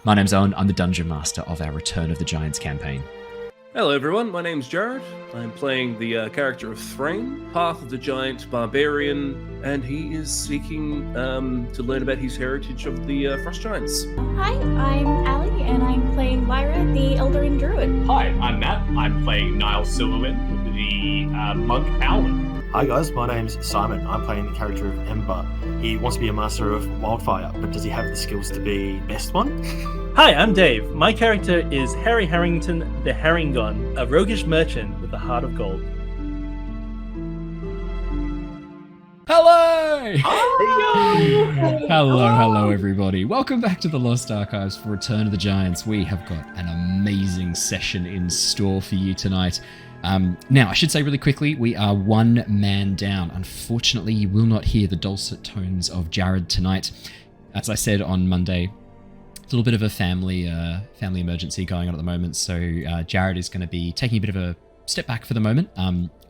My name's Owen, I'm the Dungeon Master of our Return of the Giants campaign. Hello everyone, my name's Jared. I'm playing the character of Threign, Path of the Giant Barbarian, and he is seeking to learn about his heritage of the Frost Giants. Hi, I'm Allie, and I'm playing Lyra, the Eladrin Druid. Hi, I'm Matt. I'm playing Niles Silverwind, the monk Owlin. Hi guys, my name's Simon. I'm playing the character of Ember. He wants to be a master of wildfire, but does he have the skills to be best one? Hi, I'm Dave. My character is Harry Harrington the Harengon, a roguish merchant with a heart of gold. Hello! Hello everybody. Welcome back to the Lost Archives for Return of the Giants. We have got an amazing session in store for you tonight. Now, I should say really quickly, we are one man down. Unfortunately, you will not hear the dulcet tones of Jared tonight. As I said on Monday, a little bit of a family emergency going on at the moment, so Jared is going to be taking a bit of a step back for the moment.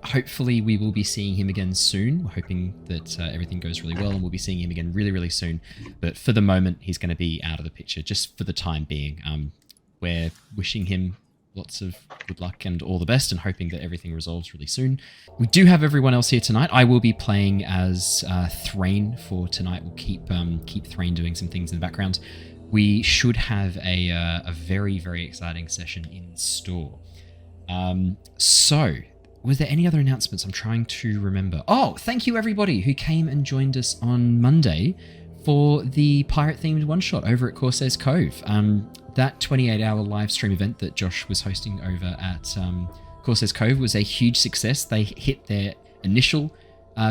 Hopefully, we will be seeing him again soon. We're hoping that everything goes really well, and we'll be seeing him again really, really soon. But for the moment, he's going to be out of the picture, just for the time being. We're wishing him lots of good luck and all the best, and hoping that everything resolves really soon. We do have everyone else here tonight. I will be playing as Threign for tonight. We'll keep Threign doing some things in the background. We should have a very, very exciting session in store. So, was there any other announcements? I'm trying to remember. Oh, thank you everybody who came and joined us on Monday for the pirate-themed one-shot over at Corsair's Cove. That 28-hour live stream event that Josh was hosting over at Corsair's Cove was a huge success. They hit their initial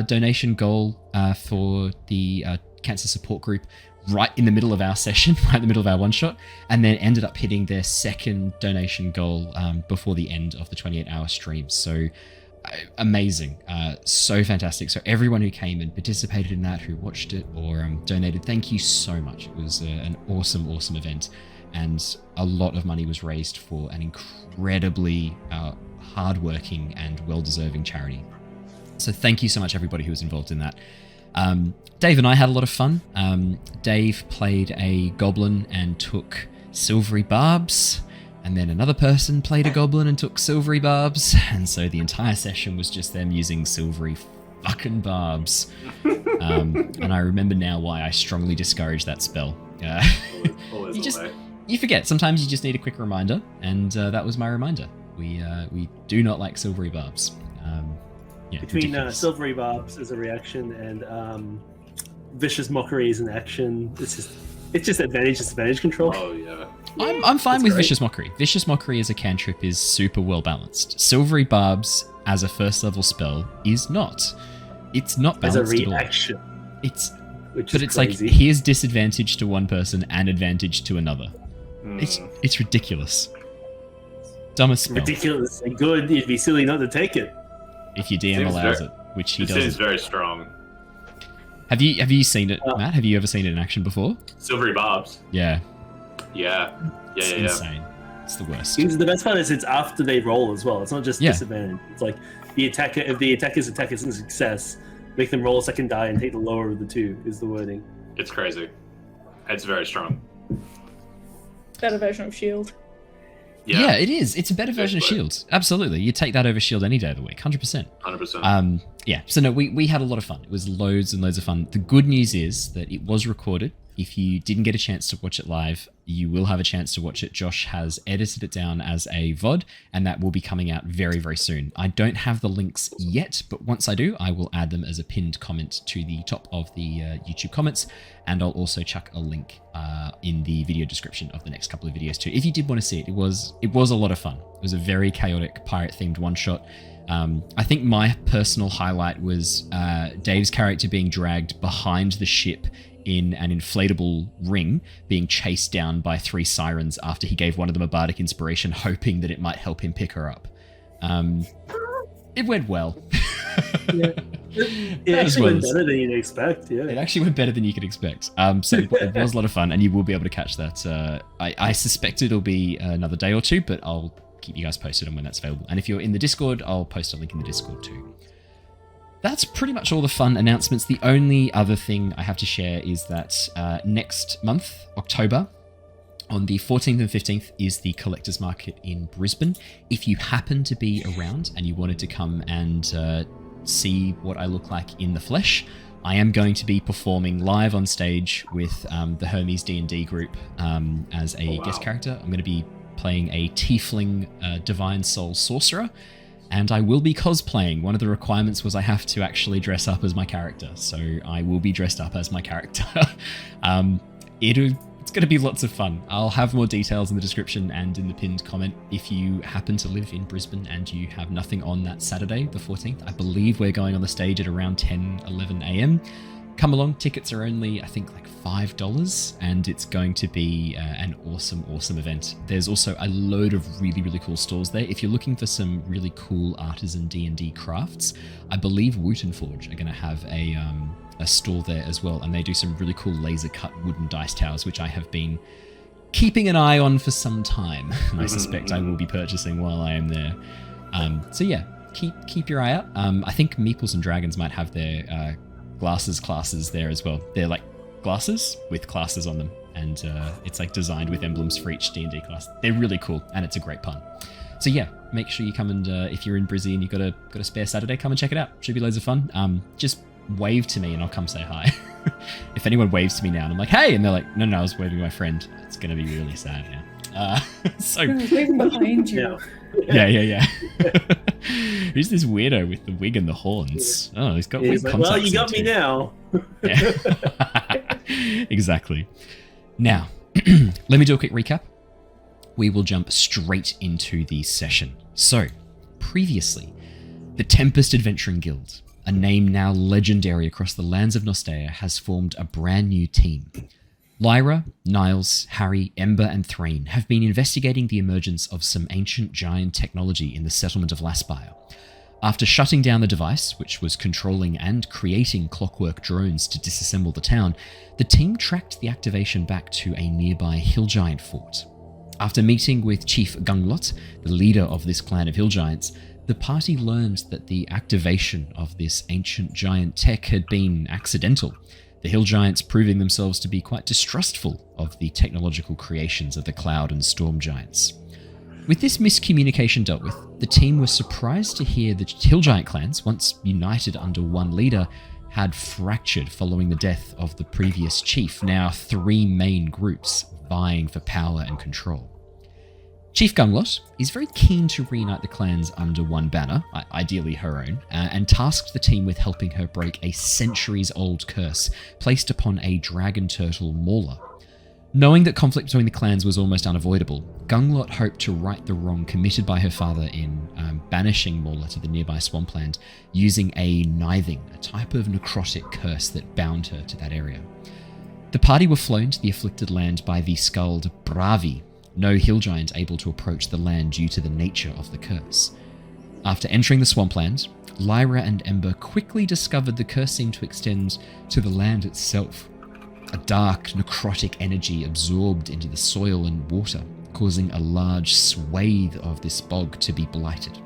donation goal for the cancer support group right in the middle of our session, right in the middle of our one-shot, and then ended up hitting their second donation goal before the end of the 28-hour stream. So amazing, so fantastic. So everyone who came and participated in that, who watched it or donated, thank you so much. It was an awesome event, and a lot of money was raised for an incredibly hardworking and well-deserving charity. So thank you so much everybody who was involved in that. Dave and I had a lot of fun. Dave played a goblin and took silvery barbs, and then another person played a goblin and took silvery barbs, and so the entire session was just them using silvery fucking barbs. And I remember now why I strongly discouraged that spell. You forget. Sometimes you just need a quick reminder, and that was my reminder. We do not like silvery barbs. Yeah, Between silvery barbs as a reaction and vicious mockery as an action, it's just advantage control. Oh yeah. I'm fine with Vicious Mockery. Vicious Mockery as a cantrip is super well balanced. Silvery Barbs as a first level spell is not. It's not balanced as a reaction. It's like here's disadvantage to one person and advantage to another. It's ridiculous. Dumbest spell. Ridiculous and good. It'd be silly not to take it. If your DM allows it, which he doesn't. It seems very strong. Have you seen it, Matt? Have you ever seen it in action before? Silvery barbs. Yeah. It's insane. It's the worst. The best part is it's after they roll as well. It's not just disadvantage. It's like the attacker. If the attacker's attack is a success, make them roll a second die and take the lower of the two. Is the wording. It's crazy. It's very strong. Better version of Shield. Yeah, it is. It's a better version of Shield. Absolutely. You take that over Shield any day of the week. 100%. 100%. Yeah. So no, we had a lot of fun. It was loads and loads of fun. The good news is that it was recorded. If you didn't get a chance to watch it live, you will have a chance to watch it. Josh has edited it down as a VOD, and that will be coming out very, very soon. I don't have the links yet, but once I do, I will add them as a pinned comment to the top of the YouTube comments, and I'll also chuck a link in the video description of the next couple of videos too. If you did want to see it, it was a lot of fun. It was a very chaotic pirate-themed one-shot. I think my personal highlight was Dave's character being dragged behind the ship in an inflatable ring, being chased down by 3 sirens after he gave one of them a bardic inspiration, hoping that it might help him pick her up. It went well. It actually went better than you'd expect. Yeah, it actually went better than you could expect. So it was a lot of fun, and you will be able to catch that. I suspect it'll be another day or two, but I'll keep you guys posted on when that's available. And if you're in the Discord, I'll post a link in the Discord too. That's pretty much all the fun announcements. The only other thing I have to share is that next month, October, On the 14th and 15th is the Collector's Market in Brisbane. If you happen to be around and you wanted to come and see what I look like in the flesh, I am going to be performing live on stage with the Hermes D&D group as a guest character. I'm going to be playing a tiefling divine soul sorcerer, and I will be cosplaying. One of the requirements was I have to actually dress up as my character, so I will be dressed up as my character. It's going to be lots of fun. I'll have more details in the description and in the pinned comment. If you happen to live in Brisbane and you have nothing on that Saturday, the 14th, I believe we're going on the stage at around 10, 11 a.m. Come along. Tickets are only, I think, like $5, and it's going to be an awesome, awesome event. There's also a load of really, really cool stores there. If you're looking for some really cool artisan D&D crafts, I believe Wooten Forge are going to have a store there as well, and they do some really cool laser cut wooden dice towers, which I have been keeping an eye on for some time. I suspect I will be purchasing while I am there. So yeah, keep your eye out. I think Meeples and Dragons might have their classes there as well. They're like glasses with classes on them, and it's like designed with emblems for each D&D class. They're really cool, and it's a great pun. So yeah, make sure you come and if you're in Brizzy and you've got a spare Saturday, come and check it out. Should be loads of fun. Just wave to me and I'll come say hi. If anyone waves to me now and I'm like, hey, and they're like, no, I was waving to my friend, it's going to be really sad now. So I was waving behind you. Yeah. Who's this weirdo with the wig and the horns? Oh, he's got weird contacts. Well, you got me now. Yeah. Exactly. Now, let me do a quick recap. We will jump straight into the session. So, previously, the Tempest Adventuring Guild, a name now legendary across the lands of Nostea, has formed a brand new team. Lyra, Niles, Harry, Ember, and Threign have been investigating the emergence of some ancient giant technology in the settlement of Laspire. After shutting down the device, which was controlling and creating clockwork drones to disassemble the town, the team tracked the activation back to a nearby hill giant fort. After meeting with Chief Gunglot, the leader of this clan of hill giants, the party learned that the activation of this ancient giant tech had been accidental, the hill giants proving themselves to be quite distrustful of the technological creations of the cloud and storm giants. With this miscommunication dealt with, the team was surprised to hear that hill giant clans, once united under one leader, had fractured following the death of the previous chief, now 3 main groups vying for power and control. Chief Gunglot is very keen to reunite the clans under one banner, ideally her own, and tasked the team with helping her break a centuries-old curse placed upon a dragon turtle mauler. Knowing that conflict between the clans was almost unavoidable, Gunglot hoped to right the wrong committed by her father in banishing Mauler to the nearby swampland using a nithing, a type of necrotic curse that bound her to that area. The party were flown to the afflicted land by the skulled Bravi, no hill giant able to approach the land due to the nature of the curse. After entering the swampland, Lyra and Ember quickly discovered the curse seemed to extend to the land itself. A dark, necrotic energy absorbed into the soil and water, causing a large swathe of this bog to be blighted.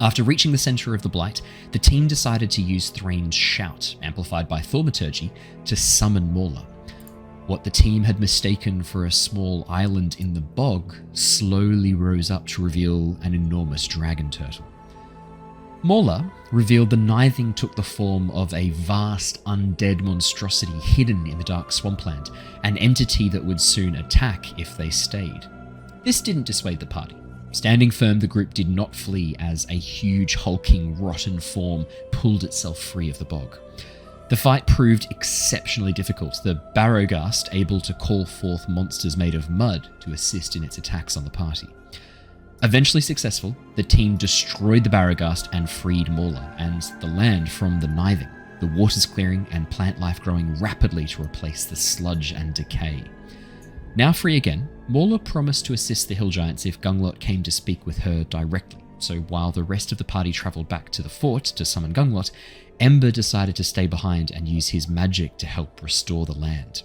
After reaching the center of the blight, the team decided to use Threign's shout, amplified by thaumaturgy, to summon Mauler. What the team had mistaken for a small island in the bog slowly rose up to reveal an enormous dragon turtle. Mauler revealed the nithing took the form of a vast undead monstrosity hidden in the dark swampland, an entity that would soon attack if they stayed. This didn't dissuade the party. Standing firm, the group did not flee as a huge, hulking, rotten form pulled itself free of the bog. The fight proved exceptionally difficult, the Barrowgast able to call forth monsters made of mud to assist in its attacks on the party. Eventually successful, the team destroyed the Barrowgast and freed Mauler and the land from the nithing, the waters clearing and plant life growing rapidly to replace the sludge and decay. Now free again, Mauler promised to assist the hill giants if Gunglot came to speak with her directly, so while the rest of the party travelled back to the fort to summon Gunglot, Ember decided to stay behind and use his magic to help restore the land.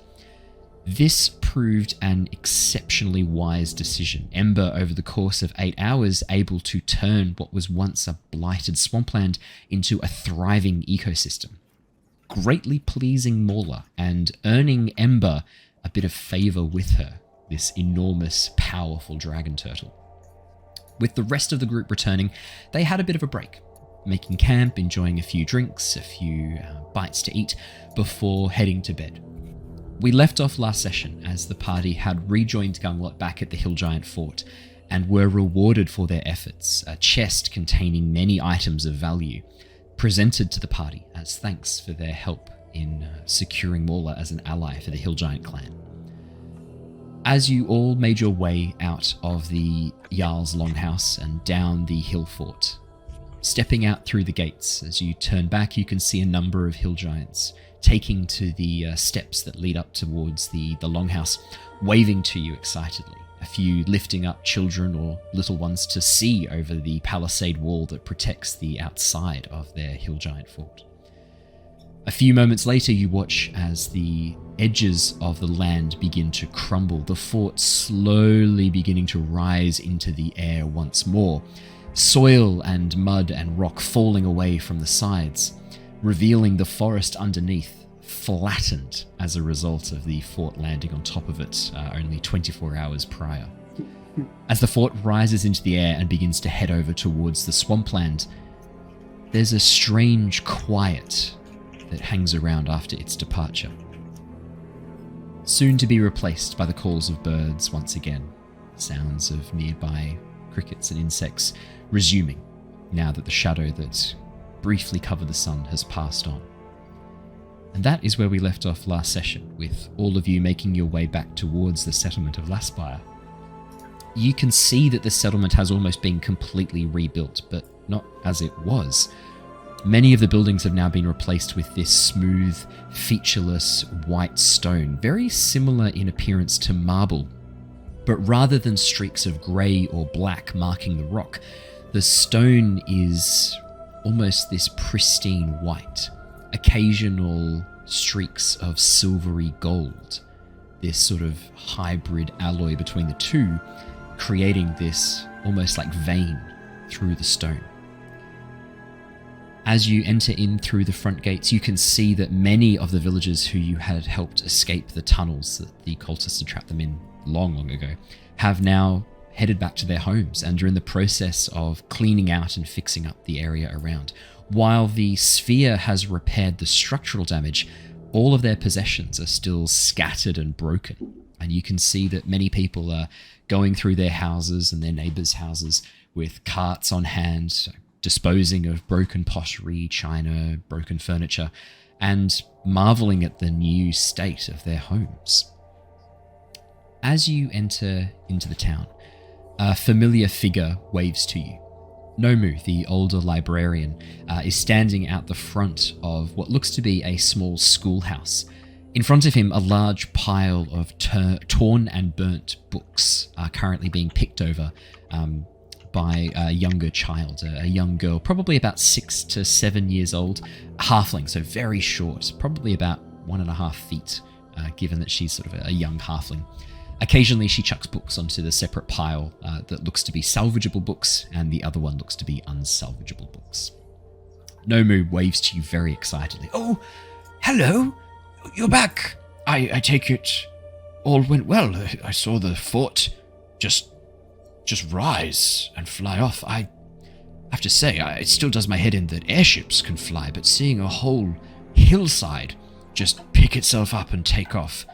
This proved an exceptionally wise decision. Ember, over the course of 8 hours, able to turn what was once a blighted swampland into a thriving ecosystem, greatly pleasing Mauler and earning Ember a bit of favour with her. this enormous, powerful dragon turtle. With the rest of the group returning, they had a bit of a break, making camp, enjoying a few drinks, a few bites to eat, before heading to bed. We left off last session as the party had rejoined Gunglot back at the Hill Giant Fort and were rewarded for their efforts, a chest containing many items of value, presented to the party as thanks for their help in securing Mauler as an ally for the Hill Giant clan. As you all made your way out of the Jarl's Longhouse and down the hill fort, stepping out through the gates, as you turn back, you can see a number of hill giants taking to the steps that lead up towards the longhouse, waving to you excitedly, a few lifting up children or little ones to see over the palisade wall that protects the outside of their hill giant fort. A few moments later, you watch as the edges of the land begin to crumble, the fort slowly beginning to rise into the air once more, soil and mud and rock falling away from the sides, revealing the forest underneath, flattened as a result of the fort landing on top of it only 24 hours prior. As the fort rises into the air and begins to head over towards the swampland, there's a strange quiet that hangs around after its departure, soon to be replaced by the calls of birds once again, sounds of nearby crickets and insects resuming now that the shadow that briefly covered the sun has passed on. And that is where we left off last session, with all of you making your way back towards the settlement of Laspire. You can see that the settlement has almost been completely rebuilt, but not as it was. Many of the buildings have now been replaced with this smooth, featureless white stone, very similar in appearance to marble. But rather than streaks of grey or black marking the rock, the stone is almost this pristine white, occasional streaks of silvery gold, this sort of hybrid alloy between the two, creating this almost like vein through the stone. As you enter in through the front gates, you can see that many of the villagers who you had helped escape the tunnels that the cultists had trapped them in long ago have now headed back to their homes and are in the process of cleaning out and fixing up the area around. While the sphere has repaired the structural damage, all of their possessions are still scattered and broken. And you can see that many people are going through their houses and their neighbors' houses with carts on hand, disposing of broken pottery, china, broken furniture, and marveling at the new state of their homes. As you enter into the town, a familiar figure waves to you. Nomu, the older librarian, is standing out the front of what looks to be a small schoolhouse. In front of him, a large pile of torn and burnt books are currently being picked over by a younger child, a young girl, probably about 6 to 7 years old, halfling, so very short, probably about 1.5 feet, given that she's sort of a young halfling. Occasionally she chucks books onto the separate pile that looks to be salvageable books, and the other one looks to be unsalvageable books. Nomu waves to you very excitedly. "Oh, hello! You're back! I take it all went well. I saw the fort just rise and fly off. I have to say, it still does my head in that airships can fly, but seeing a whole hillside just pick itself up and take off,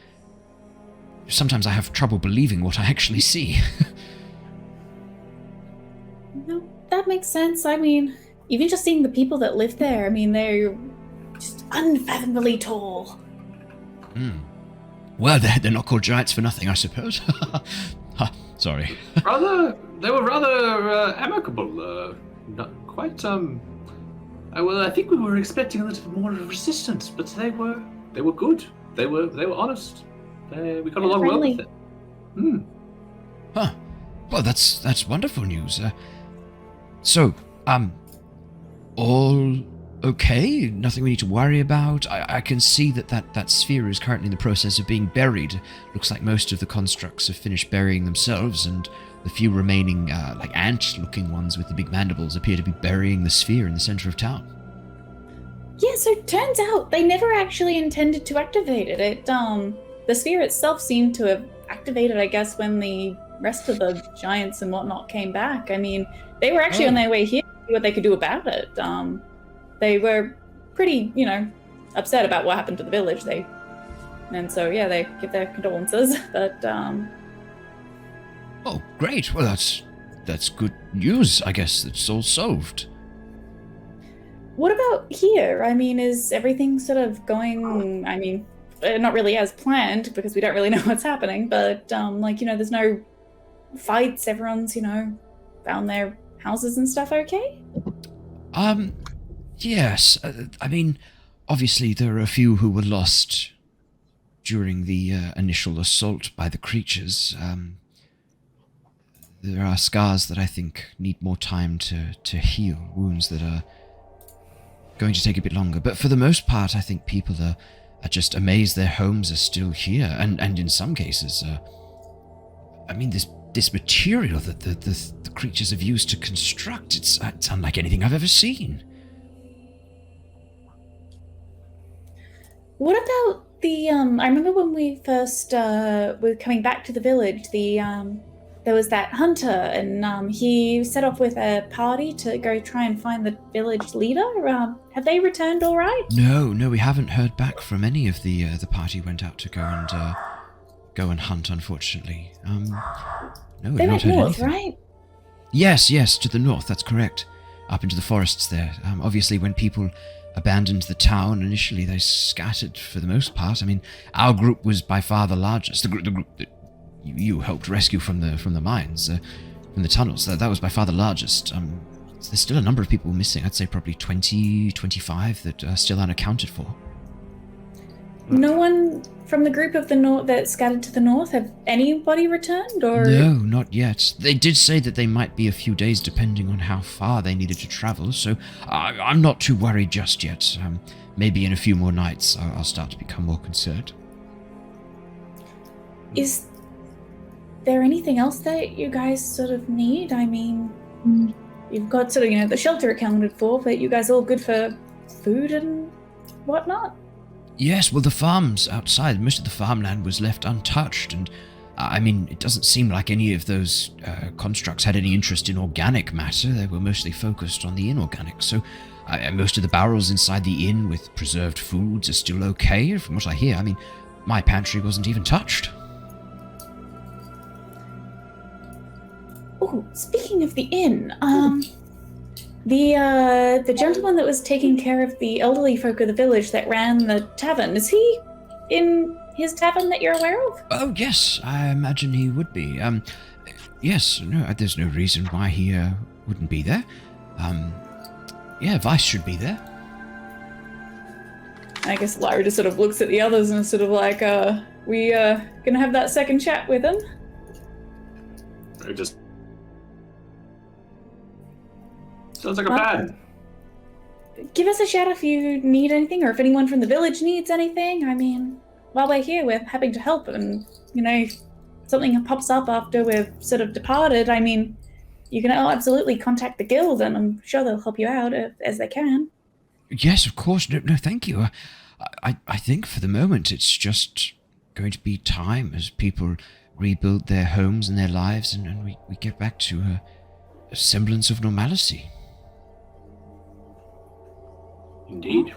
sometimes I have trouble believing what I actually see." No, that makes sense. I mean, even just seeing the people that live there, I mean, they're just unfathomably tall. Well, they're not called giants for nothing, I suppose. Sorry. They were rather amicable. Not quite. Well, I think we were expecting a little more resistance, but they were good. They were honest. We got along well with it. Huh. Well, that's wonderful news. So, all okay? Nothing we need to worry about? I can see that sphere is currently in the process of being buried. Looks like most of the constructs have finished burying themselves, and the few remaining, like ant-looking ones with the big mandibles appear to be burying the sphere in the center of town. Yeah, so it turns out they never actually intended to activate it. The sphere itself seemed to have activated, I guess, when the rest of the giants and whatnot came back. I mean, they were actually on their way here to see what they could do about it. They were pretty, upset about what happened to the village. They give their condolences. But Oh, great. Well, that's good news. I guess it's all solved. what about here? I mean, is everything sort of going? I mean, not really as planned because we don't really know what's happening. But there's no fights. Everyone's found their houses and stuff. Okay. Yes. I mean, obviously there are a few who were lost during the initial assault by the creatures. There are scars that I think need more time to heal, wounds that are going to take a bit longer. But for the most part, I think people are just amazed their homes are still here. And in some cases, this material that the creatures have used to construct, it's unlike anything I've ever seen. What about the I remember when we first were coming back to the village, there was that hunter, and he set off with a party to go try and find the village leader. Have they returned all right? No, we haven't heard back from any of the party went out to go and hunt, unfortunately. No, we've They not went heard north, anything. right? Yes, to the north, that's correct. Up into the forests there. Obviously, when people abandoned the town, initially they scattered for the most part. I mean, our group was by far the largest. The group that you helped rescue from the mines, from the tunnels, that was by far the largest. There's still a number of people missing. I'd say probably 20, 25 that are still unaccounted for. No one from the group of the north that scattered to the north, have anybody returned, or? No, not yet. They did say that they might be a few days depending on how far they needed to travel, so I'm not too worried just yet. Maybe in a few more nights I'll start to become more concerned. Is there anything else that you guys sort of need? I mean, you've got sort of, the shelter accounted for, but you guys all good for food and whatnot? Yes, well, the farms outside, most of the farmland was left untouched, and it doesn't seem like any of those constructs had any interest in organic matter. They were mostly focused on the inorganic, so most of the barrels inside the inn with preserved foods are still okay, from what I hear. My pantry wasn't even touched. Oh, speaking of the inn, the gentleman that was taking care of the elderly folk of the village that ran the tavern, is he in his tavern that you're aware of? Oh, yes, I imagine he would be. Yes, no, there's no reason why he wouldn't be there. Vice should be there. I guess Lyra just sort of looks at the others and is sort of like, we gonna have that second chat with him? Or just sounds like a plan. Give us a shout if you need anything, or if anyone from the village needs anything. While we're here, we're happy to help, and, if something pops up after we've sort of departed, you can absolutely contact the guild, and I'm sure they'll help you out as they can. Yes, of course. No, thank you. I think for the moment it's just going to be time as people rebuild their homes and their lives, and we get back to a semblance of normalcy. Indeed.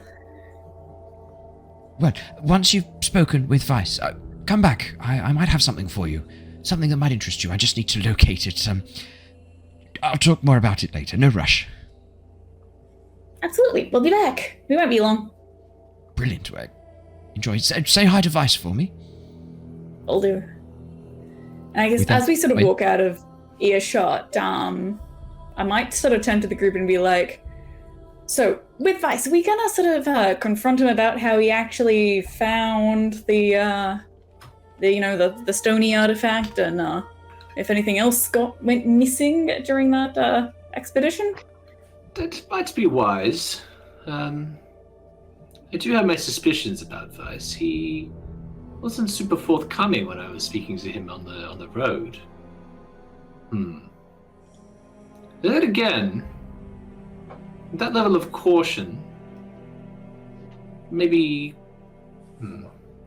Well, once you've spoken with Vice, come back. I might have something for you. Something that might interest you. I just need to locate it. I'll talk more about it later. No rush. Absolutely. We'll be back. We won't be long. Brilliant. Enjoy. Say hi to Vice for me. Will do. And I guess as we sort of walk out of earshot, I might sort of turn to the group and be like, so, with Vice, are we gonna sort of confront him about how he actually found the stony artifact, and if anything else went missing during that expedition? That might be wise. I do have my suspicions about Vice. He wasn't super forthcoming when I was speaking to him on the road. Then again, that level of caution, maybe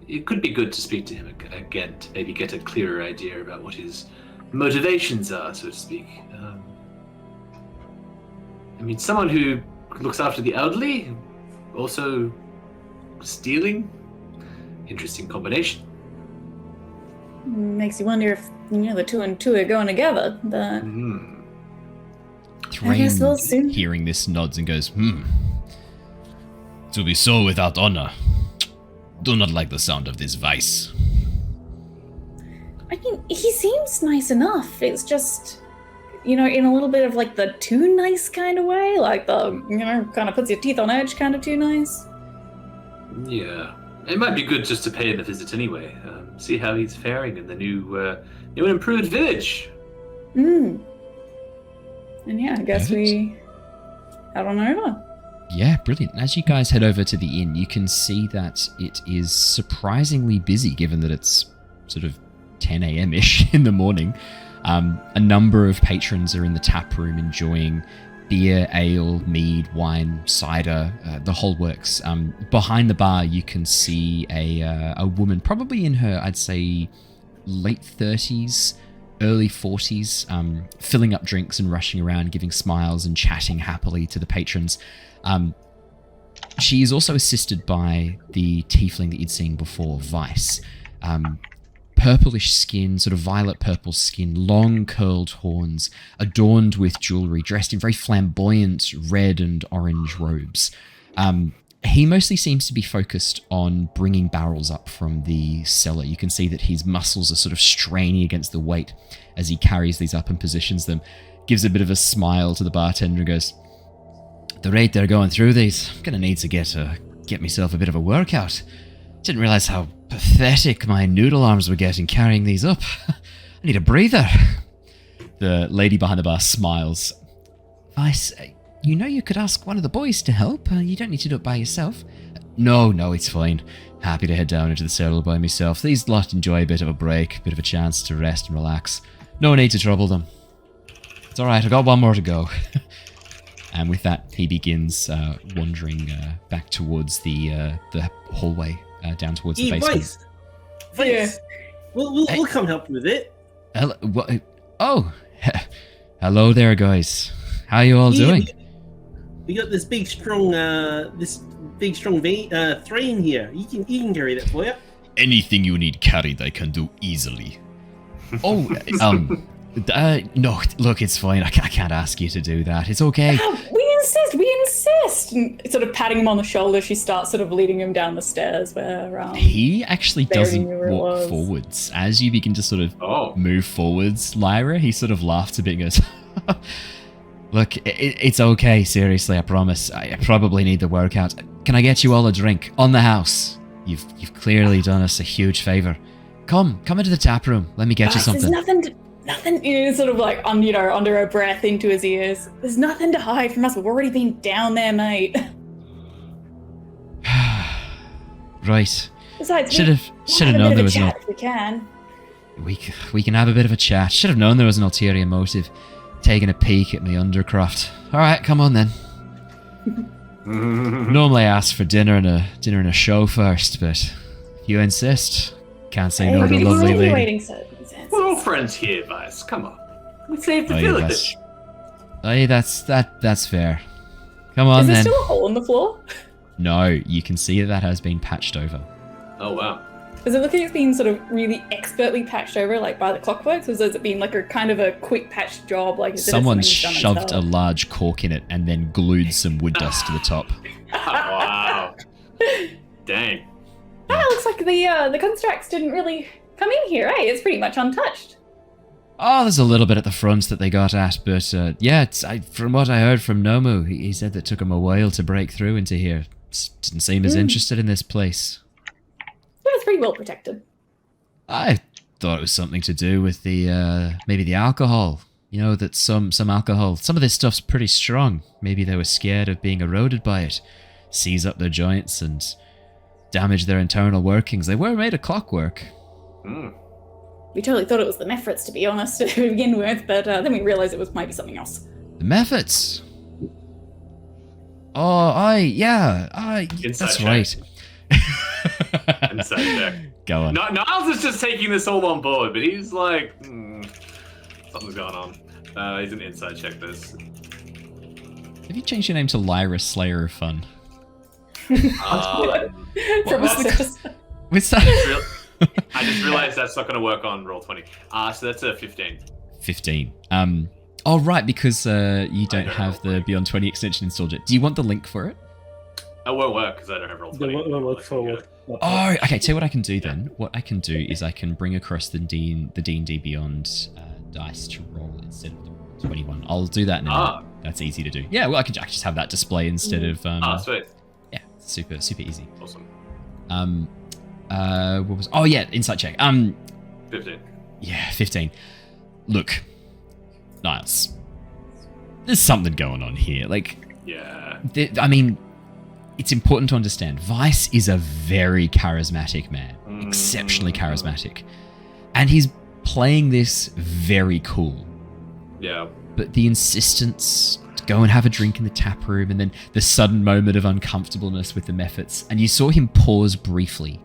it could be good to speak to him again to maybe get a clearer idea about what his motivations are, so to speak. I mean, someone who looks after the elderly, also stealing. Interesting combination. Makes you wonder if, the two and two are going together. But I guess we'll Threign, soon. hearing this, nods and goes, To be so without honor. Do not like the sound of this vice. I mean, he seems nice enough. It's just, in a little bit of like the too nice kind of way. Like the, kind of puts your teeth on edge kind of too nice. Yeah. It might be good just to pay him a visit anyway. See how he's faring in the new and improved village. And yeah, I guess we head on over. Yeah, brilliant. As you guys head over to the inn, you can see that it is surprisingly busy, given that it's sort of 10 a.m.-ish in the morning. A number of patrons are in the tap room enjoying beer, ale, mead, wine, cider, the whole works. Behind the bar, you can see a woman, probably in her, I'd say, late 30s, early 40s, filling up drinks and rushing around, giving smiles and chatting happily to the patrons. She is also assisted by the tiefling that you'd seen before, Vice. Purplish skin, sort of violet purple skin, long curled horns, adorned with jewelry, dressed in very flamboyant red and orange robes. He mostly seems to be focused on bringing barrels up from the cellar. You can see that his muscles are sort of straining against the weight as he carries these up and positions them. Gives a bit of a smile to the bartender and goes, "The rate they're going through these, I'm going to need to get myself a bit of a workout. Didn't realize how pathetic my noodle arms were getting carrying these up. I need a breather." The lady behind the bar smiles. "Vice, you could ask one of the boys to help. You don't need to do it by yourself." No, it's fine. Happy to head down into the cellar by myself. These lot enjoy a bit of a break, a bit of a chance to rest and relax. No need to trouble them. It's alright, I've got one more to go." And with that, he begins wandering back towards the hallway, down towards the basement. Vice. We'll come help you with it. Hello there, guys. How you all doing? We got this big strong Threign here. You can carry that for you. Anything you need carried, I can do easily. No, look, it's fine. I can't ask you to do that. It's okay. We insist. And sort of patting him on the shoulder, she starts sort of leading him down the stairs where he actually doesn't knew where it walk was. forwards. As you begin to sort of move forwards, Lyra, he sort of laughs a bit and goes, "Look, it's okay, seriously, I promise. I probably need the workout. Can I get you all a drink? On the house. You've clearly done us a huge favour. Come into the tap room. Let me get you something." There's nothing, sort of like, under her breath into his ears. "There's nothing to hide from us. We've already been down there, mate." Right. Besides, Should have known there was no. If we can. We can have a bit of a chat. Should have known there was an ulterior motive. Taking a peek at my undercroft. All right, come on then. Normally I ask for dinner and a show first, but if you insist, can't say no to a lovely lady. We're all friends here, Vice. Come on. We saved the village. That's fair. Come on then. Is there still a hole in the floor? No, you can see that has been patched over. Oh wow. Does it look like it's been sort of really expertly patched over, like by the clockworks, or has it been like a kind of a quick patched job? Like someone shoved a large cork in it and then glued some wood dust to the top. Wow. Dang. Ah, looks like the constructs didn't really come in here, eh? It's pretty much untouched. Oh, there's a little bit at the front that they got at, but from what I heard from Nomu, he said that it took him a while to break through into here. Didn't seem as interested in this place. But it's pretty well protected. I thought it was something to do with the maybe the alcohol. You know, that some alcohol, some of this stuff's pretty strong. Maybe they were scared of being eroded by it, seize up their joints and damage their internal workings. They were made of clockwork. We totally thought it was the Mephits, to be honest, to begin with, but then we realised it was maybe something else. The Mephits? Oh, that's right. Insight check. Go on. Niles is just taking this all on board, but he's like, something's going on. He's an inside check this. Have you changed your name to Lyra, Slayer of Fun? From What's that? I just realized that's not going to work on Roll20. So that's a 15. 15. Oh, right, because you don't have the Beyond 20 extension installed yet. Do you want the link for it? It won't work because I don't have Roll20. Oh, okay. Tell you what I can do then. What I can do is I can bring across the D&D Beyond dice to roll instead of the 21. I'll do that now. That's easy to do. Yeah, well, I can just have that display instead of... sweet. Yeah, super easy. Awesome. What was... Oh, yeah, insight check. 15. Yeah, 15. Look, Niles, there's something going on here. Like, yeah. I mean, it's important to understand. Vice is a very charismatic man, exceptionally charismatic, and he's playing this very cool. Yeah. But the insistence to go and have a drink in the tap room, and then the sudden moment of uncomfortableness with the methods, and you saw him pause briefly,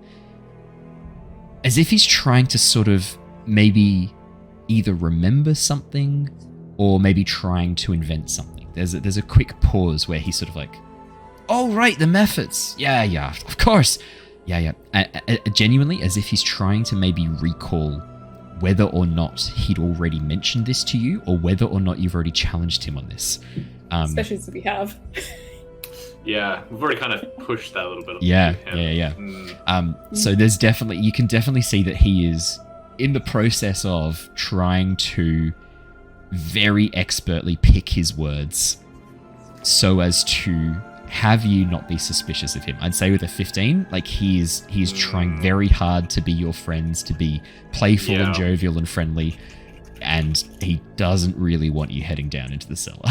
as if he's trying to sort of maybe either remember something or maybe trying to invent something. There's a quick pause where he's sort of like, oh, right, the methods. Yeah, of course. Yeah. Genuinely, as if he's trying to maybe recall whether or not he'd already mentioned this to you or whether or not you've already challenged him on this. Especially as we have. Yeah, we've already kind of pushed that a little bit. Yeah. So there's definitely, you can definitely see that he is in the process of trying to very expertly pick his words so as to have you not be suspicious of him. I'd say with a 15, like he's trying very hard to be your friends, to be playful and jovial and friendly, and he doesn't really want you heading down into the cellar.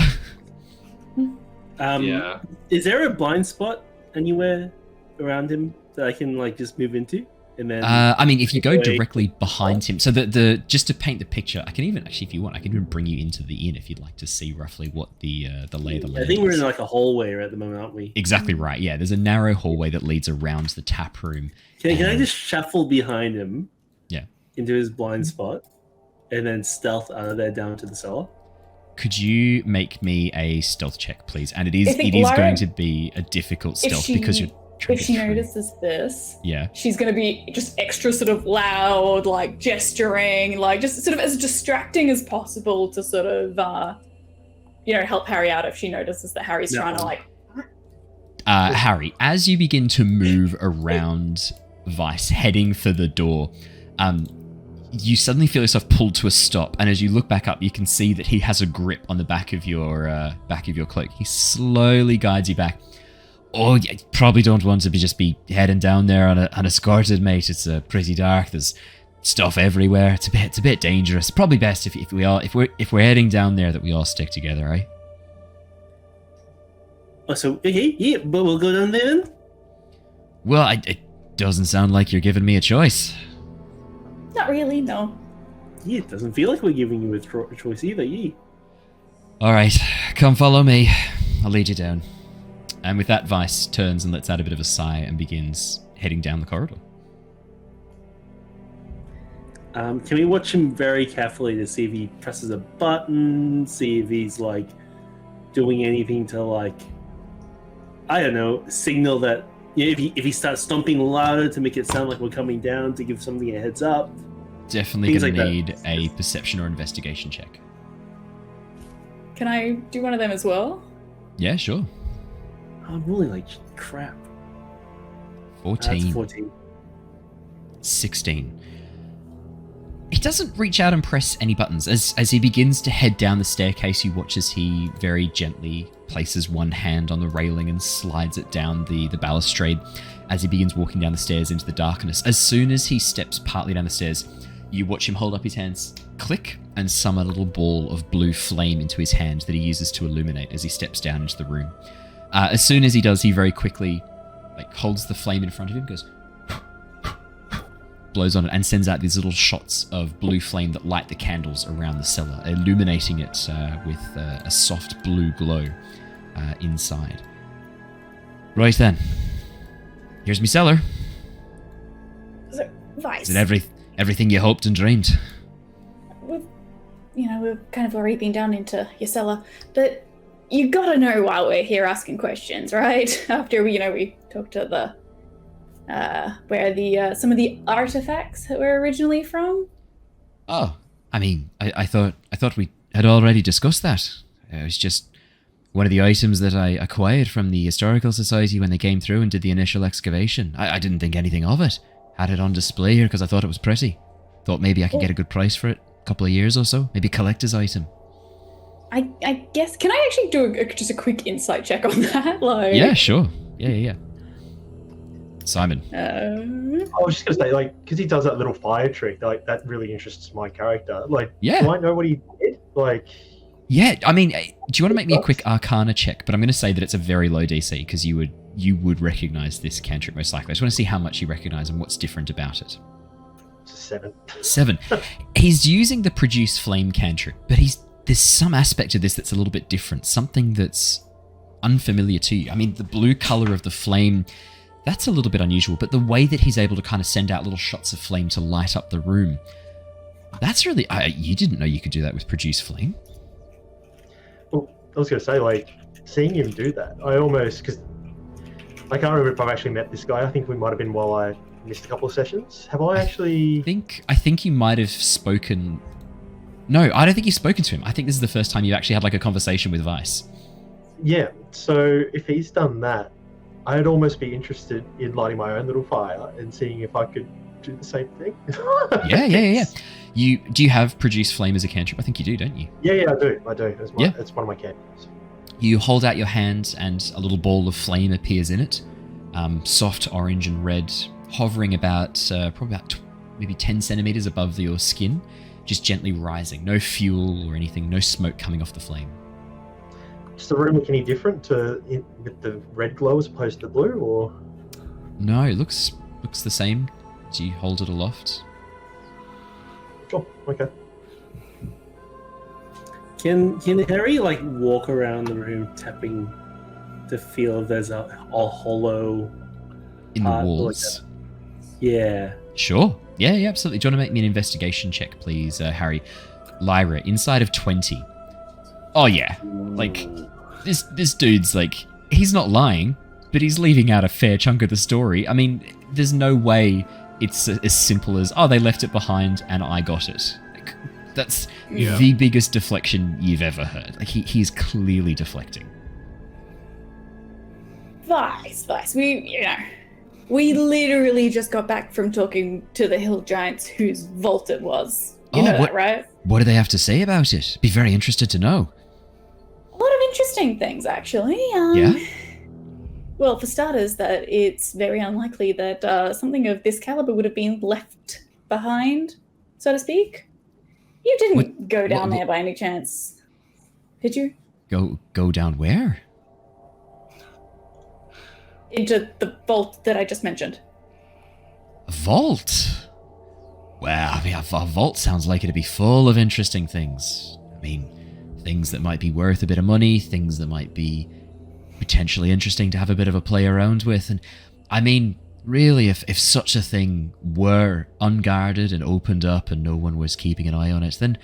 Is there a blind spot anywhere around him that I can like just move into? And then I mean, if you go directly behind him, so the just to paint the picture, I can even actually, if you want, I can even bring you into the inn if you'd like to see roughly what the lay of the land. I think we're in like a hallway at the moment, aren't we? Exactly right. Yeah, there's a narrow hallway that leads around the tap room. Can I just shuffle behind him? Yeah. Into his blind spot, and then stealth out of there down to the cellar. Could you make me a stealth check, please? And it is Lyra, going to be a difficult stealth because you're. If she notices this, yeah, she's going to be just extra sort of loud, like gesturing, like just sort of as distracting as possible to sort of, help Harry out if she notices that Harry's trying to like. Harry, as you begin to move around Vice, heading for the door, you suddenly feel yourself pulled to a stop, and as you look back up, you can see that he has a grip on the back of your cloak. He slowly guides you back. Oh, you probably don't want to be heading down there unescorted, mate. It's pretty dark. There's stuff everywhere. It's a bit dangerous. Probably best if we're heading down there that we all stick together, right? Oh, so yeah, but we'll go down there then? Well, it doesn't sound like you're giving me a choice. Not really, no. Yeah, it doesn't feel like we're giving you a choice either, yeah. All right, come follow me. I'll lead you down. And with that, Vice turns and lets out a bit of a sigh and begins heading down the corridor. Can we watch him very carefully to see if he presses a button, see if he's like doing anything to like, I don't know, signal that if he starts stomping louder to make it sound like we're coming down to give something a heads up. Definitely going to need a perception or investigation check. Can I do one of them as well? Yeah, sure. I'm rolling like crap. 14. 14. 16. He doesn't reach out and press any buttons. As he begins to head down the staircase, you watch as he very gently places one hand on the railing and slides it down the balustrade as he begins walking down the stairs into the darkness. As soon as he steps partly down the stairs, you watch him hold up his hands, click, and summon a little ball of blue flame into his hand that he uses to illuminate as he steps down into the room. As soon as he does, he very quickly holds the flame in front of him, goes, blows on it, and sends out these little shots of blue flame that light the candles around the cellar, illuminating it with a soft blue glow inside. Right then, here's me cellar. Vice. Is it everything you hoped and dreamed? We've kind of already been down into your cellar, but you gotta know why we're here asking questions, right? After we talked to the where the some of the artifacts that were originally from. Oh, I mean, I thought we had already discussed that. It was just one of the items that I acquired from the Historical Society when they came through and did the initial excavation. I didn't think anything of it. Had it on display here because I thought it was pretty. Thought maybe I could get a good price for it. A couple of years or so. Maybe a collector's item. I guess. Can I actually do just a quick insight check on that? Yeah, sure. Yeah. Simon. I was just gonna say, because he does that little fire trick, that really interests my character. Yeah. Do I know what he did? Yeah, I mean, do you want to make me a quick Arcana check? But I'm going to say that it's a very low DC because you would recognize this cantrip most likely. I just want to see how much you recognize and what's different about it. It's a 7. 7. He's using the produce flame cantrip, but there's some aspect of this that's a little bit different. Something that's unfamiliar to you. I mean, the blue color of the flame, that's a little bit unusual, but the way that he's able to kind of send out little shots of flame to light up the room, that's really... you didn't know you could do that with produce flame? Well, I was going to say, seeing him do that, I almost... Because I can't remember if I've actually met this guy. I think we might have been while I missed a couple of sessions. Have I actually... I think you might have spoken... No, I don't think you've spoken to him. I think this is the first time you've actually had a conversation with Vice. Yeah, so if he's done that, I'd almost be interested in lighting my own little fire and seeing if I could do the same thing. Yeah. Do you have produce flame as a cantrip? I think you do, don't you? Yeah, I do. It's one of my cantrips. You hold out your hand and a little ball of flame appears in it. Soft orange and red, hovering probably about maybe 10 centimeters above your skin, just gently rising. No fuel or anything, no smoke coming off the flame. Does the room look any different with the red glow as opposed to the blue, or? No, it looks the same. Do you hold it aloft? Oh, okay. Can Harry walk around the room tapping to feel if there's a hollow in the walls? Yeah. Sure. Yeah, absolutely. Do you want to make me an investigation check, please, Harry? Lyra, inside of 20. Oh yeah, this dude's he's not lying, but he's leaving out a fair chunk of the story. I mean, there's no way it's as simple as, they left it behind and I got it. That's the biggest deflection you've ever heard. He's clearly deflecting. Vice, we literally just got back from talking to the hill giants whose vault it was. You know that, right? What do they have to say about it? Be very interested to know. A lot of interesting things, actually. Yeah? Well, for starters, that it's very unlikely that something of this caliber would have been left behind, so to speak. You didn't go down there by any chance, did you? Go down where? Into the vault that I just mentioned. A vault? Well, I mean, a vault sounds like it'd be full of interesting things. I mean, things that might be worth a bit of money, things that might be potentially interesting to have a bit of a play around with. And I mean, really, if such a thing were unguarded and opened up and no one was keeping an eye on it, then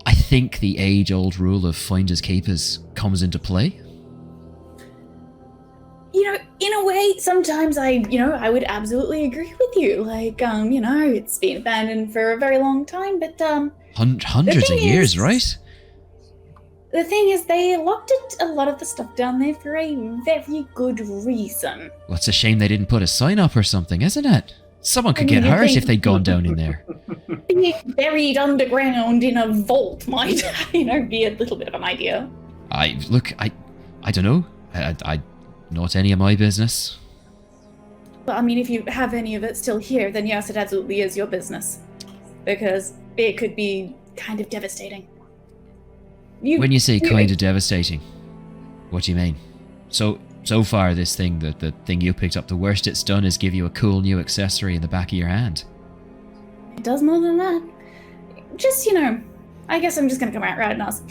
I think the age-old rule of finders keepers comes into play. In a way, sometimes I would absolutely agree with you. It's been abandoned for a very long time, but hundreds of years, right? The thing is, they locked a lot of the stuff down there for a very good reason. Well, it's a shame they didn't put a sign up or something, isn't it? Someone could get hurt if they'd gone down in there. Being buried underground in a vault might, be a little bit of an idea. I don't know. I not any of my business. Well, I mean, if you have any of it still here, then yes, it absolutely is your business. Because it could be kind of devastating. When you say kind of devastating, what do you mean? So far, this thing, the thing you picked up, the worst it's done is give you a cool new accessory in the back of your hand. It does more than that. Just, I guess I'm just going to come out right and ask.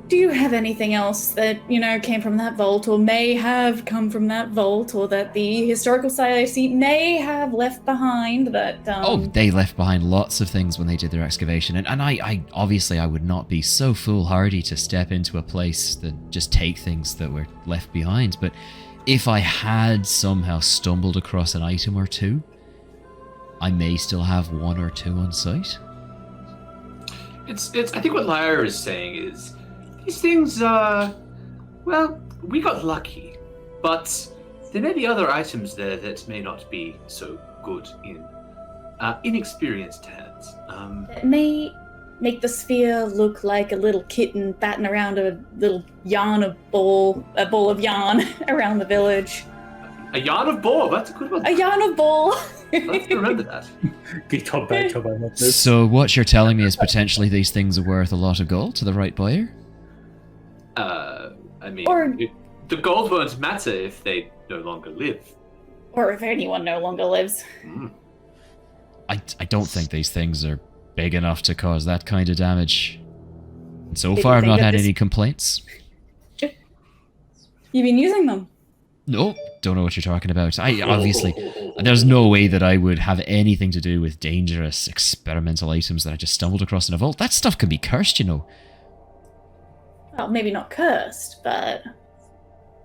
do you have anything else that, came from that vault or may have come from that vault or that the Historical Society may have left behind that... they left behind lots of things when they did their excavation. And I obviously, I would not be so foolhardy to step into a place that just take things that were left behind. But if I had somehow stumbled across an item or two, I may still have one or two on site. I think what Lyra is saying is, these things we got lucky, but there may be other items there that may not be so good in inexperienced hands. That may make the sphere look like a little kitten batting around a little ball of yarn around the village. A yarn of ball, that's a good one. A yarn of ball. Let's remember that. Good job, bad job, I love this. So what you're telling me is potentially these things are worth a lot of gold to the right buyer? The gold won't matter if they no longer live. Or if anyone no longer lives. I don't think these things are big enough to cause that kind of damage. And so far I've not had any complaints. You've been using them? No, don't know what you're talking about. There's no way that I would have anything to do with dangerous experimental items that I just stumbled across in a vault. That stuff can be cursed, Well, maybe not cursed, but,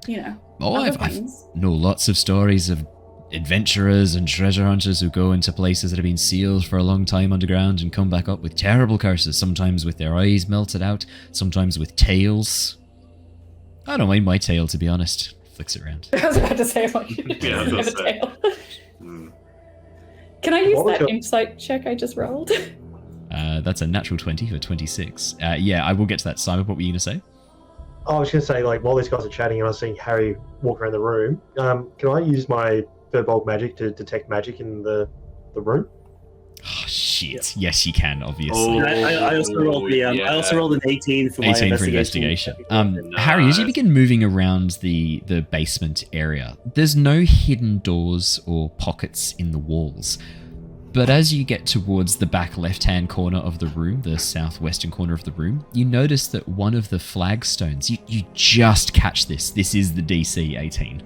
I've know lots of stories of adventurers and treasure hunters who go into places that have been sealed for a long time underground and come back up with terrible curses, sometimes with their eyes melted out, sometimes with tails. I don't mind my tail, to be honest. Flicks it around. I was about to say, Yeah, I was have a gonna say. tail. Can I use that insight check I just rolled? That's a natural 20 for 26. Yeah, I will get to that. Simon, what were you going to say? I was going to say, while these guys are chatting and I was seeing Harry walk around the room, can I use my Firbolg magic to detect magic in the room? Oh, shit. Yeah. Yes, you can, obviously. I also rolled I also rolled an 18 for my 18 for investigation. Harry, as you begin moving around the basement area, there's no hidden doors or pockets in the walls. But as you get towards the back left-hand corner of the room, the southwestern corner of the room, you notice that one of the flagstones, you just catch this. This is the DC 18.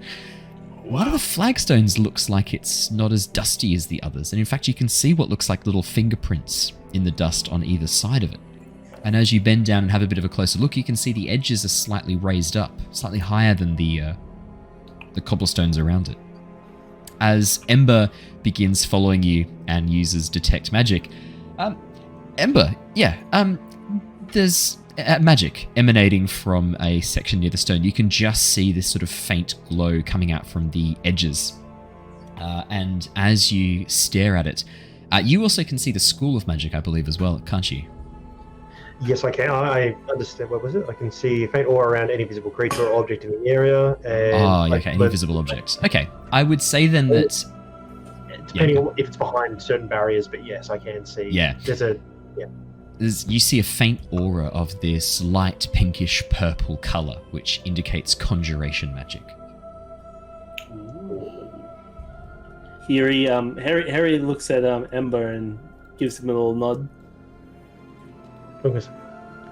One of the flagstones looks like it's not as dusty as the others, and in fact you can see what looks like little fingerprints in the dust on either side of it. And as you bend down and have a bit of a closer look, you can see the edges are slightly raised up, slightly higher than the cobblestones around it. As Ember begins following you and uses Detect Magic, Ember, there's magic emanating from a section near the stone. You can just see this sort of faint glow coming out from the edges. And as you stare at it, you also can see the School of Magic, I believe, as well, can't you? Yes, I can. I understand. What was it? I can see faint aura around any visible creature or object in the area. And any visible object. Okay, I would say then that... Depending on if it's behind certain barriers, but yes, I can see. Yeah. You see a faint aura of this light pinkish purple colour, which indicates conjuration magic. Harry looks at Ember and gives him a little nod. I'm going to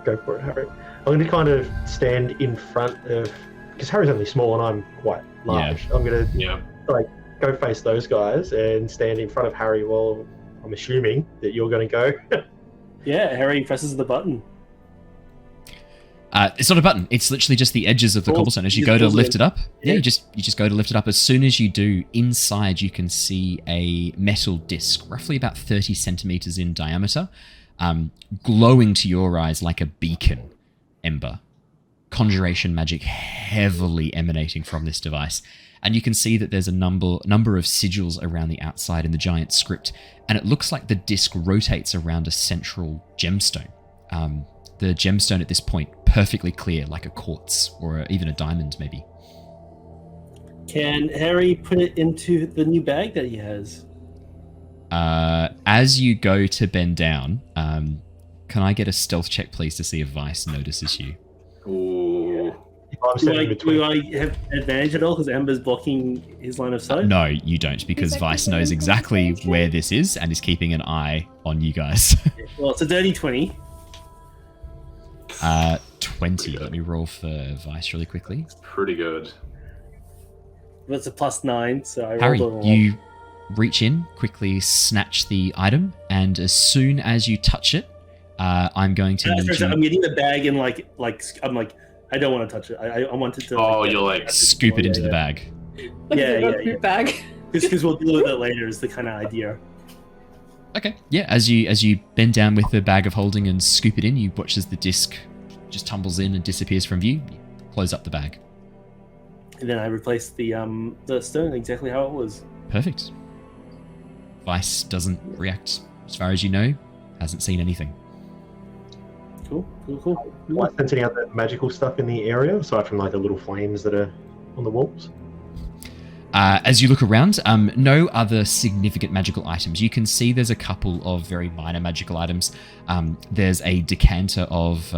go for it, Harry. I'm going to kind of stand in front of... Because Harry's only small and I'm quite large. Yeah. I'm going to go face those guys and stand in front of Harry while I'm assuming that you're going to go. Yeah, Harry presses the button. It's not a button. It's literally just the edges of the cobblestone. As you go to lift it up, you just go to lift it up. As soon as you do, inside you can see a metal disc, roughly about 30 centimeters in diameter, glowing to your eyes like a beacon, Ember. Conjuration magic heavily emanating from this device. And you can see that there's a number of sigils around the outside in the giant script, and it looks like the disc rotates around a central gemstone. The gemstone at this point, perfectly clear, like a quartz or even a diamond, maybe. Can Harry put it into the new bag that he has? As you go to bend down, can I get a stealth check, please, to see if Vice notices you? Ooh. Do I have advantage at all because Ember's blocking his line of sight? No, you don't, because Vice knows exactly where this is and is keeping an eye on you guys. Well, it's a dirty 20. 20. Let me roll for Vice really quickly. It's pretty good. That's a +9, so I Harry, rolled a you reach in, quickly snatch the item, and as soon as you touch it, I'm going to need you... I'm getting the bag and I'm like, I don't want to touch it. I want it to... Oh, you'll like... Scoop it into the bag. Yeah. Bag. Because we'll deal with it later is the kind of idea. Okay. Yeah, as you bend down with the bag of holding and scoop it in, you watch as the disc just tumbles in and disappears from view. You close up the bag. And then I replace the stone exactly how it was. Perfect. Vice doesn't react, as far as you know. Hasn't seen anything. Cool. Am I sensing out the magical stuff in the area, aside from like the little flames that are on the walls? As you look around, no other significant magical items. You can see there's a couple of very minor magical items. There's a decanter of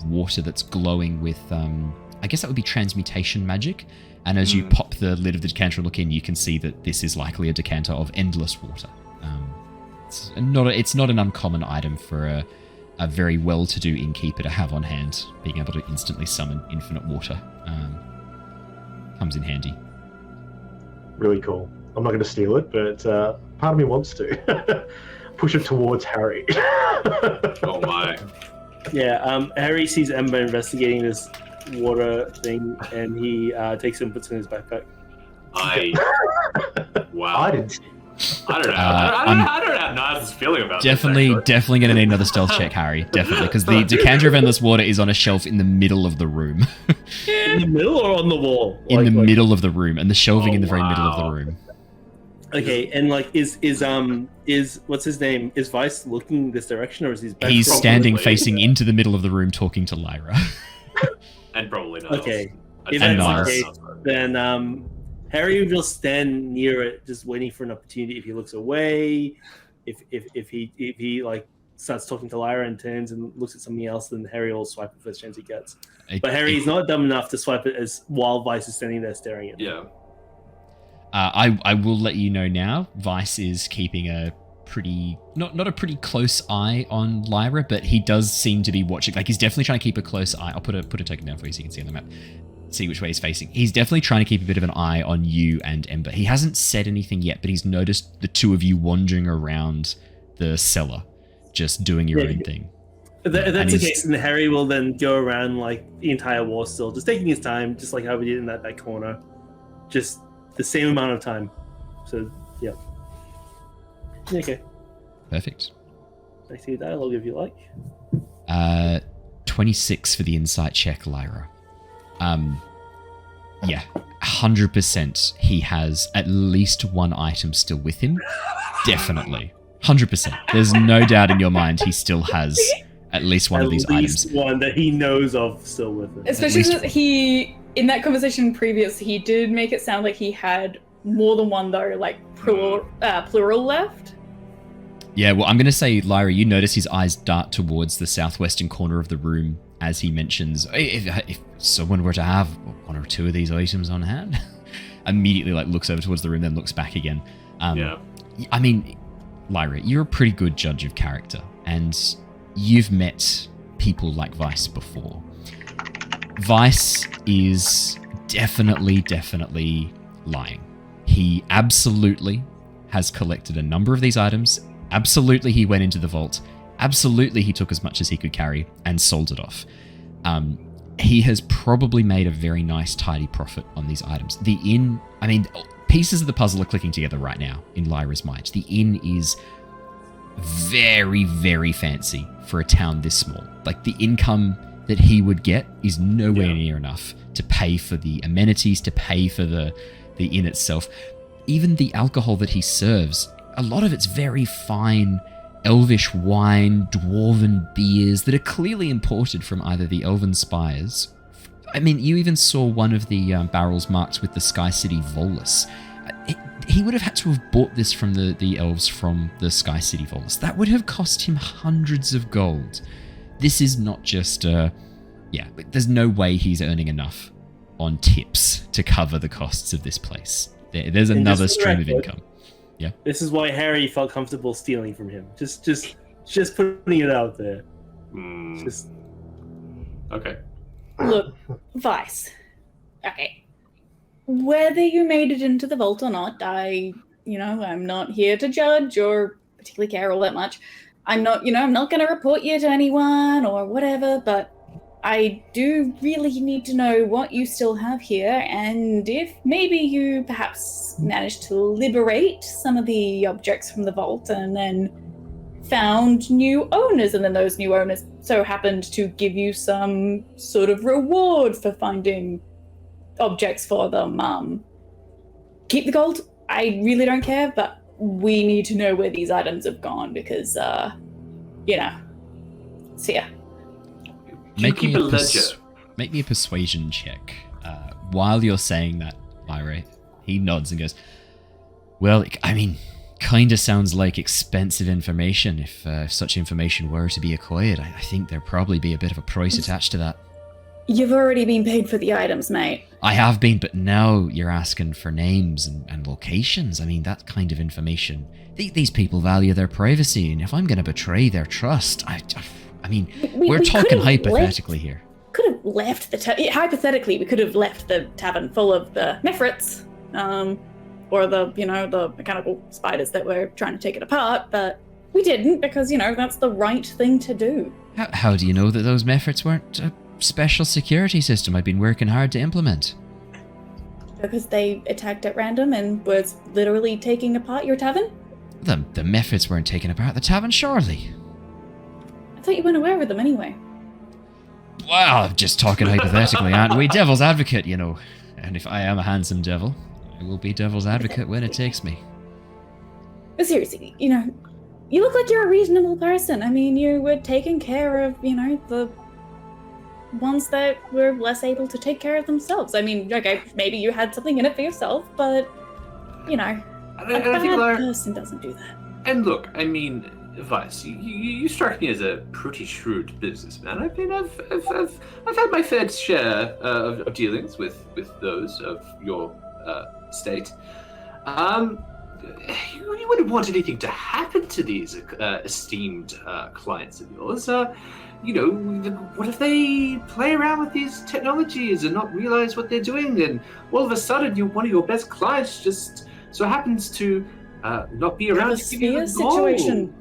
water that's glowing with, I guess that would be transmutation magic. And as you pop the lid of the decanter and look in, you can see that this is likely a decanter of endless water. It's not an uncommon item for a very well-to-do innkeeper to have on hand. Being able to instantly summon infinite water comes in handy. Really cool. I'm not going to steal it, but part of me wants to. Push it towards Harry. Oh my. Yeah, Harry sees Ember investigating this water thing, and he takes it and puts it in his backpack. Wow. I didn't. I don't know. I don't have Niles' feeling about definitely this. Going to need another stealth check, Harry. Definitely, because the decanter of endless water is on a shelf in the middle of the room. In the middle or on the wall? In the middle of the room, and the shelving in the very middle of the room. Okay, and like, is what's his name? Is Vice looking this direction, or is he? He's standing facing into the middle of the room, talking to Lyra. And probably Niles. Okay, if that's the case, then Harry will stand near it, just waiting for an opportunity. If he looks away, if he like starts talking to Lyra and turns and looks at something else, then Harry will swipe it first chance he gets. But Harry's not dumb enough to swipe it as while Vice is standing there staring at him. Yeah. I will let you know now. Vice is keeping a pretty not a pretty close eye on Lyra, but he does seem to be watching. Like, he's definitely trying to keep a close eye. I'll put a token down for you so you can see on the map. See which way he's facing. He's definitely trying to keep a bit of an eye on you and Ember. He hasn't said anything yet, but he's noticed the two of you wandering around the cellar, just doing your own thing. If that's the case, then Harry will then go around like the entire war still, just taking his time, just like how we did in that corner. Just the same amount of time. So, yeah. Okay. Perfect. I see dialogue if you like. 26 for the insight check, Lyra. Yeah, 100% he has at least one item still with him. Definitely. 100%. There's no doubt in your mind he still has at least one of these items. At least one that he knows of still with him. Especially since he, in that conversation previous, he did make it sound like he had more than one, though, like plural left. Yeah, well, I'm going to say, Lyra, you notice his eyes dart towards the southwestern corner of the room as he mentions, if someone were to have one or two of these items on hand, immediately like looks over towards the room, then looks back again. Yeah. I mean, Lyra, you're a pretty good judge of character, and you've met people like Vice before. Vice is definitely lying. He absolutely has collected a number of these items. Absolutely, he went into the vault. Absolutely, he took as much as he could carry and sold it off. He has probably made a very nice, tidy profit on these items. The inn, I mean, pieces of the puzzle are clicking together right now in Lyra's mind. The inn is very fancy for a town this small. Like, the income that he would get is nowhere near enough to pay for the amenities, to pay for the inn itself. Even the alcohol that he serves, a lot of it's very fine elvish wine, dwarven beers that are clearly imported from either the elven spires. I mean, you even saw one of the barrels marked with the Sky City Volus. He would have had to have bought this from the elves from the Sky City Volus. That would have cost him hundreds of gold. This is not just there's no way he's earning enough on tips to cover the costs of this place. There's another stream of income. Yeah. This is why Harry felt comfortable stealing from him. Just putting it out there. Okay. Look, Vice. Okay. Whether you made it into the vault or not, I'm not here to judge or particularly care all that much. I'm not going to report you to anyone or whatever, but I do really need to know what you still have here, and if maybe you perhaps managed to liberate some of the objects from the vault and then found new owners, and then those new owners so happened to give you some sort of reward for finding objects for them. Keep the gold. I really don't care, but we need to know where these items have gone because, see ya. Make me a persuasion check. While you're saying that, Lyra, he nods and goes, well, I mean, kind of sounds like expensive information. If such information were to be acquired, I think there'd probably be a bit of a price attached to that. You've already been paid for the items, mate. I have been, but now you're asking for names and locations. I mean, that kind of information. These people value their privacy, and if I'm going to betray their trust, I mean, we're talking hypothetically here. Could have left hypothetically, we could have left the tavern full of the Mephrites, or the mechanical spiders that were trying to take it apart, but we didn't because, that's the right thing to do. How do you know that those Mephrites weren't a special security system I've been working hard to implement? Because they attacked at random and was literally taking apart your tavern? The Mephrites weren't taking apart the tavern, surely. I thought you weren't aware of them anyway. Well, I'm just talking hypothetically, aren't we? Devil's advocate, And if I am a handsome devil, I will be devil's advocate when it takes me. But seriously, you look like you're a reasonable person. I mean, you were taking care of, the ones that were less able to take care of themselves. I mean, okay, maybe you had something in it for yourself, but, a bad person doesn't do that. And look, I mean, Vice, you strike me as a pretty shrewd businessman. I mean, I've had my fair share of dealings with those of your state. You wouldn't want anything to happen to these esteemed clients of yours. What if they play around with these technologies and not realize what they're doing, and all of a sudden one of your best clients just so happens to not be around to give you the situation.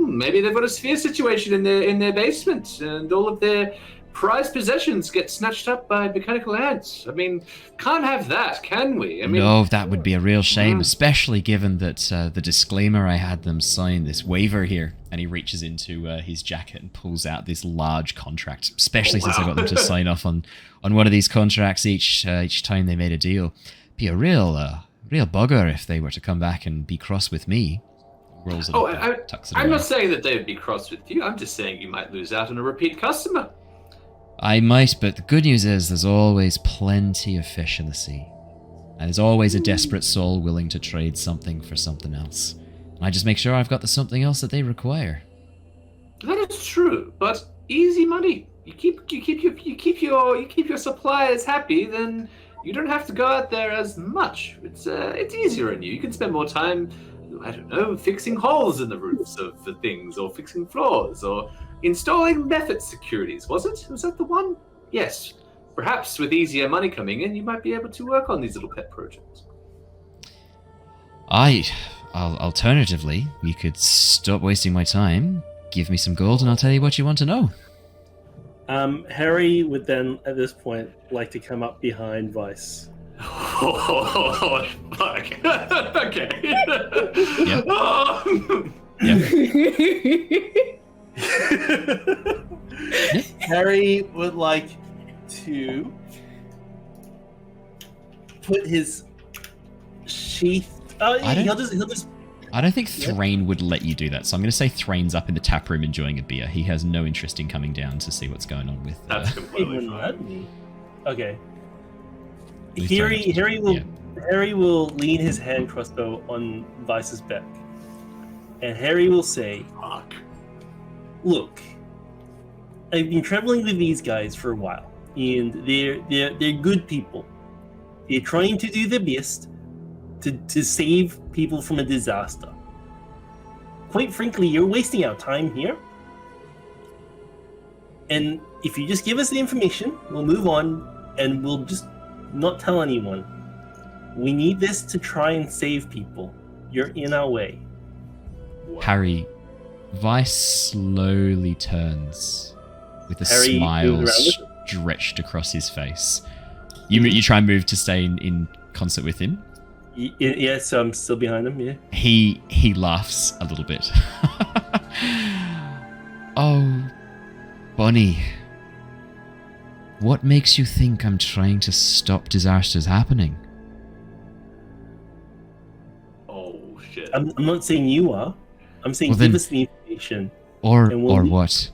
Maybe they've got a sphere situation in their basement, and all of their prized possessions get snatched up by mechanical ants. I mean, can't have that, can we? No, that would be a real shame, especially given that the disclaimer I had them sign, this waiver here, and he reaches into his jacket and pulls out this large contract, especially since I got them to sign off on one of these contracts each time they made a deal. Be a real bugger if they were to come back and be cross with me. Rolls it up, tucks it away. I'm not saying that they would be cross with you. I'm just saying you might lose out on a repeat customer. I might, but the good news is there's always plenty of fish in the sea. And there's always a desperate soul willing to trade something for something else. And I just make sure I've got the something else that they require. That is true, but easy money. You keep your suppliers happy, then you don't have to go out there as much. It's easier on you. You can spend more time, I don't know, fixing holes in the roofs of the things, or fixing floors, or installing method securities. Was that the one? Yes. Perhaps with easier money coming in, you might be able to work on these little pet projects. Alternatively, you could stop wasting my time, give me some gold, and I'll tell you what you want to know. Harry would then, at this point, like to come up behind Vice. Oh, fuck. Okay. Yep. Harry would like to put his sheath. He'll just. I don't think Threign would let you do that, so I'm going to say Threin's up in the tap room enjoying a beer. He has no interest in coming down to see what's going on with. That's completely fine. Okay. Harry will lean his hand crossbow on Vice's back, and Harry will say, "Fuck. Look, I've been traveling with these guys for a while, and they're good people. They're trying to do their best to save people from a disaster. Quite frankly, you're wasting our time here. And if you just give us the information, we'll move on, and we'll just not tell anyone. We need this to try and save people. You're in our way. Harry, Vice slowly turns with a Harry smile moves stretched across his face. You try and move to stay in concert with him? Yeah, so I'm still behind him, yeah. He laughs a little bit. Oh, Bunny. What makes you think I'm trying to stop disasters happening? Oh, shit. I'm not saying you are. I'm saying Well, then- give us the information. Or And we'll- what?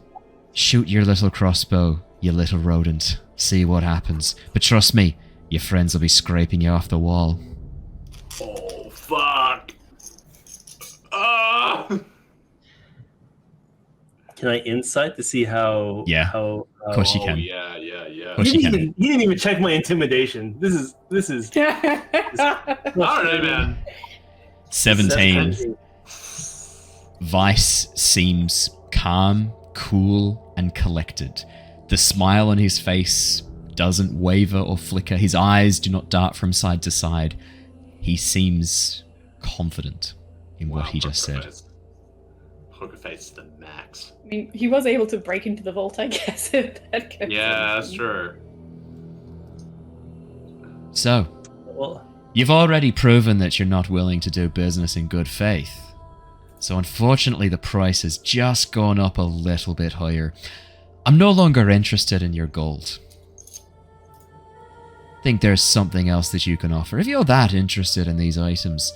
Shoot your little crossbow, you little rodent. See what happens. But trust me, your friends will be scraping you off the wall. Oh, fuck. Ah! Can I insight to see how? Yeah. How? Of course you Oh, can. yeah. Of course He you didn't, can. he didn't even check my intimidation. This is. I don't know, man. 17. Vice seems calm, cool, and collected. The smile on his face doesn't waver or flicker. His eyes do not dart from side to side. He seems confident in what he just said. Poker face to the max. I mean, he was able to break into the vault, I guess. If that goes Yeah, on. that's true. So, Well, you've already proven that you're not willing to do business in good faith. So unfortunately, the price has just gone up a little bit higher. I'm no longer interested in your gold. Think there's something else that you can offer. If you're that interested in these items,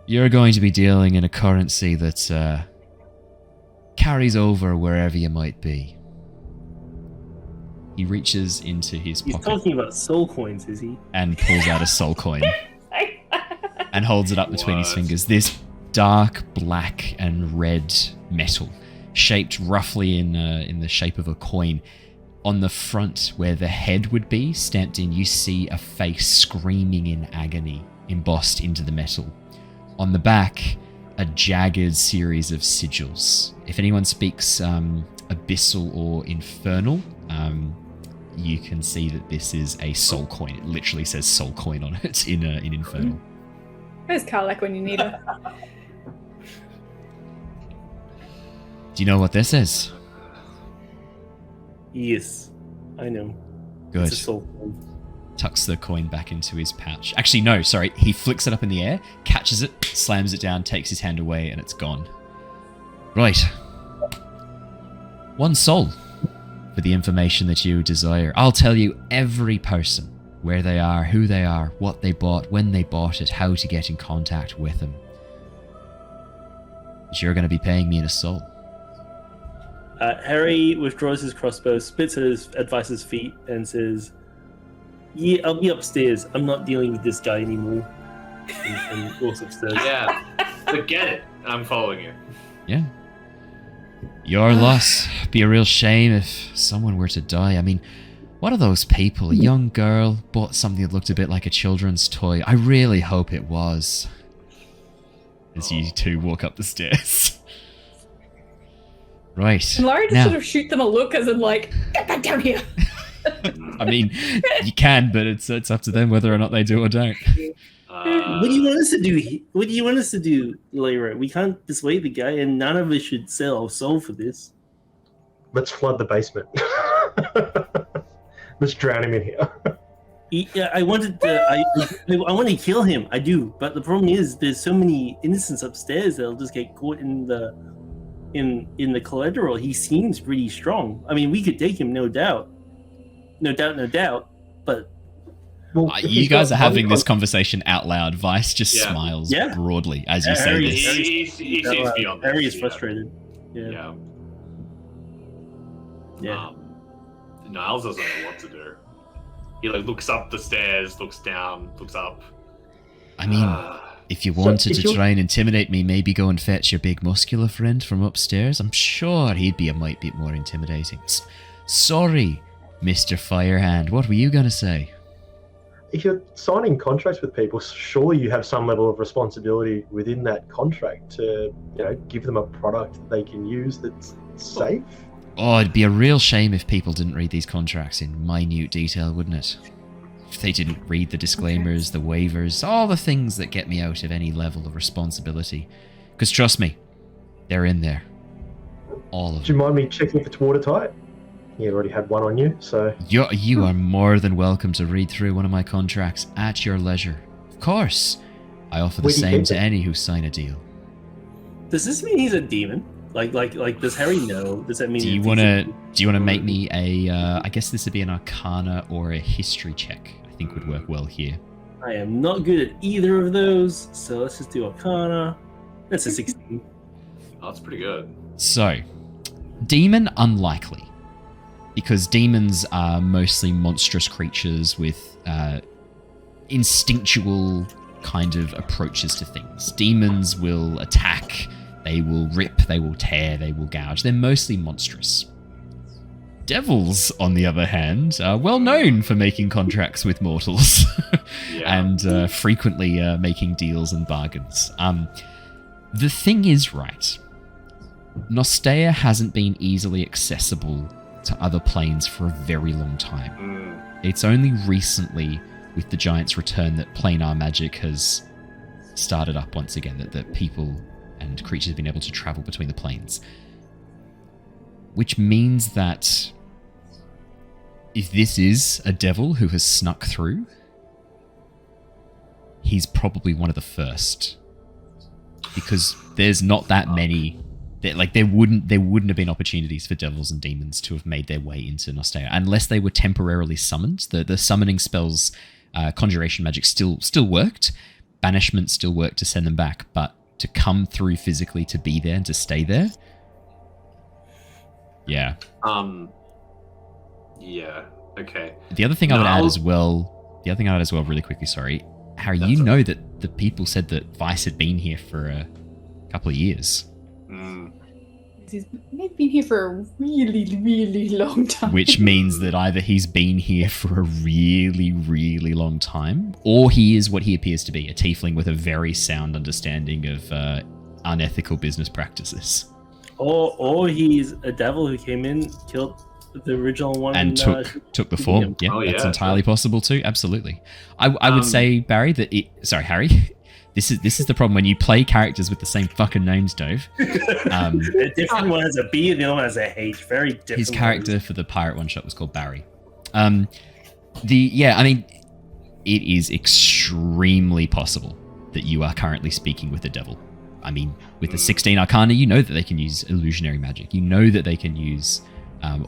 you're going to be dealing in a currency that carries over wherever you might be. He reaches into his he's pocket talking about soul coins, is he? and pulls out a soul coin and holds it up between his What? fingers. This dark black and red metal, shaped roughly in the shape of a coin. On the front, where the head would be stamped in, you see a face screaming in agony, embossed into the metal. On the back, a jagged series of sigils. If anyone speaks abyssal or infernal, you can see that this is a soul coin. It literally says soul coin on it in infernal. Where's Karlak when you need her? Do you know what this is? Yes, I know. Good. It's a soul coin. Tucks the coin back into his pouch. Actually, no, sorry. He flicks it up in the air, catches it, slams it down, takes his hand away, and it's gone. Right. 1 soul for the information that you desire. I'll tell you every person, where they are, who they are, what they bought, when they bought it, how to get in contact with them. But you're going to be paying me in a soul. Harry withdraws his crossbow, spits at Vice's feet, and says, "Yeah, I'll be upstairs. I'm not dealing with this guy anymore." And walks upstairs. Yeah, forget it. I'm following you. Yeah. Your loss. Be a real shame if someone were to die. I mean, what are those people? A young girl bought something that looked a bit like a children's toy. I really hope it was. As you two walk up the stairs. Right. And Lyra just now, sort of shoot them a look as in like, get back down here. I mean, you can, but it's up to them whether or not they do or don't. What do you want us to do? What do you want us to do, Lyra? We can't dissuade the guy, and none of us should sell our soul for this. Let's flood the basement. Let's drown him in here. Yeah, I wanted to. I want to kill him. I do, but the problem is, there's so many innocents upstairs that'll just get caught in the collateral. He seems pretty strong. I mean, we could take him, no doubt. But Well, You guys are having this conversation out loud. Vice just Yeah. smiles Yeah. broadly as you say Harry- this. He seems beyond Harry this, is frustrated. Yeah. Yeah. Niles doesn't know what to do. He looks up the stairs, looks down, looks up. I mean, if you wanted if to you're- try and intimidate me, maybe go and fetch your big muscular friend from upstairs. I'm sure he'd be a mite bit more intimidating. Sorry, Mr. Firehand. What were you going to say? If you're signing contracts with people, surely you have some level of responsibility within that contract to, give them a product that they can use that's safe. Oh, it'd be a real shame if people didn't read these contracts in minute detail, wouldn't it? If they didn't read the disclaimers, the waivers, all the things that get me out of any level of responsibility. Because trust me, they're in there. All of Do you them. mind me checking if it's watertight? You already had one on you, so... You are more than welcome to read through one of my contracts at your leisure. Of course. I offer the Where do you same keep to it? any who sign a deal. Does this mean he's a demon? Like, does Harry know? Does that mean? Do you wanna make me a? I guess this would be an Arcana or a History check. I think would work well here. I am not good at either of those, so let's just do Arcana. That's a 16. Oh, that's pretty good. So, demon unlikely, because demons are mostly monstrous creatures with instinctual kind of approaches to things. Demons will attack. They will rip, they will tear, they will gouge. They're mostly monstrous. Devils, on the other hand, are well known for making contracts with mortals and frequently making deals and bargains. The thing is, right, Nostea hasn't been easily accessible to other planes for a very long time. It's only recently, with the Giant's return, that planar magic has started up once again, that people and creatures have been able to travel between the planes. Which means that if this is a devil who has snuck through, he's probably one of the first. Because there's not that many... There wouldn't have been opportunities for devils and demons to have made their way into Nostea, unless they were temporarily summoned. The summoning spells, conjuration magic still worked. Banishment still worked to send them back, but to come through physically, to be there and to stay there, yeah. Yeah. Okay. The other thing I would add as well, really quickly, sorry, Harry, you know that the people said that Vice had been here for a couple of years. He's been here for a really, really long time. Which means that either he's been here for a really, really long time, or he is what he appears to be, a tiefling with a very sound understanding of unethical business practices. Or he's a devil who came in, killed the original one, and took the form. Yeah, that's entirely possible too. Absolutely. I would say, Barry, that Harry. This is the problem when you play characters with the same fucking names, Dove. The different one has a B and the other one has a H. Very different. His character for the pirate one shot was called Barry. It is extremely possible that you are currently speaking with the devil. I mean, with the 16 Arcana, you know that they can use illusionary magic. You know that they can use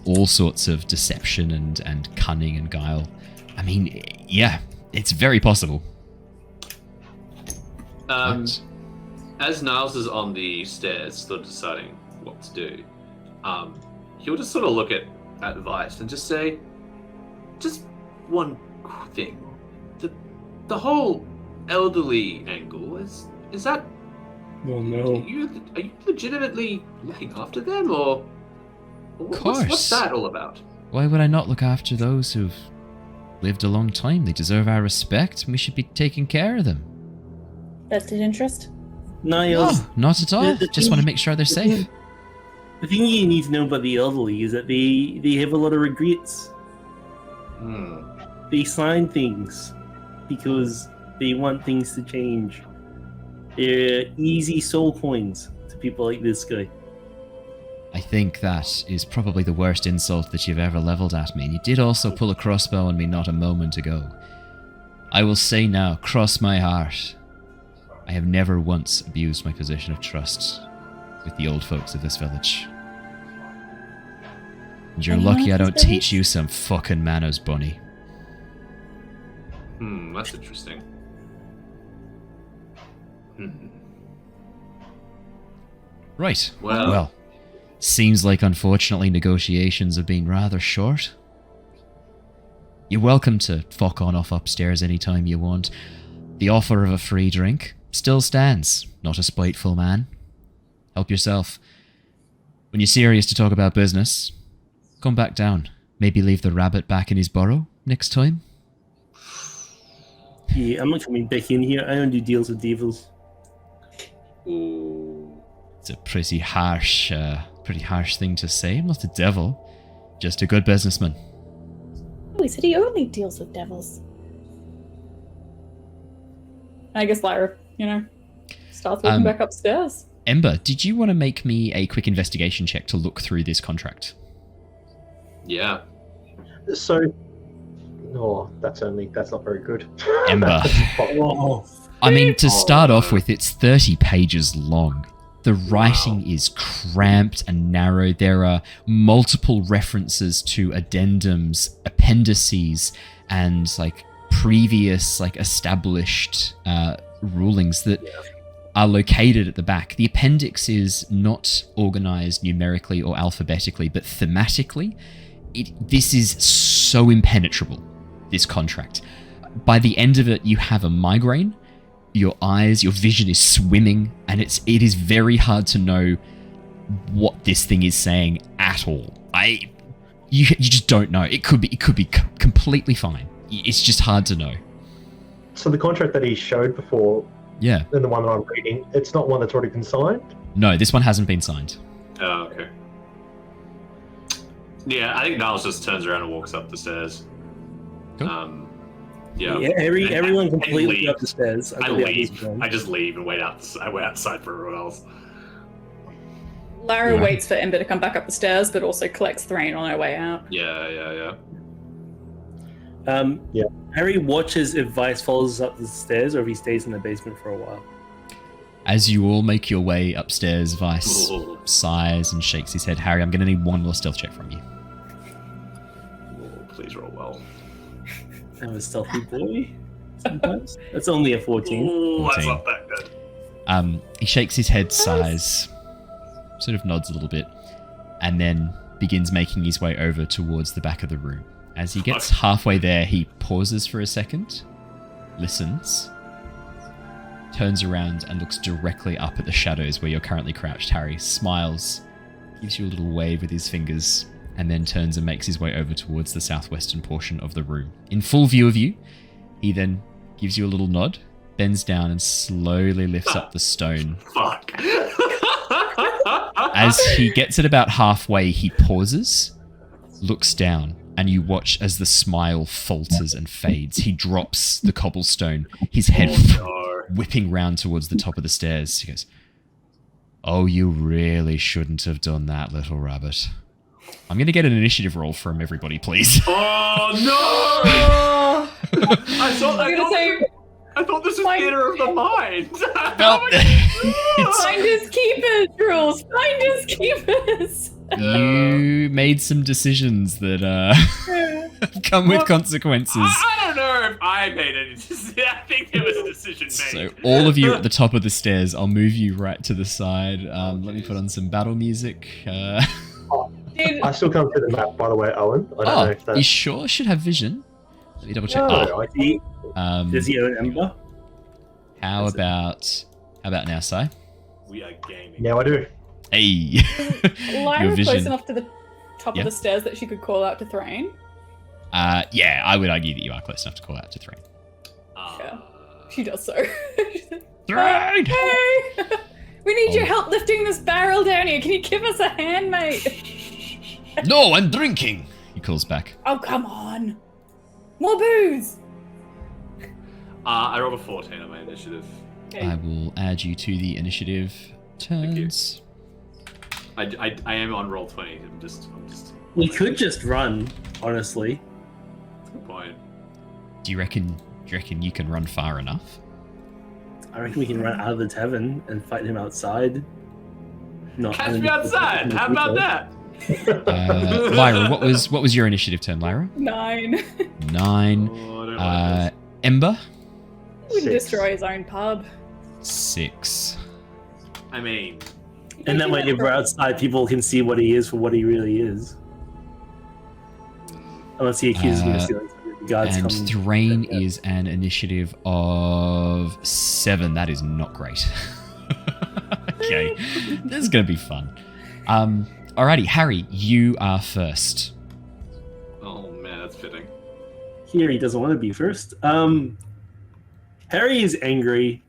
all sorts of deception and cunning and guile. I mean, yeah, it's very possible. As Niles is on the stairs, still deciding what to do, he'll just sort of look at Vice and just say, just one thing. The whole elderly angle, is that... Oh no. Are you legitimately looking after them, or Of course. What's that all about? Why would I not look after those who've lived a long time? They deserve our respect, and we should be taking care of them. Vested interest? Niles. No, not at all. Just want to make sure they're safe. The thing you need to know about the elderly is that they have a lot of regrets. They sign things because they want things to change. They're easy soul coins to people like this guy. I think that is probably the worst insult that you've ever leveled at me. And you did also pull a crossbow on me not a moment ago. I will say now, cross my heart, I have never once abused my position of trust with the old folks of this village. And you're lucky I don't teach you some fucking manners, Bunny. That's interesting. Right. Well, seems like unfortunately negotiations have been rather short. You're welcome to fuck on off upstairs anytime you want. The offer of a free drink still stands, not a spiteful man. Help yourself. When you're serious to talk about business, come back down. Maybe leave the rabbit back in his burrow next time. Yeah, I'm not coming back in here. I don't do deals with devils. Ooh. It's a pretty harsh pretty harsh thing to say. I'm not a devil, just a good businessman. Oh, he said he only deals with devils. I guess Lyra, starts walking back upstairs. Ember, did you want to make me a quick investigation check to look through this contract? Yeah. So, that's not very good. Ember. I mean, to start off with, it's 30 pages long. The writing is cramped and narrow. There are multiple references to addendums, appendices, and previous established rulings that are located at the back. The appendix is not organized numerically or alphabetically, but thematically. This is so impenetrable, this contract. By the end of it, you have a migraine. Your vision is swimming, and it is very hard to know what this thing is saying at all. You just don't know. It could be completely fine. It's just hard to know. So the contract that he showed before, and the one that I'm reading, it's not one that's already been signed? No, this one hasn't been signed. Oh, okay. Yeah, I think Niles just turns around and walks up the stairs. Cool. Everyone completely up the stairs. I leave. I just leave and wait outside for everyone else. Lyra waits for Ember to come back up the stairs, but also collects Threign on her way out. Yeah. Harry watches if Vice follows up the stairs or if he stays in the basement for a while. As you all make your way upstairs, Vice sighs and shakes his head. Harry, I'm going to need one more stealth check from you. Please roll well. I'm a stealthy boy. Sometimes that's only a 14. Ooh, that's not that good. He shakes his head, sighs, sort of nods a little bit, and then begins making his way over towards the back of the room. As he gets halfway there, he pauses for a second, listens, turns around and looks directly up at the shadows where you're currently crouched. Harry smiles, gives you a little wave with his fingers, and then turns and makes his way over towards the southwestern portion of the room. In full view of you, he then gives you a little nod, bends down and slowly lifts up the stone. Fuck. As he gets it about halfway, he pauses, looks down, and you watch as the smile falters and fades. He drops the cobblestone, his head whipping round towards the top of the stairs. He goes, "Oh, you really shouldn't have done that, little rabbit." I'm going to get an initiative roll from everybody, please. Oh, no! I thought this was theater of the mind. Finders keepers rules. Finders keepers. You made some decisions that come with consequences. I don't know if I made any decisions. I think there was a decision made. So all of you at the top of the stairs, I'll move you right to the side. Let me put on some battle music. I still can't see the map, by the way, Owen. I don't know if that's... You sure should have vision? Let me double check. Does he own Ember? How about now, Si? We are gaming. Now I do. Hey. Lyra's close enough to the top of the stairs that she could call out to Threign. Yeah, I would argue that you are close enough to call out to Threign. Yeah, she does so. Threign! Hey! We need your help lifting this barrel down here. Can you give us a hand, mate? No, I'm drinking, he calls back. Oh, come on. More booze. I rolled a 14 on my initiative. Okay. I will add you to the initiative turns. I am on roll 20. I'm just. We could just run, honestly. That's a good point. Do you reckon you can run far enough? I reckon we can run out of the tavern and fight him outside. Catch me outside! How about that? Lyra, what was your initiative turn, Lyra? 9. 9. Oh, I don't like this. Ember? He wouldn't destroy his own pub. 6. I mean... And that way, if we're outside, people can see what he is for what he really is. Unless he accuses me of stealing something. And Threign is an initiative of 7. That is not great. Okay. This is going to be fun. Alrighty, Harry, you are first. Oh man, that's fitting. Here, he doesn't want to be first. Harry is angry.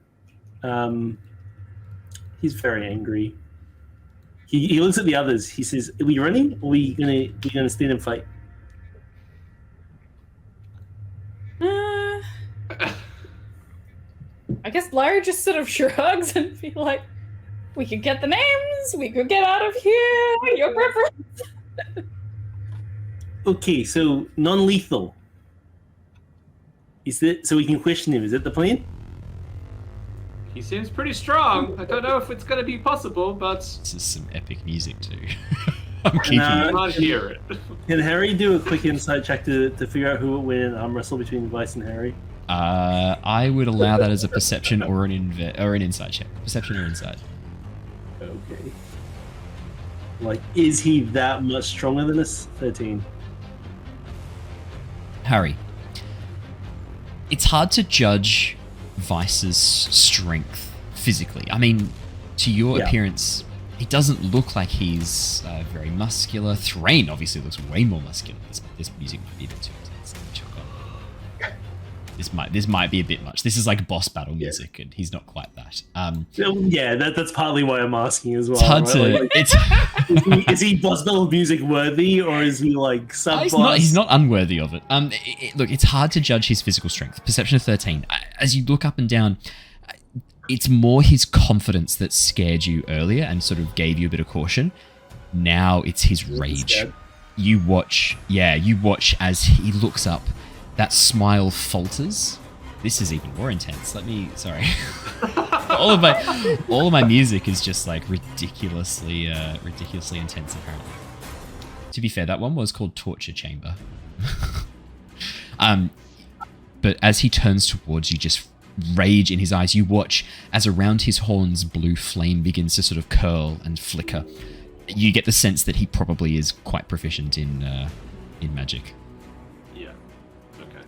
He's very angry. He looks at the others. He says, "Are we running? Or are we gonna stand and fight?" I guess Lyra just sort of shrugs and be like, "We could get the names. We could get out of here. Your preference." Okay, so non-lethal. Is it so we can question him? Is that the plan? He seems pretty strong. I don't know if it's going to be possible, but This is some epic music too. I'm keeping I it. can't hear it. Can Harry do a quick insight check to figure out who will win an arm wrestle between Vice and Harry? I would allow that as a perception or an insight check. Perception or insight. Okay. Like, is he that much stronger than us? 13. Harry, it's hard to judge Vice's strength physically. I mean, to your appearance, he doesn't look like he's very muscular. Threign obviously looks way more muscular. This music might be a bit too intense. This might be a bit much. This is like boss battle music, and he's not quite that. Yeah, that's partly why I'm asking as well. It's hard to. Is he boss battle music worthy, or is he like sub boss? He's not unworthy of it. Look, it's hard to judge his physical strength. Perception of 13. As you look up and down, it's more his confidence that scared you earlier and sort of gave you a bit of caution. Now it's his rage. You watch as he looks up. That smile falters. This is even more intense. Sorry. all of my music is just like ridiculously intense apparently. To be fair, that one was called Torture Chamber. But as he turns towards you, just rage in his eyes, you watch as around his horns blue flame begins to sort of curl and flicker. You get the sense that he probably is quite proficient in magic.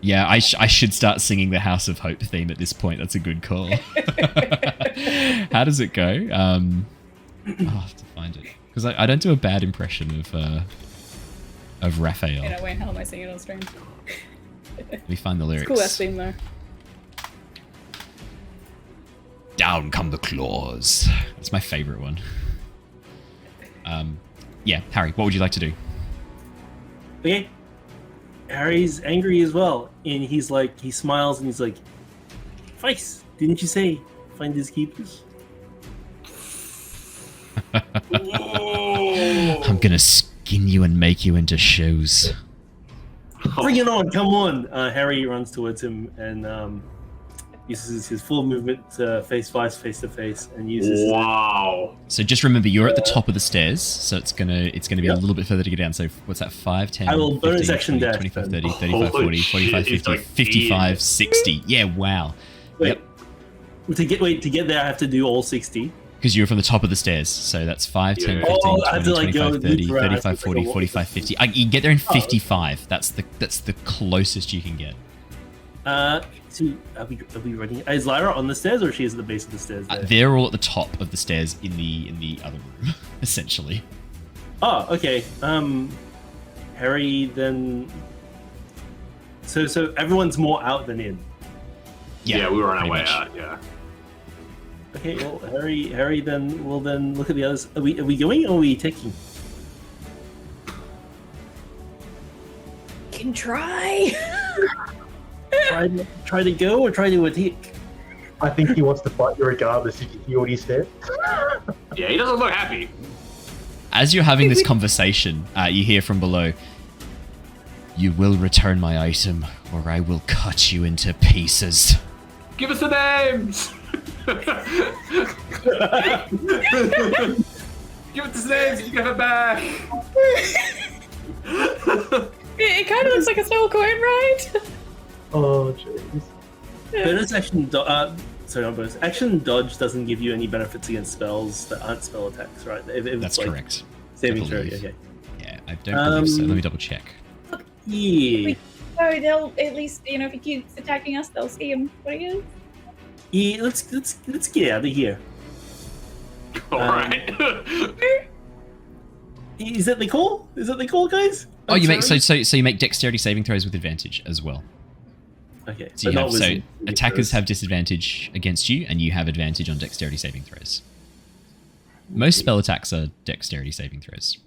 Yeah, I should start singing the House of Hope theme at this point. That's a good call. How does it go? I'll have to find it. Because I don't do a bad impression of Raphael. Yeah, wait, how am I singing on stream? Let me find the lyrics. It's cool ass theme though. Down come the claws. That's my favourite one. Yeah, Harry, what would you like to do? Okay. Harry's angry as well, and he's like, he smiles and he's like, "Vice, didn't you say find his keepers?" I'm gonna skin you and make you into shoes. Bring it on, come on! Harry runs towards him and uses his full movement to face Vice face to face, and uses. Wow! So just remember, you're at the top of the stairs, so it's gonna be a little bit further to get down. So what's that? 5, 10, I will 15, bonus action 20, dash, 25, then. 30, 35, 40, 45, 50, 55, 60. Yeah, wow. Wait. Yep. To get there, I have to do all 60. Because you're from the top of the stairs, so that's 5, 10, 15, 20, 25, 30, 35, 40, 45, 50. You can get there in 55. That's the closest you can get. So are we running? Is Lyra on the stairs, or is she at the base of the stairs? They're all at the top of the stairs in the other room, essentially. Oh, okay. Harry then. So everyone's more out than in. Yeah, we were on our way out. Yeah. Okay, well, Harry then will then look at the others. Are we going, or are we taking? Can try. Try to go or try to attack? I think he wants to fight you regardless. Did you hear what he said? Yeah, he doesn't look happy. As you're having this conversation, you hear from below, "You will return my item, or I will cut you into pieces." Give us the names! Give us the names, you get it back! It kind of looks like a snow coin, right? Oh, jeez. Bonus action. Sorry, not bonus. Action dodge doesn't give you any benefits against spells that aren't spell attacks, right? If That's like correct. Saving throw. Okay. Yeah, I don't believe so. Let me double check. Yeah. So they'll at least, if he keeps attacking us, they'll see him. What he is? Yeah. Let's get out of here. All right. Is that the call? Is that the call, guys? Oh, you make so you make dexterity saving throws with advantage as well. Okay. So you have attackers have disadvantage against you, and you have advantage on dexterity saving throws. Most spell attacks are dexterity saving throws.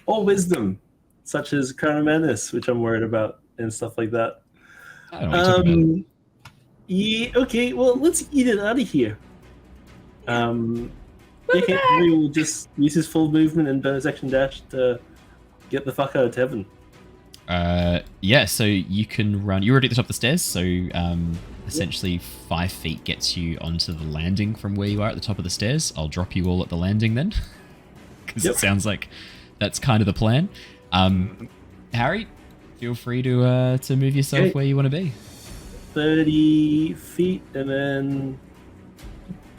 Or wisdom, such as Crown of Madness, which I'm worried about, and stuff like that. I don't know what you're talking about. Yeah, okay, well, let's get it out of here. Welcome back. We will just use his full movement and bonus action dash to get the fuck out of Tevin. Yeah, so you can run. You're already at the top of the stairs, so essentially 5 feet gets you onto the landing from where you are at the top of the stairs. I'll drop you all at the landing then, because it sounds like that's kind of the plan. Harry, feel free to move yourself where you want to be. 30 feet, and then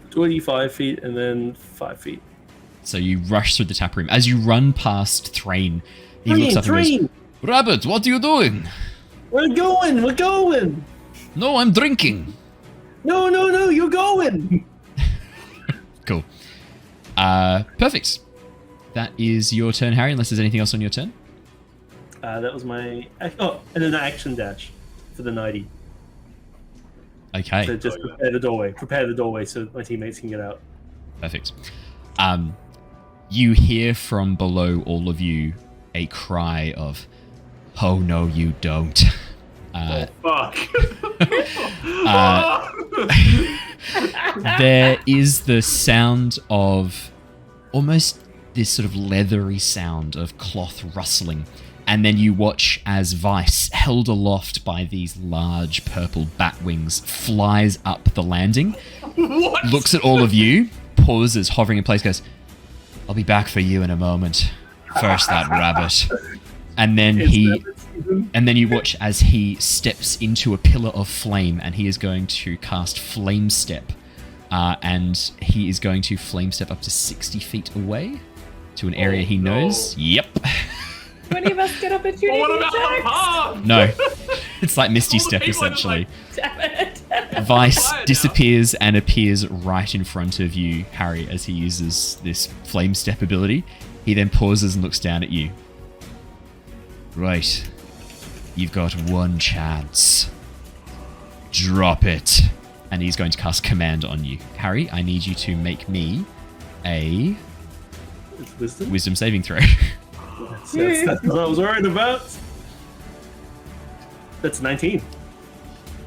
25 feet, and then 5 feet. So you rush through the tap room. As you run past Threign, he looks up and goes, "Rabbit, what are you doing?" We're going! "No, I'm drinking." No, you're going! Cool. Perfect. That is your turn, Harry, unless there's anything else on your turn. That was my... Oh, and then an action dash for the 90. Okay. So just prepare the doorway so my teammates can get out. Perfect. You hear from below all of you a cry of, "Oh no, you don't." Fuck. There is the sound of almost this sort of leathery sound of cloth rustling. And then you watch as Vice, held aloft by these large purple bat wings, flies up the landing, looks at all of you, pauses, hovering in place, goes, "I'll be back for you in a moment. First that rabbit." And then you watch as he steps into a pillar of flame, and he is going to cast Flame Step. And he is going to Flame Step up to 60 feet away to an area he knows. Yep. Do any of us get opportunity attacks? No. It's like Misty Step, essentially. Damn it. Vice disappears and appears right in front of you, Harry, as he uses this Flame Step ability. He then pauses and looks down at you. "Right. You've got one chance. Drop it." And he's going to cast Command on you. Harry, I need you to make me a Wisdom saving throw. That's what I was worried about. That's 19.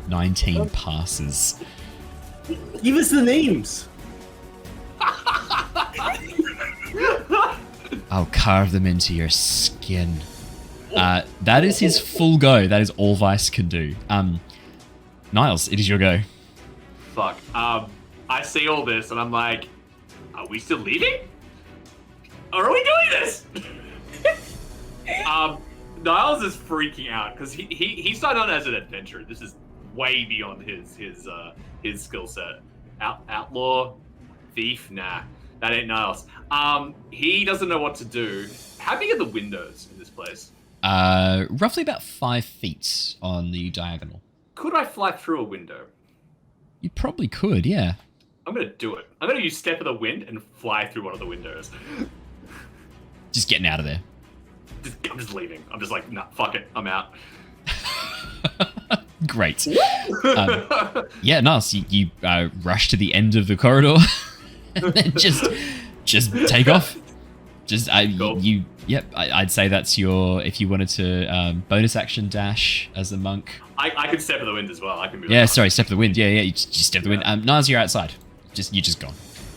19 passes. Give us the names. I'll carve them into your skin. That is his full go. That is all Vice can do. Niles, it is your go. Fuck. I see all this and I'm like, are we still leaving? Or are we doing this? Niles is freaking out because he started on as an adventurer. This is way beyond his skill set. Outlaw, thief, nah, that ain't Niles. He doesn't know what to do. How big are the windows in this place? Roughly about 5 feet on the diagonal. Could I fly through a window? You probably could, yeah. I'm gonna do it. I'm gonna use Step of the Wind and fly through one of the windows. Just getting out of there. I'm just leaving. I'm just like, nah, fuck it. I'm out. Great. Yeah, Niles, you rush to the end of the corridor and then just take off. Just Cool. I'd say that's your, if you wanted to bonus action dash as a monk. I could Step of the Wind as well. I can move. Yeah, sorry, Step of the Wind. Yeah, you just Step of the Wind. Niles, you're outside. You're just gone.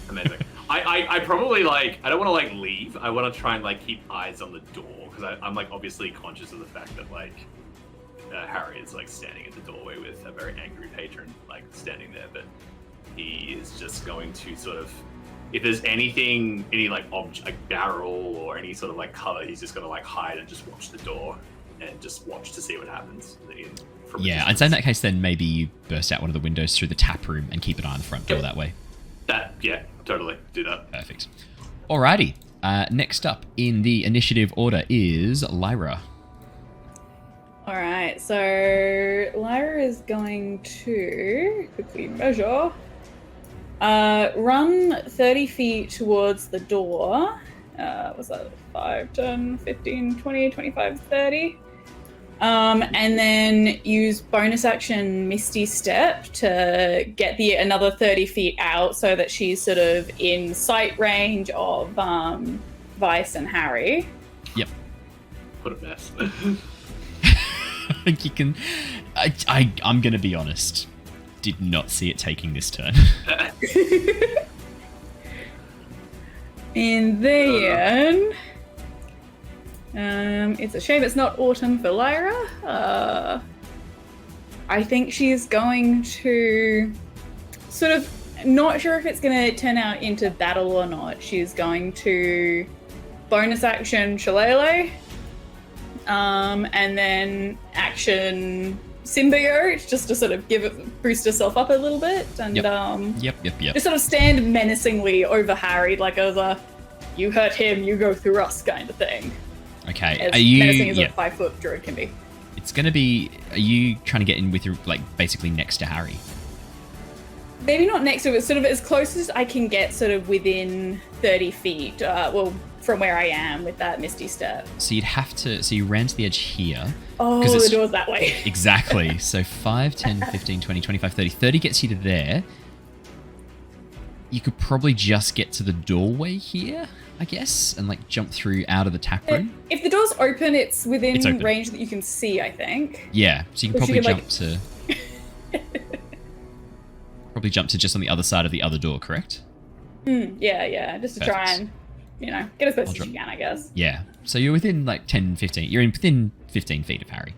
Amazing. I probably I don't want to leave. I want to try and keep eyes on the door because I'm obviously conscious of the fact that Harry is standing at the doorway with a very angry patron standing there, but he is just going to sort of, if there's anything, any object, barrel or any sort of cover, he's just gonna hide and just watch the door and just watch to see what happens. Yeah, I'd say in that case then maybe you burst out one of the windows through the tap room and keep an eye on the front door that way. Yeah, totally. Do that. Perfect. Alrighty. Next up in the initiative order is Lyra. Alright, so Lyra is going to quickly measure. Run 30 feet towards the door. Was that 5, 10, 15, 20, 25, 30? And then use bonus action Misty Step to get another 30 feet out so that she's sort of in sight range of Vice and Harry. Yep. What a mess. I think you can... I'm going to be honest. Did not see it taking this turn. And then... it's a shame it's not autumn for Lyra. I think she's going to sort of not sure if it's going to turn out into battle or not. She's going to bonus action Shillelagh, and then action Symbiote just to sort of boost herself up a little bit, and Yep. just sort of stand menacingly over Harry, like as a "you hurt him, you go through us" kind of thing. Okay, As are you... menacing as a 5-foot druid can be. It's going to be... Are you trying to get in with your, like, basically next to Harry? Maybe not next to it, sort of as close as I can get, sort of within 30 feet, from where I am with that Misty Step. So you'd have to... So you ran to the edge here. Oh, the door's that way. Exactly. So 5, 10, 15, 20, 25, 30. 30 gets you to there. You could probably just get to the doorway here, I guess, and like jump through out of the tap room. If the door's open, it's within open. range that you can see, I think. Yeah, so you can Or she probably could, jump to... Probably jump to just on the other side of the other door, correct? Yeah, just to try and, get as close as you can, I guess. Yeah, so you're within like 10, 15... You're within 15 feet of Harry.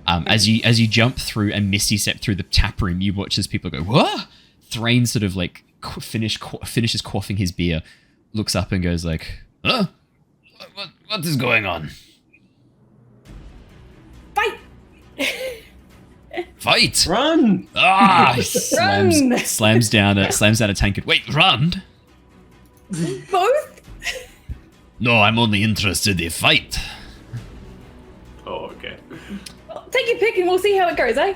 As you jump through and Misty step through the tap room, you watch as people go, "What?" Threign sort of like finishes quaffing his beer, looks up and goes like, "Huh? What is going on?" Fight! Fight! Run! Ah! He Run! slams down a tankard. Wait, run? Both? No, I'm only interested in fight. Oh, okay. Well, take your pick and we'll see how it goes, eh?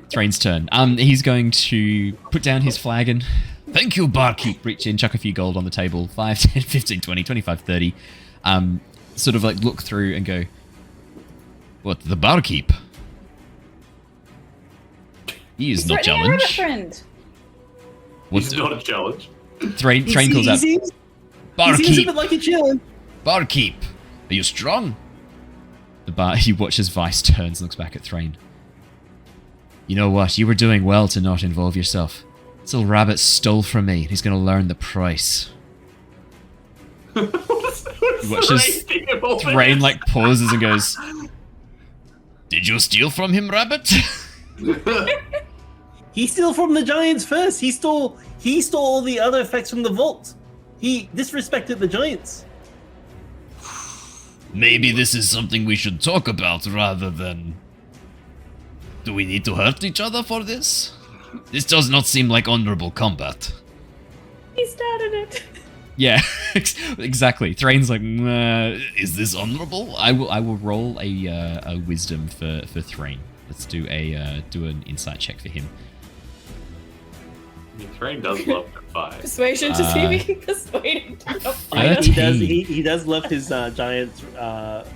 Threign's turn. He's going to put down his flagon. Thank you, barkeep. Reach in, chuck a few gold on the table. 5, 10, 15, 20, 25, 30. Sort of like look through and go, "What, the barkeep? He is not challenged." Friend. He's not a challenge. Threign calls out, He seems a "Barkeep, bit like a challenge. barkeep, are you strong?" He watches Vice, turns and looks back at Threign. "You know what? You were doing well to not involve yourself. This little rabbit stole from me. He's going to learn the price." What's Watches Threign like pauses and goes, "Did you steal from him, rabbit?" He stole from the giants first. He stole all the other effects from the vault. He disrespected the giants. Maybe this is something we should talk about rather than... Do we need to hurt each other for this? This does not seem like honorable combat. He started it. Yeah, exactly. Threin's like, is this honorable? I will roll a wisdom for Threign. Let's do an insight check for him. I mean, Threign does love to fight. Persuasion to see if he can persuade him to not fight. He does love his giant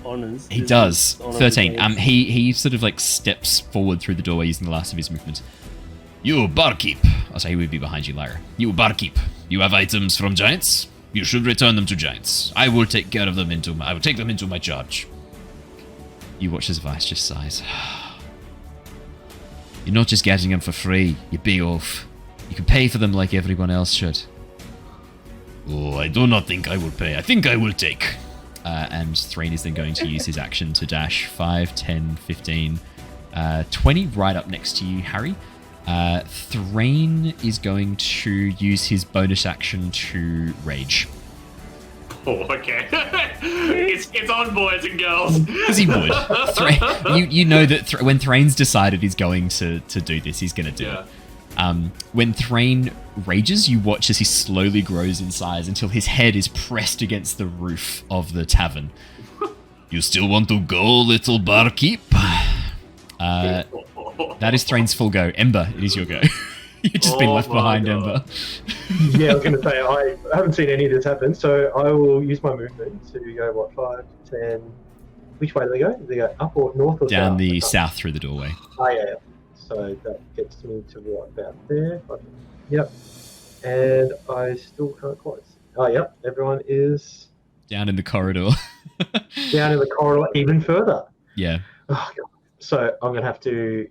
honors. He does. Honor 13. giants. He sort of like steps forward through the doorway using the last of his movement. "You barkeep." I'll say he would be behind you, Lyra. "You barkeep. You have items from giants? You should return them to giants. I will take care of them I will take them into my charge." You watch as Vice just sighs. "You're not just getting them for free, you big oaf. You can pay for them like everyone else should." "Oh, I do not think I will pay. I think I will take." And Threign is then going to use his action to dash 5, 10, 15, 20 right up next to you, Harry. Threign is going to use his bonus action to rage. Oh, okay. it's on, boys and girls. Because he would. You know that when Threin's decided he's going to do this, he's going to do it. When Threign rages, you watch as he slowly grows in size until his head is pressed against the roof of the tavern. "You still want to go, little barkeep?" That is Threin's full go. Ember, it is your go. You've just been left behind, God. Ember. Yeah, I was going to say, I haven't seen any of this happen, so I will use my movement to go, 5, 10, which way do they go? Do they go up or north or Down south? the south through the doorway. Oh, yeah. So that gets me to what, about there? Yep. And I still can't quite see. Oh, yep. Everyone is... Down in the corridor. down in the corridor even further. Yeah. Oh, God. So I'm going to have to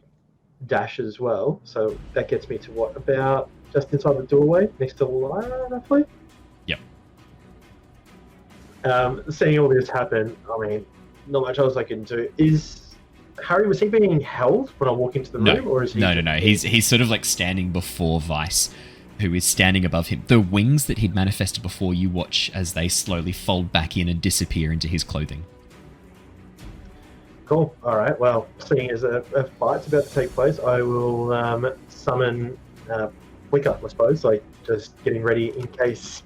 dash as well. So that gets me to what, about just inside the doorway, next to Lyra, roughly? Yep. Seeing all this happen, I mean, not much else I can do. Is Harry, was he being held when I walk into the room? Or is he No. He's sort of like standing before Vice, who is standing above him. The wings that he'd manifested before, you watch as they slowly fold back in and disappear into his clothing. Cool. All right. Well, seeing as a fight's about to take place, I will summon Flicker, I suppose, like just getting ready in case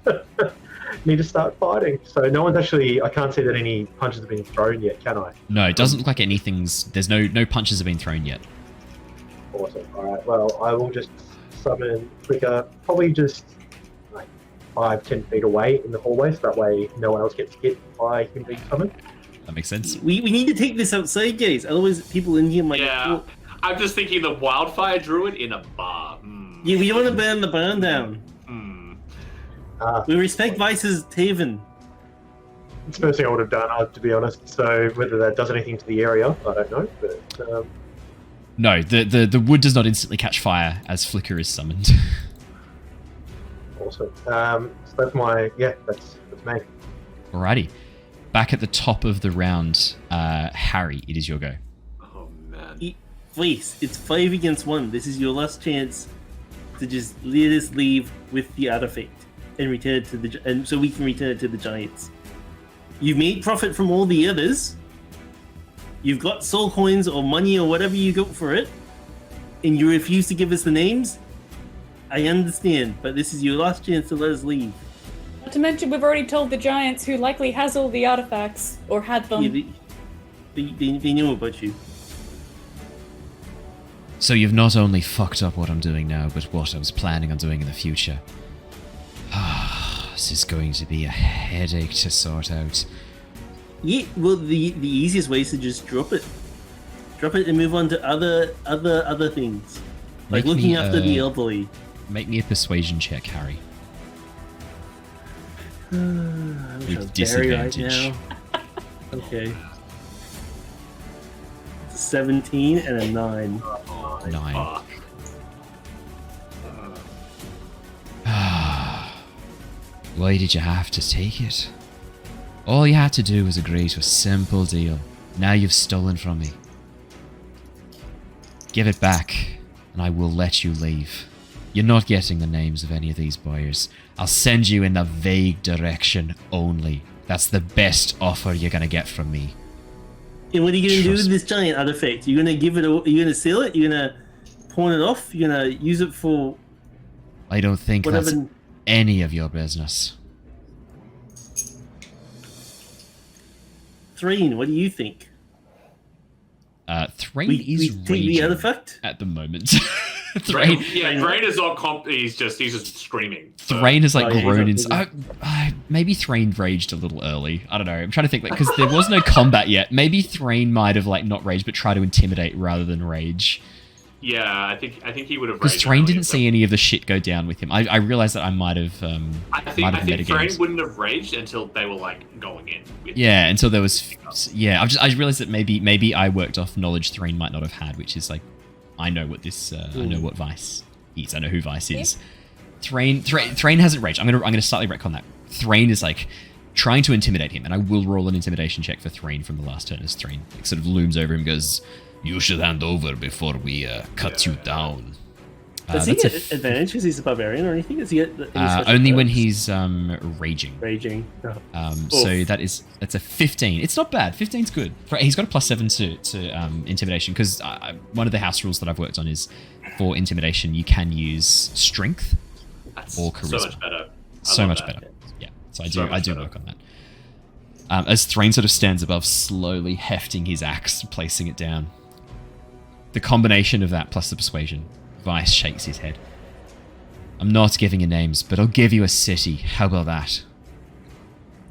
need to start fighting. So no one's actually... I can't see that any punches have been thrown yet, can I? No, it doesn't look like anything's... There's no punches have been thrown yet. Awesome. All right. Well, I will just summon Flicker, probably just like 5-10 feet away in the hallway, so that way no one else gets hit by him being summoned. That makes sense. We need to take this outside, guys. Otherwise, people in here might... Yeah. I'm just thinking the wildfire druid in a bar. Yeah, we don't want to burn the barn down. We respect Vice's Taven. It's the first thing I would have done, to be honest. So whether that does anything to the area, I don't know. But no, the wood does not instantly catch fire as Flicker is summoned. Awesome. So that's my... Yeah, that's me. Alrighty. Back at the top of the round, Harry, it is your go. Oh, man. Please, it's 5 against 1. This is your last chance to just let us leave with the artifact and return it to and so we can return it to the giants. You've made profit from all the others. You've got soul coins or money or whatever you got for it, and you refuse to give us the names. I understand, but this is your last chance to let us leave. Not to mention, we've already told the giants who likely has all the artifacts, or had them. Yeah, they know about you. So you've not only fucked up what I'm doing now, but what I was planning on doing in the future. This is going to be a headache to sort out. Yeah, well, the easiest way is to just drop it. Drop it and move on to other things. Like looking after the elderly. Make me a persuasion check, Harry. With disadvantage. Right now. Okay. 17 and a 9. 9. Why did you have to take it? All you had to do was agree to a simple deal. Now you've stolen from me. Give it back, and I will let you leave. You're not getting the names of any of these buyers. I'll send you in the vague direction only. That's the best offer you're gonna get from me. And what are you gonna do with this giant artifact? You're gonna give it? You're gonna sell it? You're gonna pawn it off? You're gonna use it for? I don't think whatever. That's any of your business. Threign, what do you think? Threign is take the artifact at the moment. Threign is not he's just screaming. Threign has grown in. Maybe Threign raged a little early. I don't know. I'm trying to think because there was no combat yet. Maybe Threign might have not raged, but try to intimidate rather than rage. Yeah, I think he would have. Because Threign didn't see any of the shit go down with him. I realized that I might have. I think Threign wouldn't have raged until they were going in. Yeah, until there was. Yeah, I realized that maybe I worked off knowledge Threign might not have had, which is I know what this. I know what Vice is. I know who Vice is. Threign hasn't raged. I'm gonna slightly retcon that. Threign is trying to intimidate him, and I will roll an intimidation check for Threign from the last turn as Threign sort of looms over him and goes, "You should hand over before we cut you down." Does he get advantage because he's a barbarian or anything? Does he get only when he's raging. Raging. So that's a 15. It's not bad. 15's good. He's got a +7 to intimidation because one of the house rules that I've worked on is for intimidation you can use strength or charisma. So much better. So much better. Yeah. So I do work on that. As Threign sort of stands above, slowly hefting his axe, placing it down. The combination of that plus the persuasion, Vice shakes his head. I'm not giving you names, but I'll give you a city. How about that?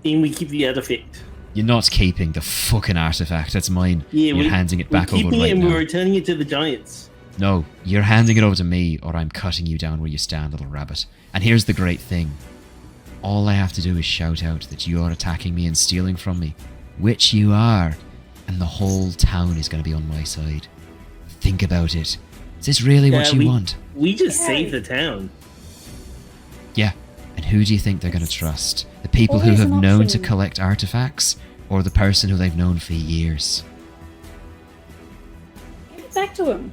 And we keep the artifact. You're not keeping the fucking artifact. That's mine. Yeah, you're handing it back over keeping right it and now. we're returning it to the giants. No, you're handing it over to me, or I'm cutting you down where you stand, little rabbit. And here's the great thing. All I have to do is shout out that you're attacking me and stealing from me, which you are, and the whole town is going to be on my side. Think about it. Is this really what you want? We just saved the town. Yeah, and who do you think they're going to trust? The people who Always have an known to option. collect artifacts, or the person who they've known for years? Give it back to him.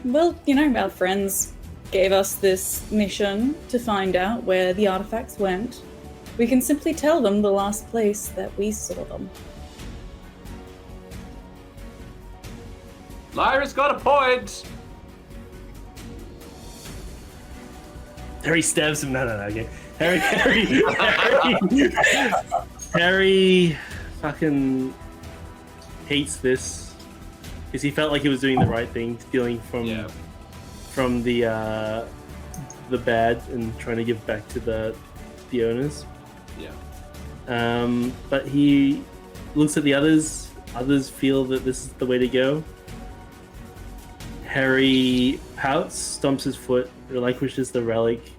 Well, you know, our friends gave us this mission to find out where the artifacts went. We can simply tell them the last place that we saw them. Lyra's got a point. Harry stabs him. No, okay. Harry fucking hates this because he felt like he was doing the right thing, stealing from the bad and trying to give back to the owners. Yeah. But he looks at the others. Others feel that this is the way to go. Harry pouts, stomps his foot, relinquishes the relic,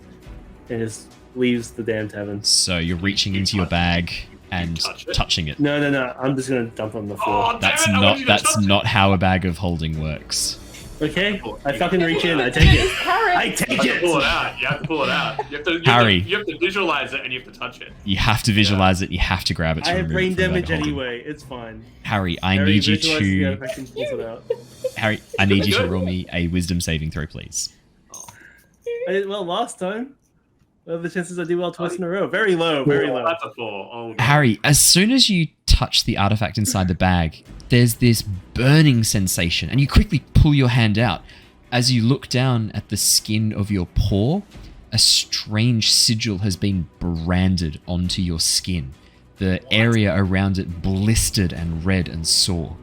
and just leaves the damn tavern. So you're reaching into your bag and touching it. No. I'm just gonna dump on the floor. Oh, That's damn it, that's not how a bag of holding works. Okay, I fucking reach in. I take it. I take You have to it. pull it out. You have to pull it out. You have to, Harry. You have to visualize it and you have to touch it. You have to visualize it. You have to grab it. To I have remove brain it from the bag damage of holding. anyway. It's fine. Harry, I Harry need you visualizes the to. artifact and pulls it out. Harry, I need you to roll me a wisdom saving throw, please. I did well last time. What are the chances I do well twice in a row? Very low. Very low. That's a 4. Oh, God. Harry, as soon as you touch the artifact inside the bag, there's this burning sensation, and you quickly pull your hand out. As you look down at the skin of your paw, a strange sigil has been branded onto your skin. The area around it blistered and red and sore.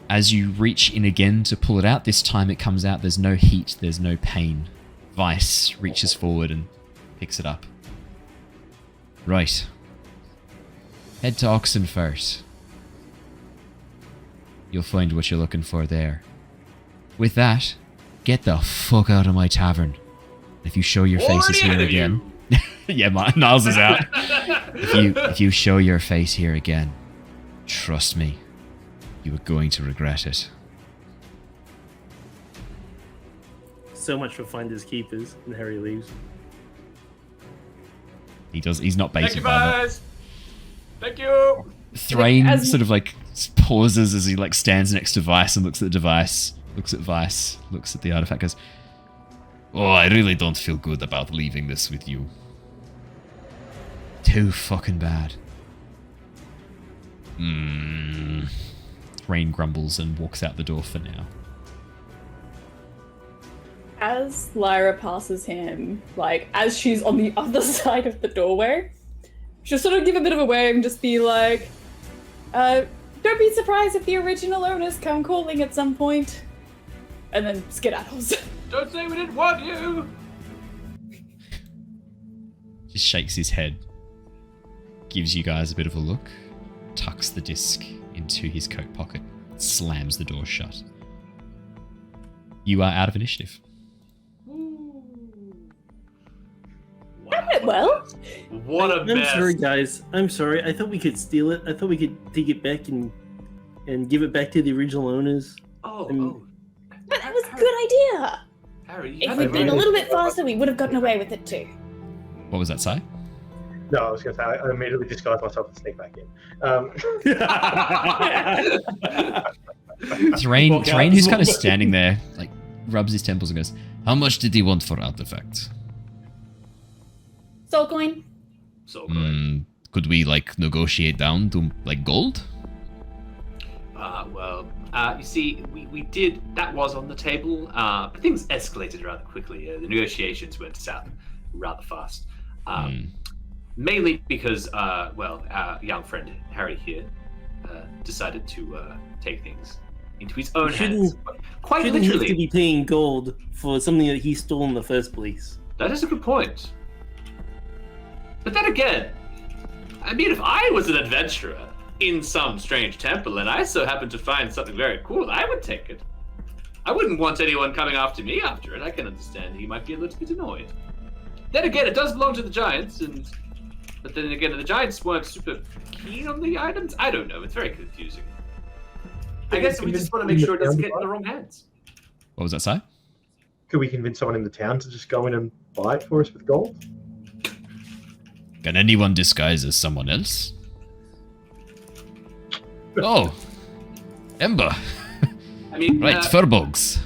As you reach in again to pull it out, this time it comes out. There's no heat, there's no pain. Vice reaches forward and picks it up. Right. Head to Oxenfurt. You'll find what you're looking for there. With that, get the fuck out of my tavern. If you show your faces here again... yeah, Niles is out. If you show your face here again, trust me, you are going to regret it. So much for finders keepers, and Harry leaves. He's not Thank baited you, by that. guys. Thank you. Threign sort of like pauses as he like stands next to Vice and looks at the device, looks at Vice, looks at the artifact, goes, "Oh, I really don't feel good about leaving this with you. Too fucking bad." Threign grumbles and walks out the door for now. As Lyra passes him, like, as she's on the other side of the doorway, she'll sort of give a bit of a wave and just be like, don't be surprised if the original owners come calling at some point. And then skedaddles. Don't say we didn't want you. Just shakes his head, gives you guys a bit of a look, tucks the disc into his coat pocket, slams the door shut. You are out of initiative. That went well. What a I'm mess. sorry, guys. I'm sorry. I thought we could steal it. I thought we could take it back and give it back to the original owners. Oh, But that was a good idea. Harry, you If haven't we'd been a little bit faster, we would have gotten away with it too. What was that, Si? No, I was going to say, I immediately disguised myself and sneak back in. Threign, who's kind of standing there, like, rubs his temples and goes, "How much did he want for artifact?" Soul coin. So good. Could we, like, negotiate down to, like, gold? You see, we did, that was on the table, but things escalated rather quickly. The negotiations went south rather fast. Mainly because, our young friend Harry here decided to take things into his own hands. Quite Shouldn't literally. he to be paying gold for something that he stole in the first place? That is a good point. But then again, I mean, if I was an adventurer in some strange temple and I so happened to find something very cool, I would take it. I wouldn't want anyone coming after me after it. I can understand he might be a little bit annoyed. Then again, it does belong to the giants, but then again, the giants weren't super keen on the items. I don't know. It's very confusing. I guess we just want to make sure it doesn't get in the wrong hands. What was that, Si? Could we convince someone in the town to just go in and buy it for us with gold? Can anyone disguise as someone else? Oh, Ember. I mean, right, Firbolgs.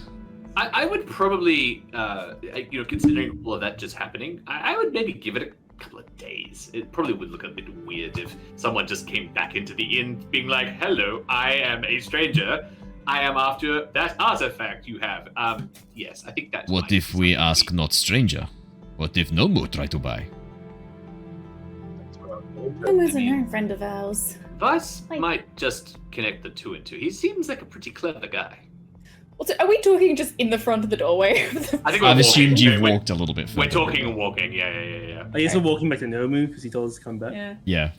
I would probably, considering all of that just happening, I would maybe give it a couple of days. It probably would look a bit weird if someone just came back into the inn being like, hello, I am a stranger. I am after that artifact you have. Yes, I think that's... What if we ask not stranger? What if no more try to buy? Almost a known friend of ours. Vice might just connect the two and two. He seems like a pretty clever guy. Also, are we talking just in the front of the doorway? I think I've assumed you've walked a little bit further. We're talking and walking, yeah. I guess we're walking back to Nomu because he told us to come back. Yeah.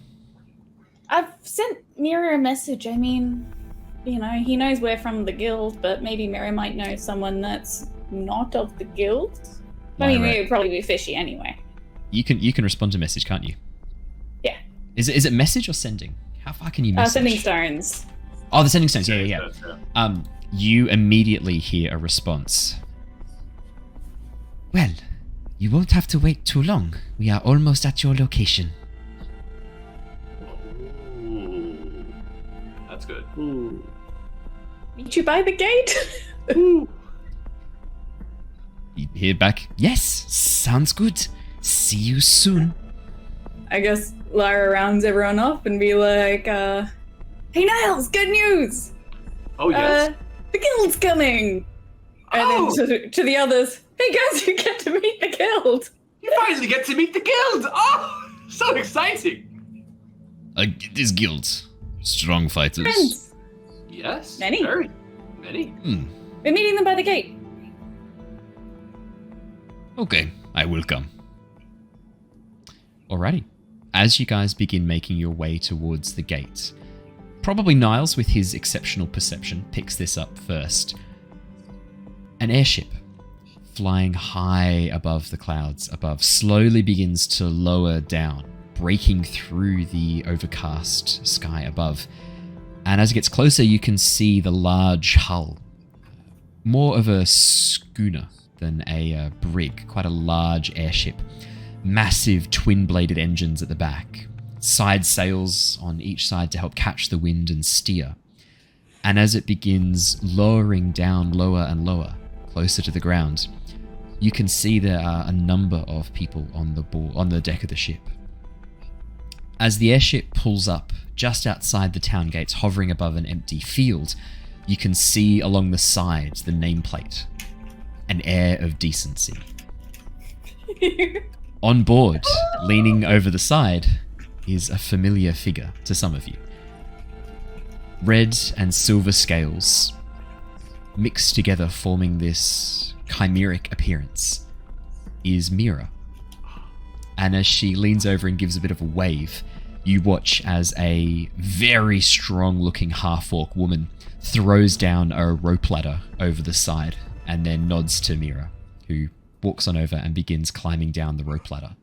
I've sent Mira a message. I mean, he knows we're from the guild, but maybe Mira might know someone that's not of the guild. I mean, it would probably be fishy anyway. You can respond to message, can't you? Yeah. Is it message or sending? How far can you message? Sending stones. Oh, the sending stones. Yeah. You immediately hear a response. Well, you won't have to wait too long. We are almost at your location. Ooh. That's good. Ooh. Meet you by the gate? You hear back, yes, sounds good. See you soon. I guess Lyra rounds everyone up and be like, hey Niles, good news! Oh, yes. The guild's coming! And then to the others, hey guys, you get to meet the guild! You finally get to meet the guild! Oh, so exciting! This guild, strong fighters. Friends. Yes. Many. Very many. We're meeting them by the gate. Okay, I will come. Alrighty. As you guys begin making your way towards the gate, probably Niles, with his exceptional perception, picks this up first. An airship, flying high above the clouds above, slowly begins to lower down, breaking through the overcast sky above. And as it gets closer, you can see the large hull. More of a schooner than a brig, quite a large airship. Massive twin-bladed engines at the back, side sails on each side to help catch the wind and steer. And as it begins lowering down lower and lower, closer to the ground, you can see there are a number of people on the deck of the ship. As the airship pulls up just outside the town gates, hovering above an empty field, you can see along the sides the nameplate. An air of decency. On board, leaning over the side, is a familiar figure to some of you. Red and silver scales, mixed together forming this chimeric appearance, is Mira. And as she leans over and gives a bit of a wave, you watch as a very strong-looking half-orc woman throws down a rope ladder over the side and then nods to Mira, who walks on over and begins climbing down the rope ladder.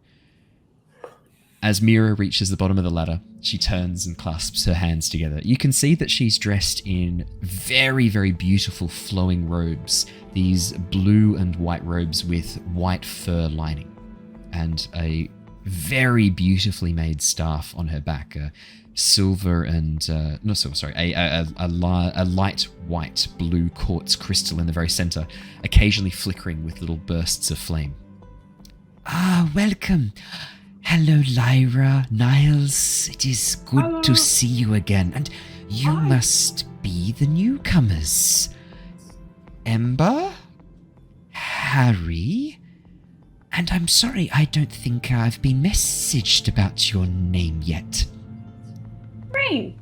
As Mira reaches the bottom of the ladder, she turns and clasps her hands together. You can see that she's dressed in very, very beautiful flowing robes, these blue and white robes with white fur lining, and a very beautifully made staff on her back, a light white blue quartz crystal in the very center, occasionally flickering with little bursts of flame. Ah, welcome. Hello, Lyra, Niles. It is good to see you again, and you must be the newcomers. Ember? Harry? And I'm sorry, I don't think I've been messaged about your name yet. Threign.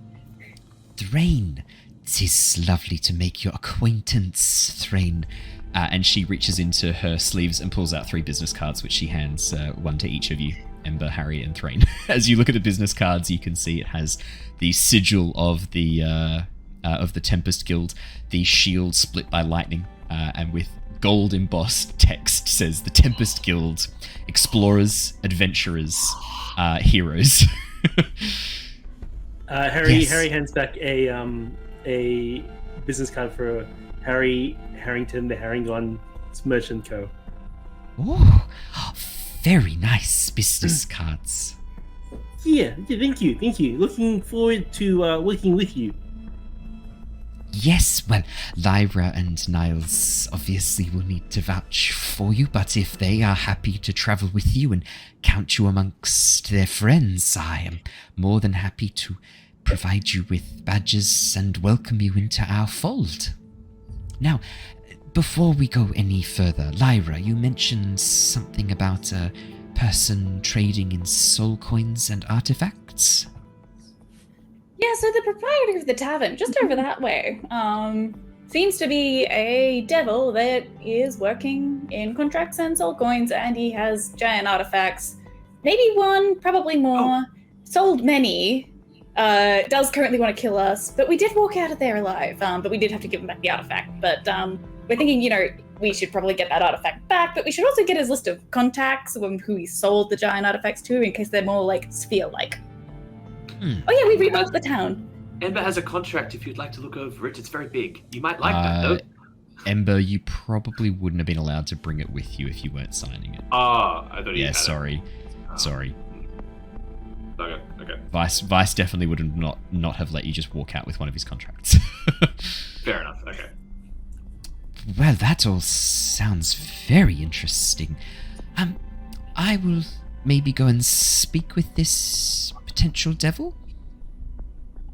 Threign. 'Tis lovely to make your acquaintance, Threign. And she reaches into her sleeves and pulls out 3 business cards, which she hands one to each of you. Ember, Harry, and Threign. As you look at the business cards, you can see it has the sigil of the Tempest Guild, the shield split by lightning, and with gold embossed text says the Tempest Guild, explorers, adventurers, heroes. Harry hands back a business card for Harry Harrington, the Harengon Merchant Co. Oh, very nice business cards. Yeah, thank you. Looking forward to working with you. Yes, well, Lyra and Niles obviously will need to vouch for you, but if they are happy to travel with you and count you amongst their friends, I am more than happy to provide you with badges and welcome you into our fold. Now, before we go any further, Lyra, you mentioned something about a person trading in soul coins and artifacts? Yeah, so the proprietor of the tavern, just over that way, seems to be a devil that is working in contracts and soul coins, and he has giant artifacts. Maybe one, probably more. Sold many. Does currently want to kill us, but we did walk out of there alive. But we did have to give him back the artifact. But we're thinking, we should probably get that artifact back, but we should also get his list of contacts of who he sold the giant artifacts to, in case they're more like sphere-like. Oh yeah, we rebuilt the town. Ember has a contract if you'd like to look over it. It's very big. You might like that, though. Ember, you probably wouldn't have been allowed to bring it with you if you weren't signing it. I thought you had sorry. it. Sorry. Okay. Vice definitely would have not have let you just walk out with one of his contracts. Fair enough, okay. Well, that all sounds very interesting. I will maybe go and speak with this potential devil.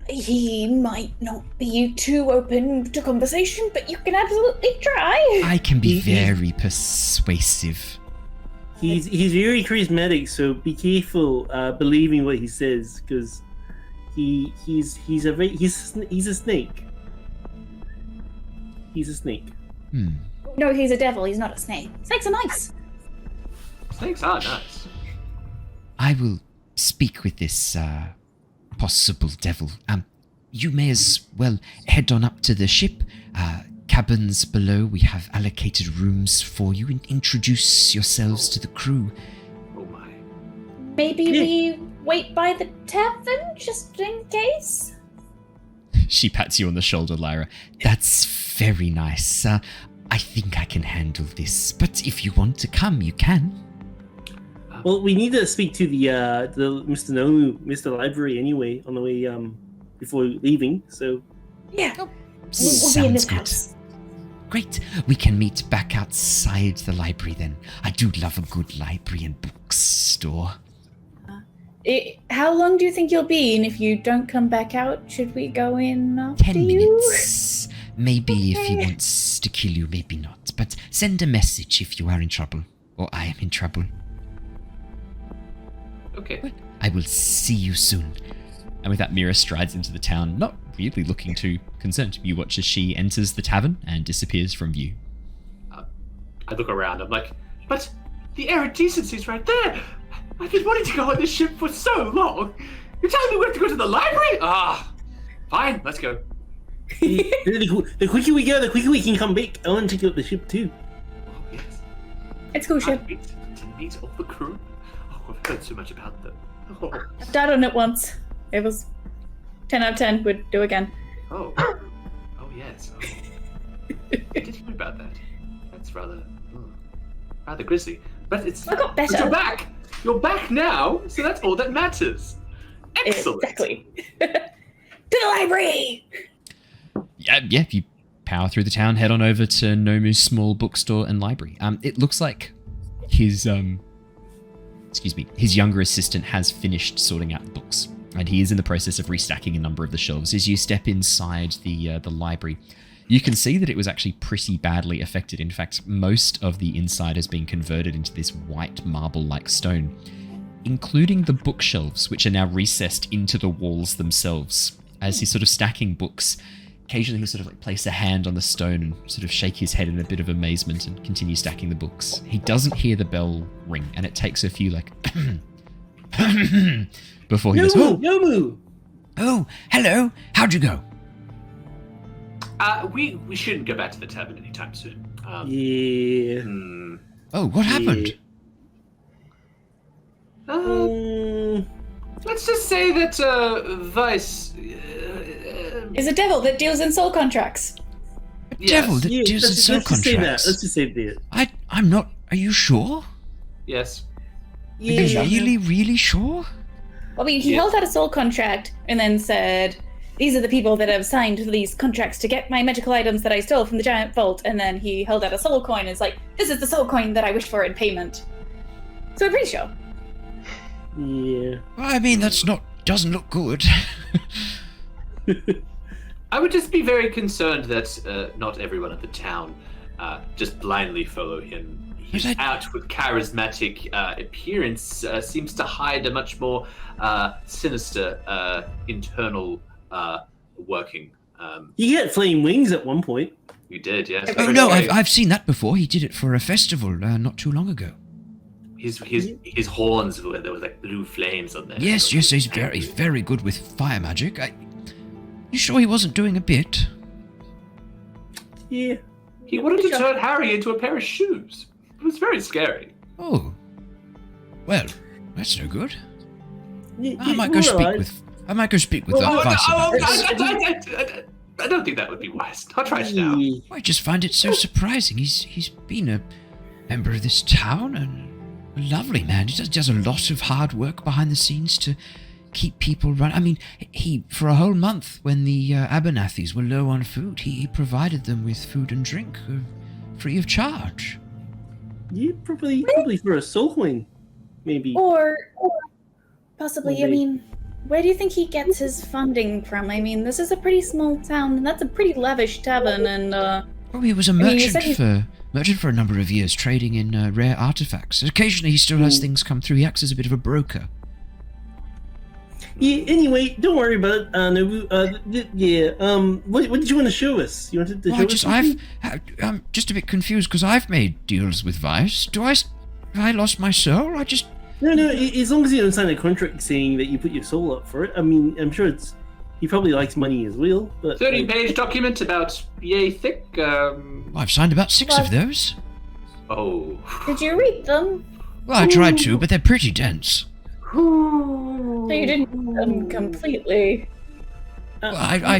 He might not be too open to conversation, but you can absolutely try. I can be very persuasive. He's very charismatic, so be careful believing what he says, because he's a snake. He's a snake. No, he's a devil. He's not a snake. Snakes are nice. Snakes are nice. I will speak with this possible devil. You may as well head on up to the ship. Cabins below, we have allocated rooms for you, and introduce yourselves to the crew. Oh my. Maybe we wait by the tavern, just in case? She pats you on the shoulder, Lyra. That's very nice. I think I can handle this, but if you want to come, you can. Well, we need to speak to the Mr. Mr. Library anyway on the way before leaving. So yeah, we'll be in this house. Great. We can meet back outside the library then. I do love a good library and bookstore. How long do you think you'll be? And if you don't come back out, should we go in after 10 minutes. Maybe if he wants to kill you, maybe not. But send a message if you are in trouble, or I am in trouble. Okay. Well, I will see you soon. And with that, Mira strides into the town, not really looking too concerned. You watch as she enters the tavern and disappears from view. I look around. I'm like, but the air of decency's right there. I've been wanting to go on this ship for so long. You're telling me we have to go to the library? Fine, let's go. The quicker we go, the quicker we can come back. I want to take up the ship too. Oh yes. It's cool ship. To meet all the crew. Oh, I've heard so much about them. Oh. I've died on it once. It was 10 out of 10. Would do again. Oh yes. I did hear about that. That's rather grisly. But I got better. But you're back. You're back now, so that's all that matters. Excellent. Exactly. To the library. Yeah. You power through the town, head on over to Nomu's small bookstore and library. It looks like his younger assistant has finished sorting out the books, and he is in the process of restacking a number of the shelves. As you step inside the library, you can see that it was actually pretty badly affected. In fact, most of the inside has been converted into this white marble-like stone, including the bookshelves, which are now recessed into the walls themselves. As he's sort of stacking books, occasionally he'll sort of like place a hand on the stone and sort of shake his head in a bit of amazement and continue stacking the books. He doesn't hear the bell ring, and it takes a few before he goes, Yomu! Oh, hello. How'd you go? We shouldn't go back to the tavern anytime soon. Yeah. Oh, what happened? Let's just say that Vice is a devil that deals in soul contracts. Devil that deals in soul contracts. Let's just say that. I'm not. Are you sure? Yes. Are you really sure? I mean, he held out a soul contract and then said, "These are the people that have signed these contracts to get my magical items that I stole from the giant vault." And then he held out a soul coin and is like, "This is the soul coin that I wished for in payment." So I'm pretty sure. Yeah. Well, I mean, doesn't look good. I would just be very concerned that not everyone at the town just blindly follow him. He's out with charismatic appearance, seems to hide a much more sinister internal working. He had flame wings at one point. You did, yes. Oh no, I've seen that before. He did it for a festival not too long ago. His horns, there was like blue flames on them. Yes, he's very good with fire magic. You sure he wasn't doing a bit? Yeah. He wanted to turn Harry into a pair of shoes. It was very scary. Oh. Well, that's no good. I might go speak with Vice about this. I don't think that would be wise. I'll try it now. I just find it so surprising. He's been a member of this town and a lovely man. He does a lot of hard work behind the scenes to keep people running. I mean, he for a whole month when the Abernathy's were low on food, he provided them with food and drink free of charge. Yeah, probably for a soul coin, maybe. Or possibly, I mean, where do you think he gets his funding from? I mean, this is a pretty small town, and that's a pretty lavish tavern, and Oh, he was a merchant for a number of years, trading in rare artifacts. Occasionally he still has things come through. He acts as a bit of a broker. Yeah, anyway, don't worry about it, Nobu. What did you want to show us? You wanted to show us something? I'm just a bit confused because I've made deals with Vice. Have I lost my soul? No, as long as you don't sign a contract saying that you put your soul up for it. I mean, I'm sure he probably likes money as well, but... 30-page document about yay thick, I've signed about 6 of those. Oh. Did you read them? Well, I tried to, but they're pretty dense. So you didn't read them completely. Well,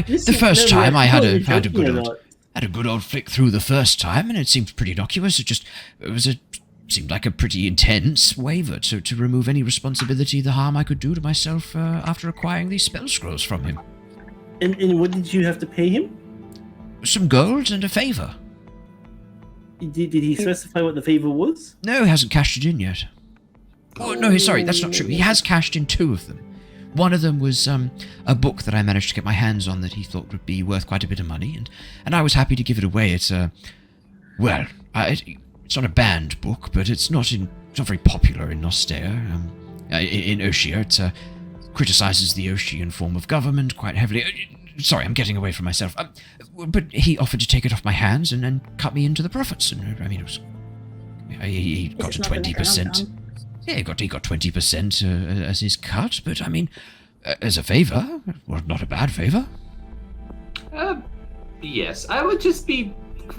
the first time I had a good old flick through the first time, and it seemed pretty innocuous. Seemed like a pretty intense waiver to remove any responsibility, the harm I could do to myself after acquiring these spell scrolls from him. And what did you have to pay him? Some gold and a favour. Did he specify what the favour was? No, he hasn't cashed it in yet. Oh, no, sorry, that's not true. He has cashed in 2 of them. One of them was a book that I managed to get my hands on that he thought would be worth quite a bit of money, and I was happy to give it away. It's it's not a banned book, but it's not very popular in Nostea. In Oshia, it criticises the Oshian form of government quite heavily. Sorry, I'm getting away from myself. But he offered to take it off my hands and cut me into the profits. And I mean, he got to 20%. Yeah, he got 20% as his cut. But I mean, as a favour, well, not a bad favour. Yes, I would just be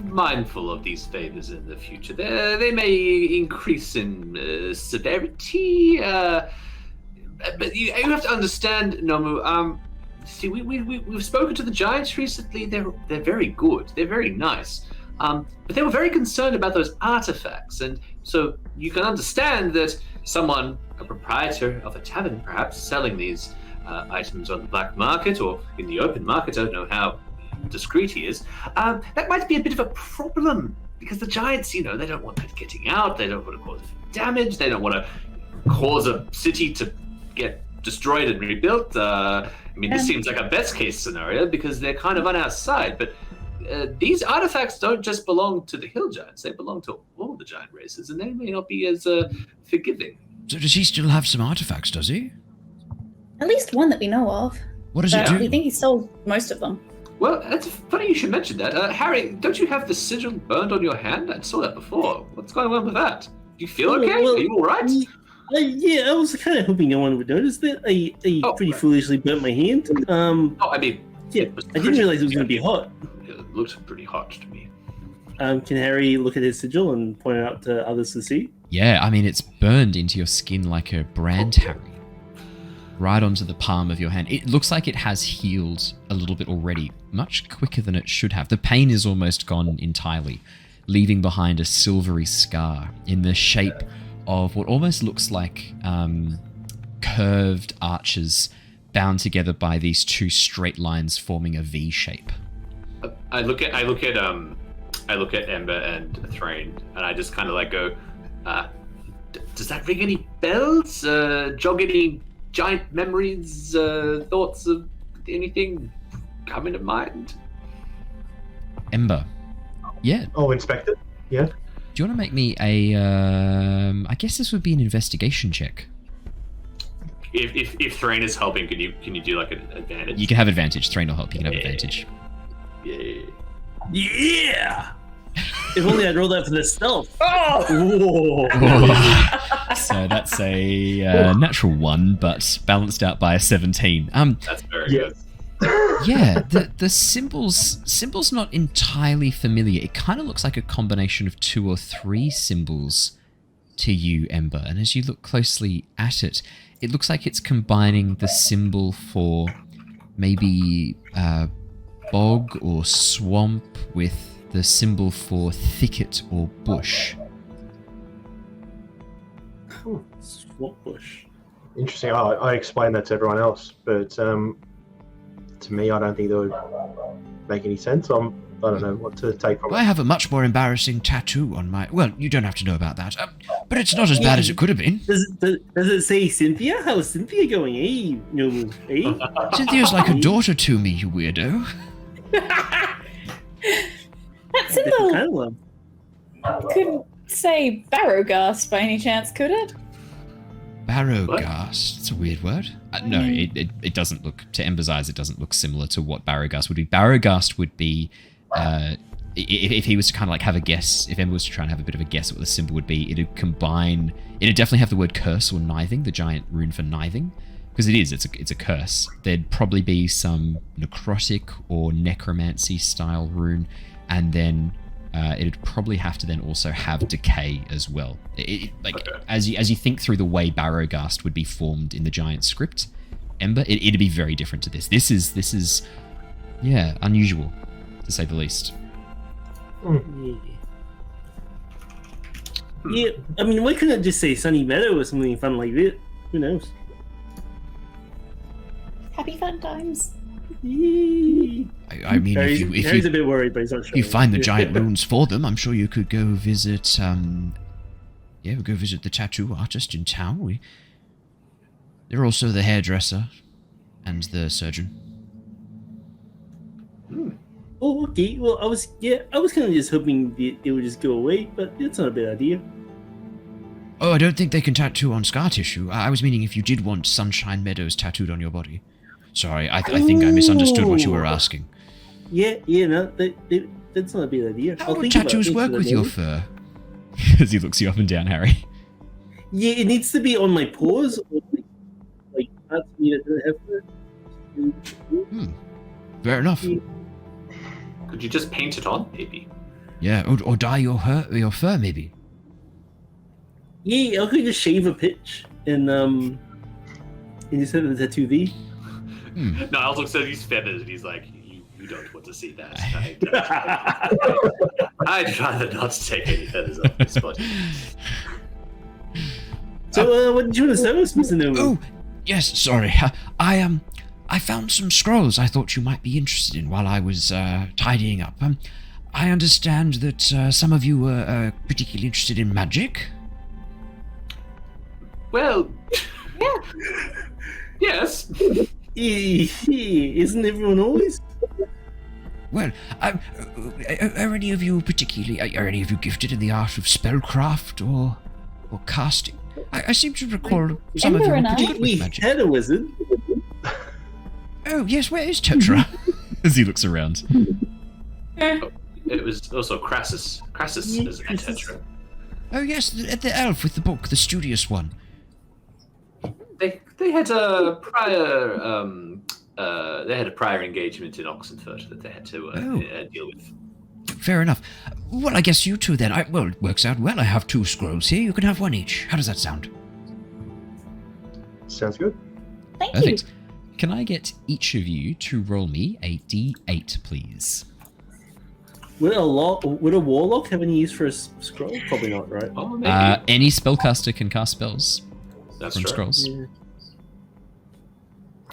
mindful of these favors in the future. They may increase in severity, but you have to understand, Nomu. See, we've spoken to the giants recently. They're very good. They're very nice. But they were very concerned about those artifacts, and so you can understand that someone, a proprietor of a tavern, perhaps selling these items on the black market or in the open market. I don't know how discreet he is, that might be a bit of a problem because the giants, they don't want that getting out, they don't want to cause damage, they don't want to cause a city to get destroyed and rebuilt. This seems like a best case scenario because they're kind of on our side, but these artifacts don't just belong to the hill giants, they belong to all the giant races, and they may not be as forgiving. So does he still have some artifacts, does he? At least one that we know of. What does he do? We think he stole most of them. Well, that's funny you should mention that. Harry, don't you have the sigil burned on your hand? I saw that before. What's going on with that? Do you feel okay? Are you all right? Yeah, I was kind of hoping no one would notice that. I pretty foolishly burnt my hand. I mean, yeah, I didn't realize it was going to be hot. It looked pretty hot to me. Can Harry look at his sigil and point it out to others to see? Yeah, I mean, it's burned into your skin like a brand, Harry. Right onto the palm of your hand. It looks like it has healed a little bit already, much quicker than it should have. The pain is almost gone entirely, leaving behind a silvery scar in the shape of what almost looks like curved arches bound together by these two straight lines forming a V shape. I look at Ember and Threign, and I just kind of like go, does that ring any bells? Jog any giant memories, thoughts of anything coming to mind? Ember. Yeah. Oh, inspect it. Yeah. Do you want to make me a? I guess this would be an investigation check. If Threign is helping, can you do like an advantage? You can have advantage. Threign will help. You can have advantage. Yeah. If only I'd rolled that for the stealth. Oh! So that's a natural 1, but balanced out by a 17. That's very good. Yeah, the symbol's not entirely familiar. It kind of looks like a combination of 2 or 3 symbols to you, Ember. And as you look closely at it, it looks like it's combining the symbol for maybe bog or swamp with the symbol for thicket or bush. Swamp bush. Interesting. I explained that to everyone else, but to me, I don't think that would make any sense. I don't know what to take from it. I have a much more embarrassing tattoo on my... Well, you don't have to know about that, but it's not as bad as it could have been. Does it say Cynthia? How's Cynthia going? Hey, no, hey. Cynthia's like a daughter to me, you weirdo. That symbol couldn't say Barrowgast by any chance, could it? Barrowgast? It's a weird word. No, it doesn't look, to Ember's eyes, it doesn't look similar to what Barrowgast would be. Barrowgast would be, if he was to kind of like have a guess, if Ember was to try and have a bit of a guess at what the symbol would be, it'd definitely have the word curse or kniving, the giant rune for kniving. Because it's a curse. There'd probably be some necrotic or necromancy style rune, and then it'd probably have to then also have decay as well. As you think through the way Barrowgast would be formed in the giant script, Ember, it'd be very different to this. This is unusual, to say the least. Yeah, I mean, why couldn't I just say Sunny Meadow or something fun like that? Who knows? Happy fun times. I mean, Harry's a bit worried, but he's not sure. You find the giant runes for them, I'm sure you could go visit. We'll go visit the tattoo artist in town. They're also the hairdresser and the surgeon. Oh, okay. Well, I was kind of just hoping it would just go away, but it's not a bad idea. Oh, I don't think they can tattoo on scar tissue. I was meaning if you did want Sunshine Meadows tattooed on your body. Sorry, I think I misunderstood what you were asking. Yeah, no, that's not a bad idea. How do tattoos work with your fur? As he looks you up and down, Harry. Yeah, it needs to be on my paws, or like parts of me that don't have fur. Fair enough. Could you just paint it on, maybe? Yeah, or dye your fur, maybe. Yeah, I could just shave a pitch and instead of the tattoo V. Niles looks at these feathers and he's like, you don't want to see that. I'd rather not take any feathers off this body. So, what did you want to say, Mr. Newman? Oh, yes, sorry. I found some scrolls I thought you might be interested in while I was tidying up. I understand that some of you were particularly interested in magic. Well, yes. Isn't everyone always? Well, are any of you gifted in the art of spellcraft or casting? I seem to recall some of you were pretty good with magic. We had a wizard. Oh, yes, where is Tetra? As he looks around. It was also Crassus is a Tetra. Oh, yes, the elf with the book, the studious one. They had a prior engagement in Oxenford that they had to deal with. Fair enough. Well, I guess you two then. Well, it works out well. I have 2 scrolls here. You can have 1 each. How does that sound? Sounds good. Thank Perfect. you. Can I get each of you to roll me a d8, please? Would a warlock have any use for a scroll? Probably not, right? Oh, maybe. Any spellcaster can cast spells That's from true. scrolls. Yeah.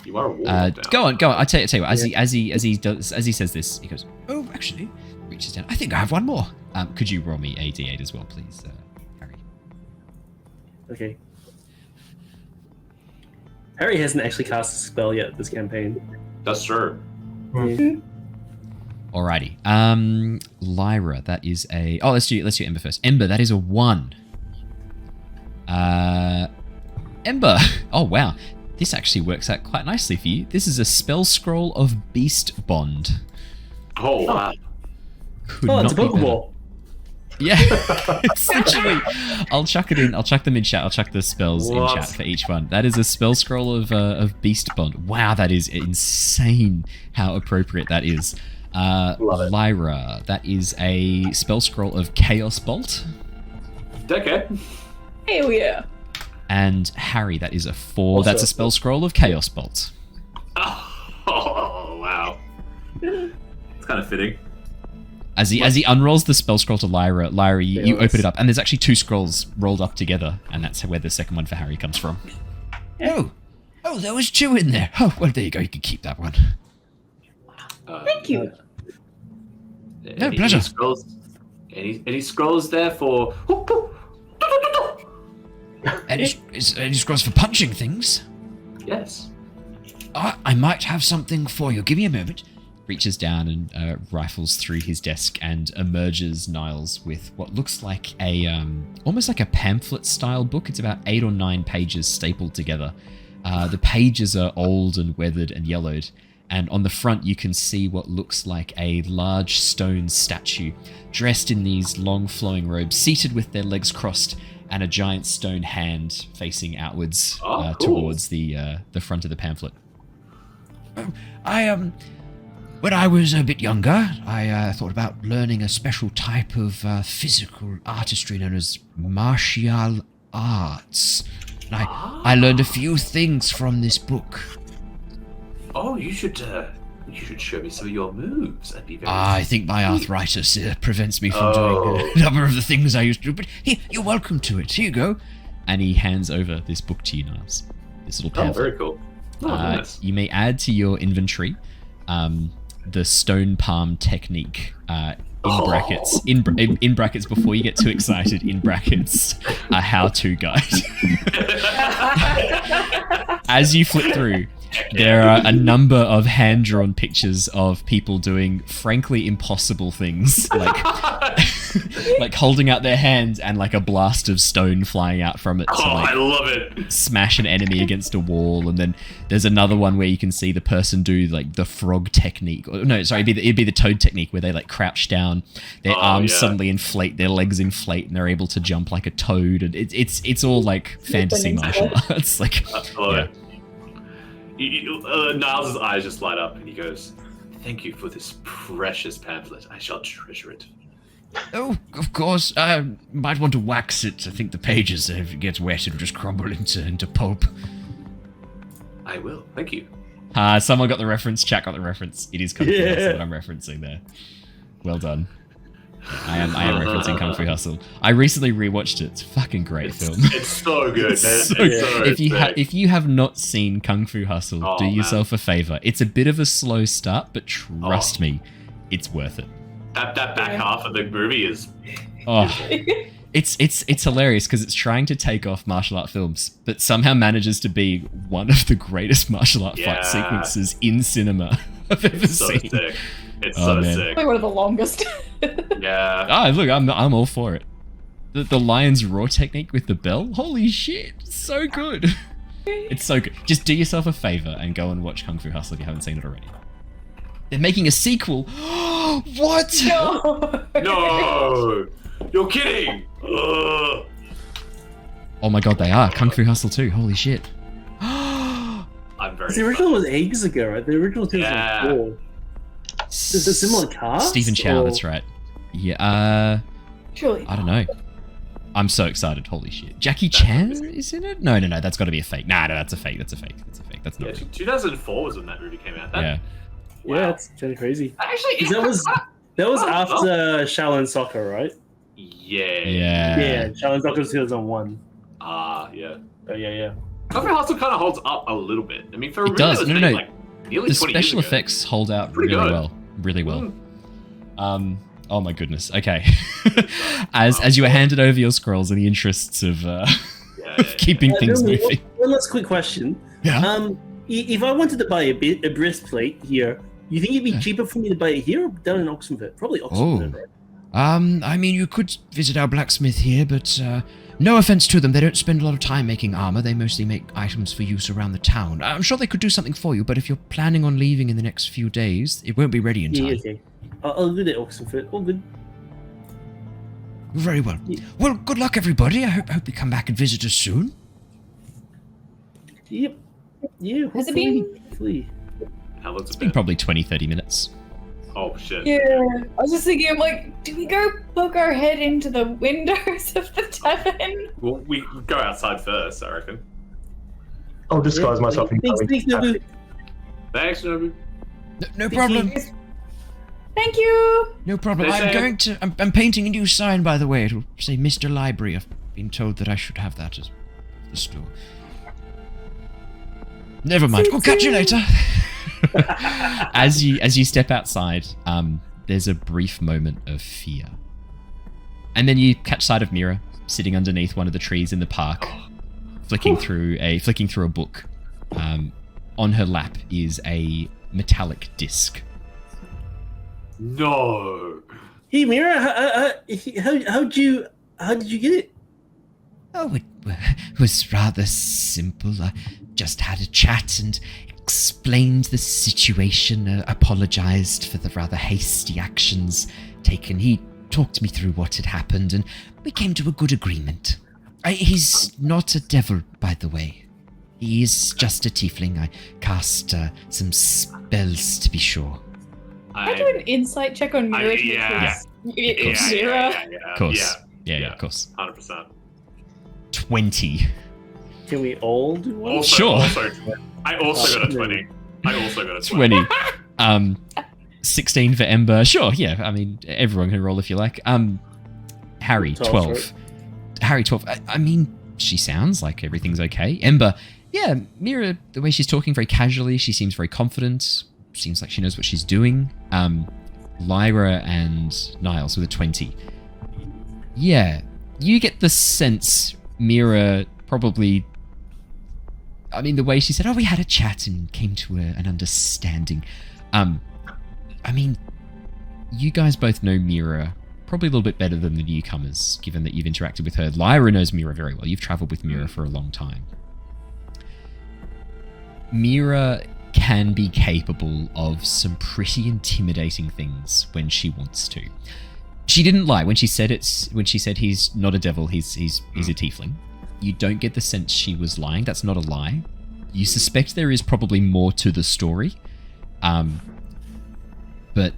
You are a warlock now. Go on. I tell you what. As he says this, he goes, "Oh, actually," reaches down. I think I have 1 more. Could you roll me a d8 as well, please, Harry? Okay. Harry hasn't actually cast a spell yet this campaign. That's true. Alrighty. Lyra, that is a. Oh, let's do Ember first. Ember, that is a 1. Ember. Oh wow, this actually works out quite nicely for you. This is a spell scroll of Beast Bond. Oh wow. Could Oh, it's a not be better. Pokeball. Yeah, it's literally. I'll chuck it in. I'll chuck them in chat. I'll chuck the spells in chat for each one. That is a spell scroll of Beast Bond. Wow, that is insane. How appropriate that is. Love it. Lyra, that is a spell scroll of Chaos Bolt. Okay. Hell yeah. And Harry, that is a 4. Also That's a spell scroll of Chaos Bolt. Oh wow. It's kind of fitting. As he unrolls the spell scroll to Lyra, you Yes. open it up, and there's actually 2 scrolls rolled up together, and that's where the second one for Harry comes from. Oh, there was 2 in there. Oh, well, there you go. You can keep that one. Thank you. No, pleasure. Any scrolls there for? Any scrolls for punching things? Yes. I might have something for you. Give me a moment. Reaches down and rifles through his desk and emerges Niles with what looks like a almost like a pamphlet-style book. It's about 8 or 9 pages stapled together. The pages are old and weathered and yellowed, and on the front you can see what looks like a large stone statue dressed in these long flowing robes, seated with their legs crossed, and a giant stone hand facing outwards Cool. towards the front of the pamphlet. Oh, when I was a bit younger, I thought about learning a special type of physical artistry known as martial arts. And I learned a few things from this book. Oh, you should show me some of your moves. That'd be very. I think my arthritis prevents me from doing a number of the things I used to do. But here, you're welcome to it. Here you go. And he hands over this book to you, Niles. This little pamphlet. very cool. Oh, nice. You may add to your inventory the stone palm technique in brackets. In brackets, before you get too excited, in brackets, a how-to guide. As you flip through, there are a number of hand-drawn pictures of people doing frankly impossible things, like holding out their hands and like a blast of stone flying out from it to I love it. smash an enemy against a wall. And then there's another one where you can see the person do like the frog technique. No, sorry, it'd be the toad technique where they like crouch down, their arms suddenly inflate, their legs inflate, and they're able to jump like a toad. And it's all like fantasy martial arts. Like, yeah. Niles' eyes just light up and he goes, "Thank you for this precious pamphlet. I shall treasure it." Oh, of course. I might want to wax it. I think the pages, if it gets wet, it'll just crumble into pulp. I will. Thank you. Someone got the reference. Chat got the reference. It is Kung Fu Hustle that I'm referencing there. Well done. I am referencing Kung Fu Hustle. I recently rewatched it. It's a fucking great film. It's so good, man. So if you have not seen Kung Fu Hustle, do yourself a favor. It's a bit of a slow start, but trust me, it's worth it. That back half of the movie is. It's hilarious because it's trying to take off martial art films, but somehow manages to be one of the greatest martial art fight sequences in cinema I've ever seen. Sick. It's so sick. Probably one of the longest. Yeah. Look, I'm all for it. The lion's roar technique with the bell, holy shit, so good. It's so good. Just do yourself a favor and go and watch Kung Fu Hustle if you haven't seen it already. They're making a sequel. What? No! You're kidding! Oh my god, they are. Kung Fu Hustle 2. Holy shit. The original was ages ago, right? The original was 2004. Is it a similar cast? Stephen Chow, that's right. Yeah, Surely. I don't know. I'm so excited. Holy shit. Jackie Chan is in it? No, that's got to be a fake. No, that's a fake. That's not real. 2004 was when that movie came out. Yeah. Wow. Yeah, that's kind of crazy. Actually, That was after Shaolin Soccer, right? Yeah. Yeah, Shaolin Soccer was 2001. Yeah. Oh, yeah. Coffee Hustle kind of holds up a little bit. I mean, for a It does. movie that was No. made, like, nearly The 20 years special ago. effects hold out Pretty really good. well. Really well. Mm. Oh my goodness. Okay. As you were handed over your scrolls in the interests of keeping things moving. One last quick question. Yeah. If I wanted to buy a breastplate here, you think it'd be cheaper for me to buy it here or down in Oxenford? Probably Oxenford, right? I mean, you could visit our blacksmith here, but no offense to them, they don't spend a lot of time making armor. They mostly make items for use around the town. I'm sure they could do something for you, but if you're planning on leaving in the next few days, it won't be ready in time. Yeah, okay. I'll do that, Oxenford. All good. Very well. Yeah. Well, good luck, everybody. I hope you come back and visit us soon. Yep. Yeah, Has it been- hopefully. How long's It's it been been? probably 20-30 minutes. Oh, shit. Yeah, I was just thinking, I'm like, do we go poke our head into the windows of the tavern? Well, we go outside first, I reckon. I'll disguise myself in Thanks, Nobu. Thanks, Nobu. No problem. Thank you. No problem. I'm painting a new sign, by the way. It'll say Mr. Library. I've been told that I should have that as the store. Never mind. We'll catch you later. As you step outside, there's a brief moment of fear, and then you catch sight of Mira sitting underneath one of the trees in the park, flicking through a book. On her lap is a metallic disc. No. Hey, Mira, how did you get it? Oh, it was rather simple. I just had a chat and explained the situation, apologized for the rather hasty actions taken. He talked me through what had happened, and we came to a good agreement. He's not a devil, by the way. He is just a tiefling. I cast some spells, to be sure. I do an insight check on Mira. Yeah. Of course. Yeah, of course. 100%. 20. Can we all do one? Sure. I also got a 20. 20. 16 for Ember. Sure, yeah. I mean, everyone can roll if you like. Harry, 12. Harry, 12. I mean, she sounds like everything's okay. Ember, yeah, Mira, the way she's talking very casually, she seems very confident. Seems like she knows what she's doing. Lyra and Niles with a 20. Yeah, you get the sense Mira probably... I mean, the way she said, we had a chat and came to an understanding. I mean, you guys both know Mira probably a little bit better than the newcomers, given that you've interacted with her. Lyra knows Mira very well. You've traveled with Mira for a long time. Mira can be capable of some pretty intimidating things when she wants to. She didn't lie when she said he's not a devil, he's a tiefling. You don't get the sense she was lying. That's not a lie. You suspect there is probably more to the story. But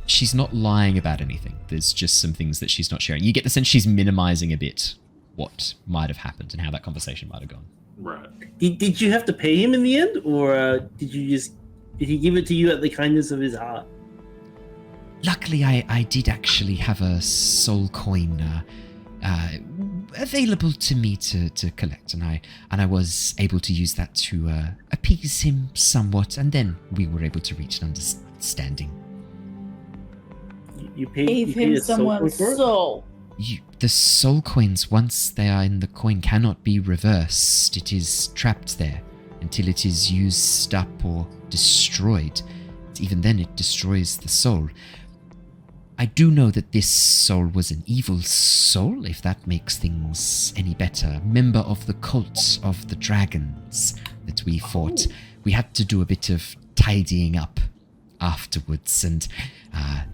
she's not lying about anything. There's just some things that she's not sharing. You get the sense she's minimizing a bit what might have happened and how that conversation might have gone. Right. Did you have to pay him in the end, or did he give it to you at the kindness of his heart? Luckily, I did actually have a soul coin available to me to collect, and I was able to use that to appease him somewhat, and then we were able to reach an understanding. You paid Gave him someone's soul. The soul coins, once they are in the coin, cannot be reversed. It is trapped there until it is used up or destroyed. Even then, it destroys the soul. I do know that this soul was an evil soul, if that makes things any better. Member of the cult of the dragons that we fought. We had to do a bit of tidying up afterwards, and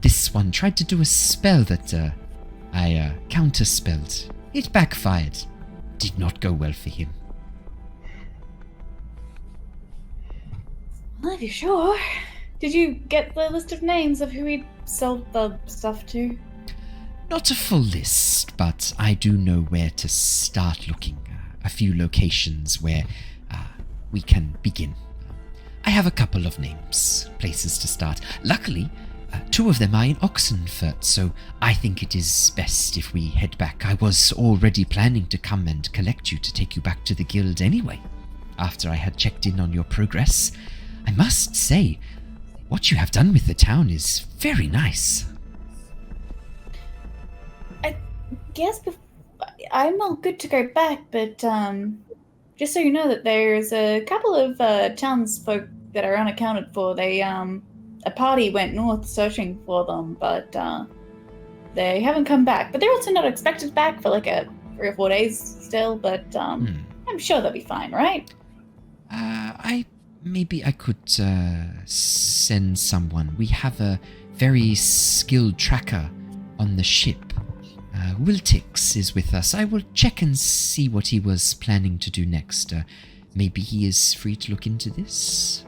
this one tried to do a spell that I counterspelled. It backfired. Did not go well for him. Well, if you're sure. Did you get the list of names of who we sold the stuff to? Not a full list, but I do know where to start looking. A few locations where we can begin. I have a couple of names, places to start. Luckily, 2 of them are in Oxenfurt, so I think it is best if we head back. I was already planning to come and collect you to take you back to the guild anyway, after I had checked in on your progress. I must say, what you have done with the town is very nice. I guess I'm all good to go back, but just so you know that there's a couple of townsfolk that are unaccounted for. They a party went north searching for them, but they haven't come back. But they're also not expected back for like 3 or 4 days still, but I'm sure they'll be fine, right? Maybe I could send someone. We have a very skilled tracker on the ship. Wiltix is with us. I will check and see what he was planning to do next. Maybe he is free to look into this.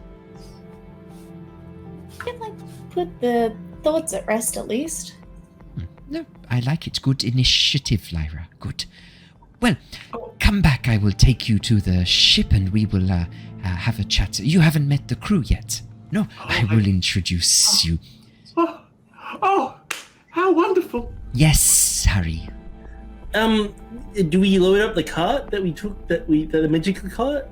I'd like to put the thoughts at rest at least. No, I like it. Good initiative, Lyra. Good. Well, come back. I will take you to the ship and we will have a chat. You haven't met the crew yet. No, I will introduce you. Oh, how wonderful. Yes, Harry. Do we load up the cart that we took? The magical cart?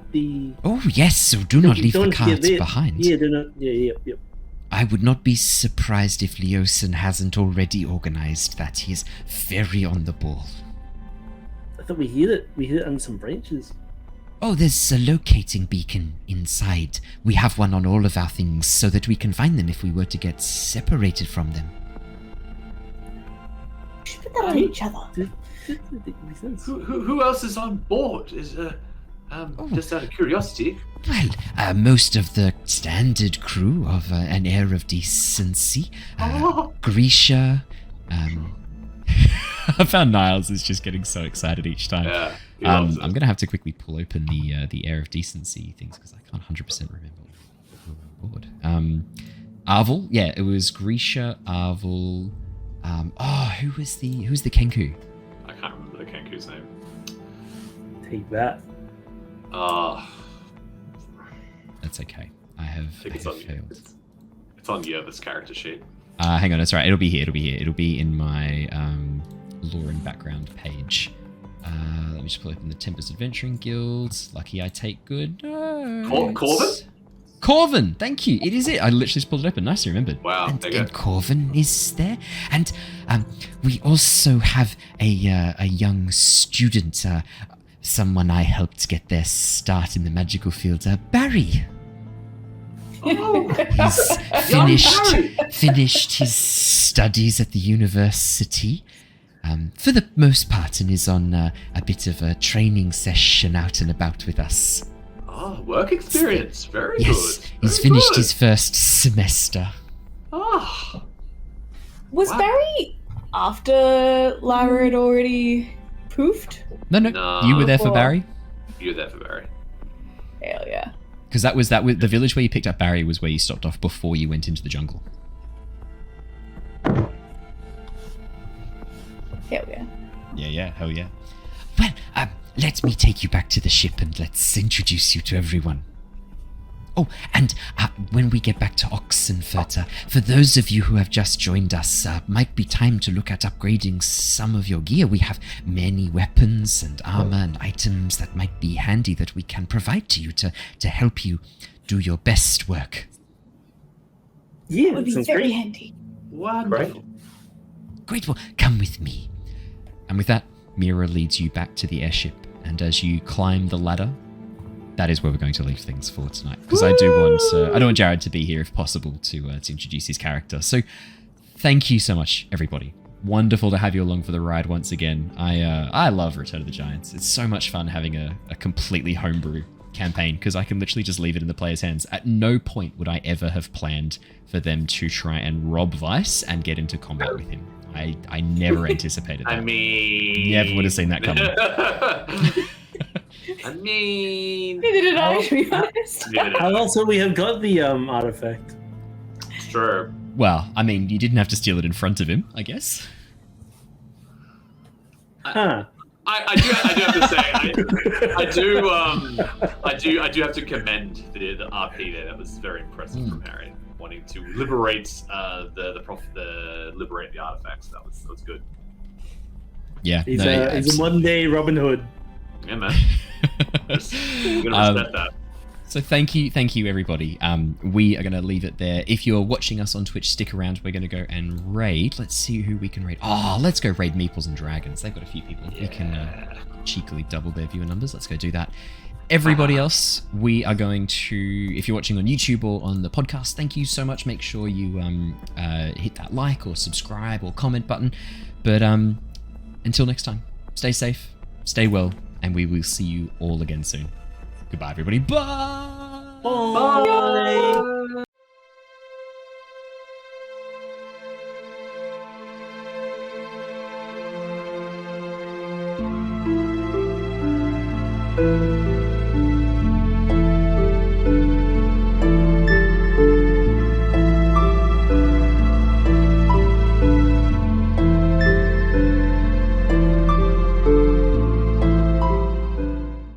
Oh yes. So do not leave the cart behind. Yeah, do not. Yeah. I would not be surprised if Leosin hasn't already organized that. He is very on the ball. I thought we hid it. We hid it on some branches. Oh, there's a locating beacon inside. We have one on all of our things so that we can find them if we were to get separated from them. We should put that on each other. Who else is on board? Just out of curiosity. Well, most of the standard crew of an air of decency. Grisha. I found Niles is just getting so excited each time. Yeah, I'm going to have to quickly pull open the air of decency things because I can't 100% remember who on board. Arvel, yeah, it was Grisha, Arvel. Who's the Kenku? I can't remember the Kenku's name. Take that. That's okay. I have failed. It's on this character sheet. Hang on, that's right. It'll be here. It'll be in my lore and background page. Let me just pull open the Tempest Adventuring Guild. Lucky I take good notes. Corvin? Corvin, thank you. It is it. I literally just pulled it open. Nicely remembered. Wow, and Corvin is there. And we also have a young student, someone I helped get their start in the magical field, Barry. Oh, He's finished his studies at the university for the most part and is on a bit of a training session out and about with us. Oh, work experience. Very yes, good. He's finished his first semester. Oh. Was Barry after Lyra had already poofed? No. You were there for Barry? You were there for Barry. Hell yeah. Because that was the village where you picked up Barry was where you stopped off before you went into the jungle. Hell yeah. Yeah, hell yeah. Well, let me take you back to the ship and let's introduce you to everyone. Oh, and when we get back to Oxenfurt, for those of you who have just joined us, might be time to look at upgrading some of your gear. We have many weapons and armor and items that might be handy that we can provide to you to help you do your best work. Yeah, that would be very handy. Wonderful. Great, well, come with me. And with that, Mira leads you back to the airship, and as you climb the ladder, that is where we're going to leave things for tonight. Because I don't want Jared to be here if possible to introduce his character. So thank you so much, everybody. Wonderful to have you along for the ride once again. I love Return of the Giants. It's so much fun having a completely homebrew campaign because I can literally just leave it in the player's hands. At no point would I ever have planned for them to try and rob Vice and get into combat with him. I never anticipated that. I mean... Never would have seen that coming. I mean, Neither did I, to be honest. And also, we have got the artifact. Sure. Well, I mean, you didn't have to steal it in front of him, I guess. Huh. I do have to say, I do have to commend the RP there. That was very impressive from Harry, wanting to liberate liberate the artifacts. That was good. Yeah, He's a one-day Robin Hood. Yeah, man. I'm gonna respect that. So thank you everybody. We are going to leave it there. If you're watching us on Twitch, stick around. We're going to go and raid. Let's see who we can raid. Oh, let's go raid Meeples and Dragons. They've got a few people. We can cheekily double their viewer numbers. Let's go do that. Everybody else, we are going to, if you're watching on YouTube or on the podcast, thank you so much. Make sure you hit that like or subscribe or comment button. But until next time, stay safe, stay well, and we will see you all again soon. Goodbye, everybody. Bye. Bye.